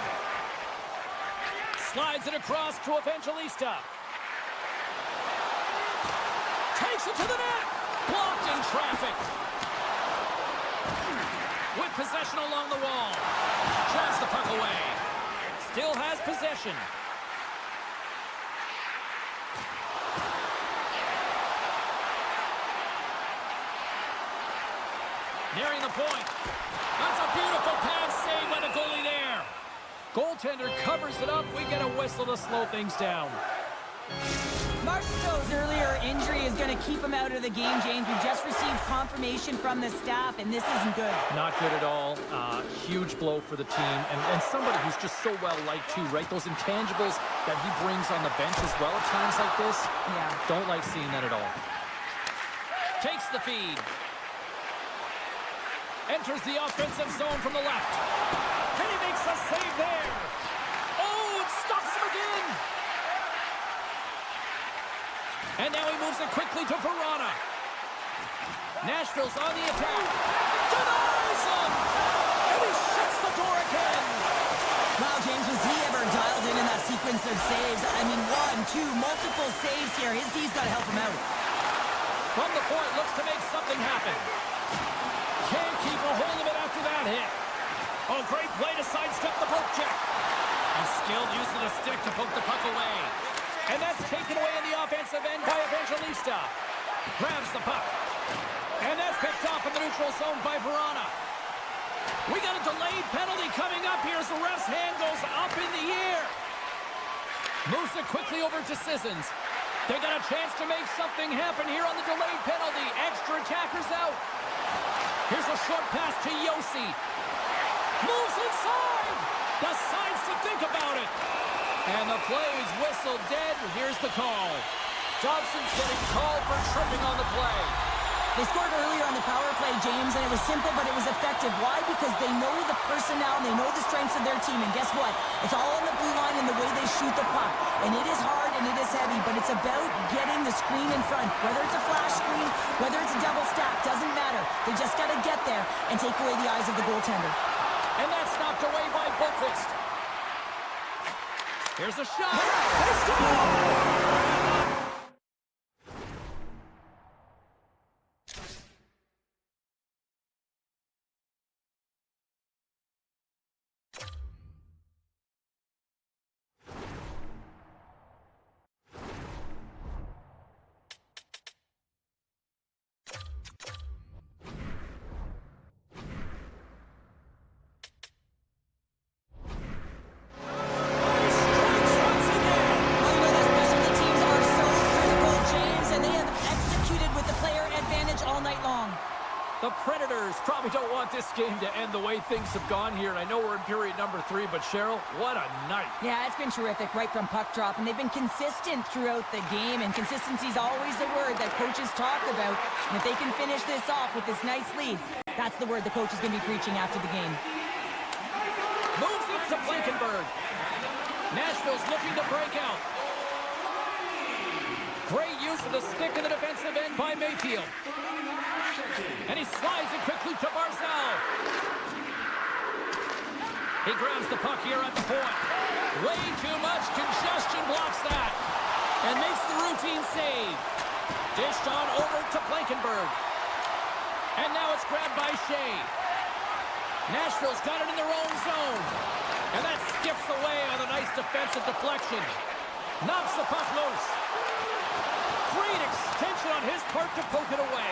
S1: Slides it across to Evangelista. Takes it to the net. Blocked in traffic. With possession along the wall. Drives the puck away. Still has possession. Nearing the point. That's a beautiful pass saved by the goalie there. Goaltender covers it up. We get a whistle to slow things down.
S2: Marchessault's earlier injury is going to keep him out of the game, James. We just received confirmation from the staff, and this isn't good.
S1: Not good at all. Huge blow for the team. And somebody who's just so well-liked, too, right? Those intangibles that he brings on the bench as well at times like this.
S2: Yeah.
S1: Don't like seeing that at all. Takes the feed. Enters the offensive zone from the left. And he makes a save there. Oh, it stops him again. And now he moves it quickly to Verona. Nashville's on the attack. Denies him! And he shuts the door again.
S2: Wow, James, was he ever dialed in that sequence of saves. I mean, one, two, multiple saves here. His D's got to help him out.
S1: From the point, looks to make something happen. Can't keep a hold of it after that hit. Oh, great play to sidestep the poke check. A skilled use of the stick to poke the puck away. And that's taken away in the offensive end by Evangelista. Grabs the puck. And that's picked off in the neutral zone by Verona. We got a delayed penalty coming up here as the ref's hand goes up in the air. Moves it quickly over to Sissons. They got a chance to make something happen here on the delayed penalty. Extra attackers out. Here's a short pass to Yossi. Moves inside. Decides to think about it. And the play is whistled dead. Here's the call. Dobson's getting called for tripping on the play.
S2: They scored earlier on the power play, James, and it was simple, but it was effective. Why? Because they know the personnel, and they know the strengths of their team. And guess what? It's all on the blue line and the way they shoot the puck. And it is hard and it is heavy, but it's about getting the screen in front. Whether it's a flash screen, whether it's a double stack, doesn't matter. They just got to get there and take away the eyes of the goaltender.
S1: And that's knocked away by Boqvist. Here's a shot. They score! The Predators probably don't want this game to end the way things have gone here. And I know we're in period number 3, but Cheryl, what a night.
S2: Yeah, it's been terrific right from puck drop, and they've been consistent throughout the game, and consistency is always the word that coaches talk about. And if they can finish this off with this nice lead, that's the word the coach is going to be preaching after the game.
S1: Moves it to Blankenberg. Nashville's looking to break out. Great use of the stick in the defensive end by Mayfield. And he slides it quickly to Barzal. He grabs the puck here at the point. Way too much congestion blocks that. And makes the routine save. Dished on over to Blankenberg. And now it's grabbed by Shea. Nashville's got it in their own zone. And that skips away on a nice defensive deflection. Knocks the puck loose. Great extension on his part to poke it away.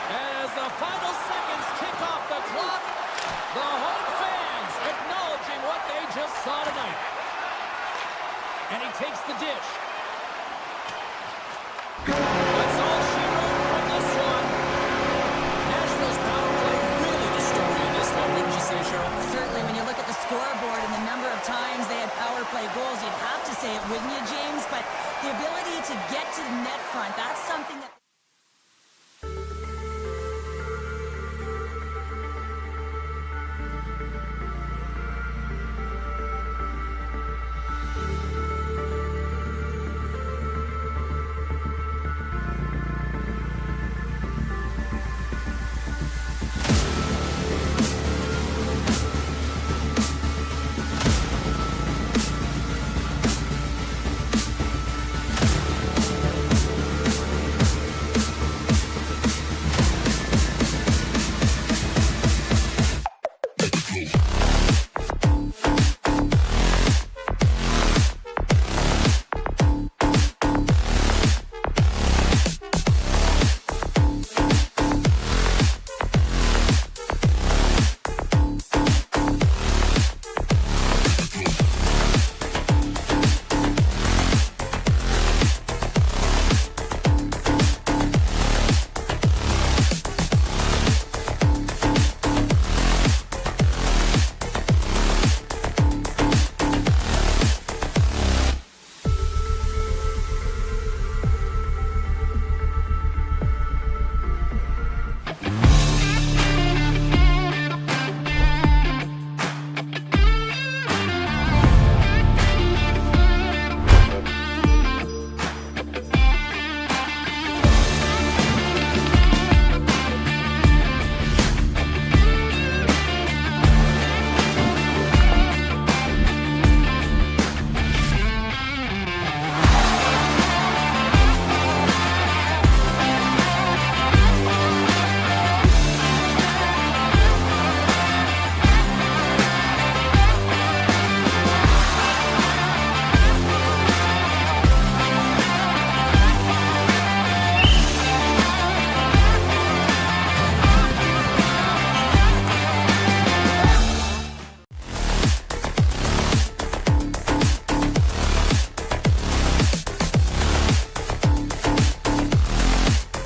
S1: As the final seconds tick off the clock, the home fans acknowledging what they just saw tonight. And he takes the dish.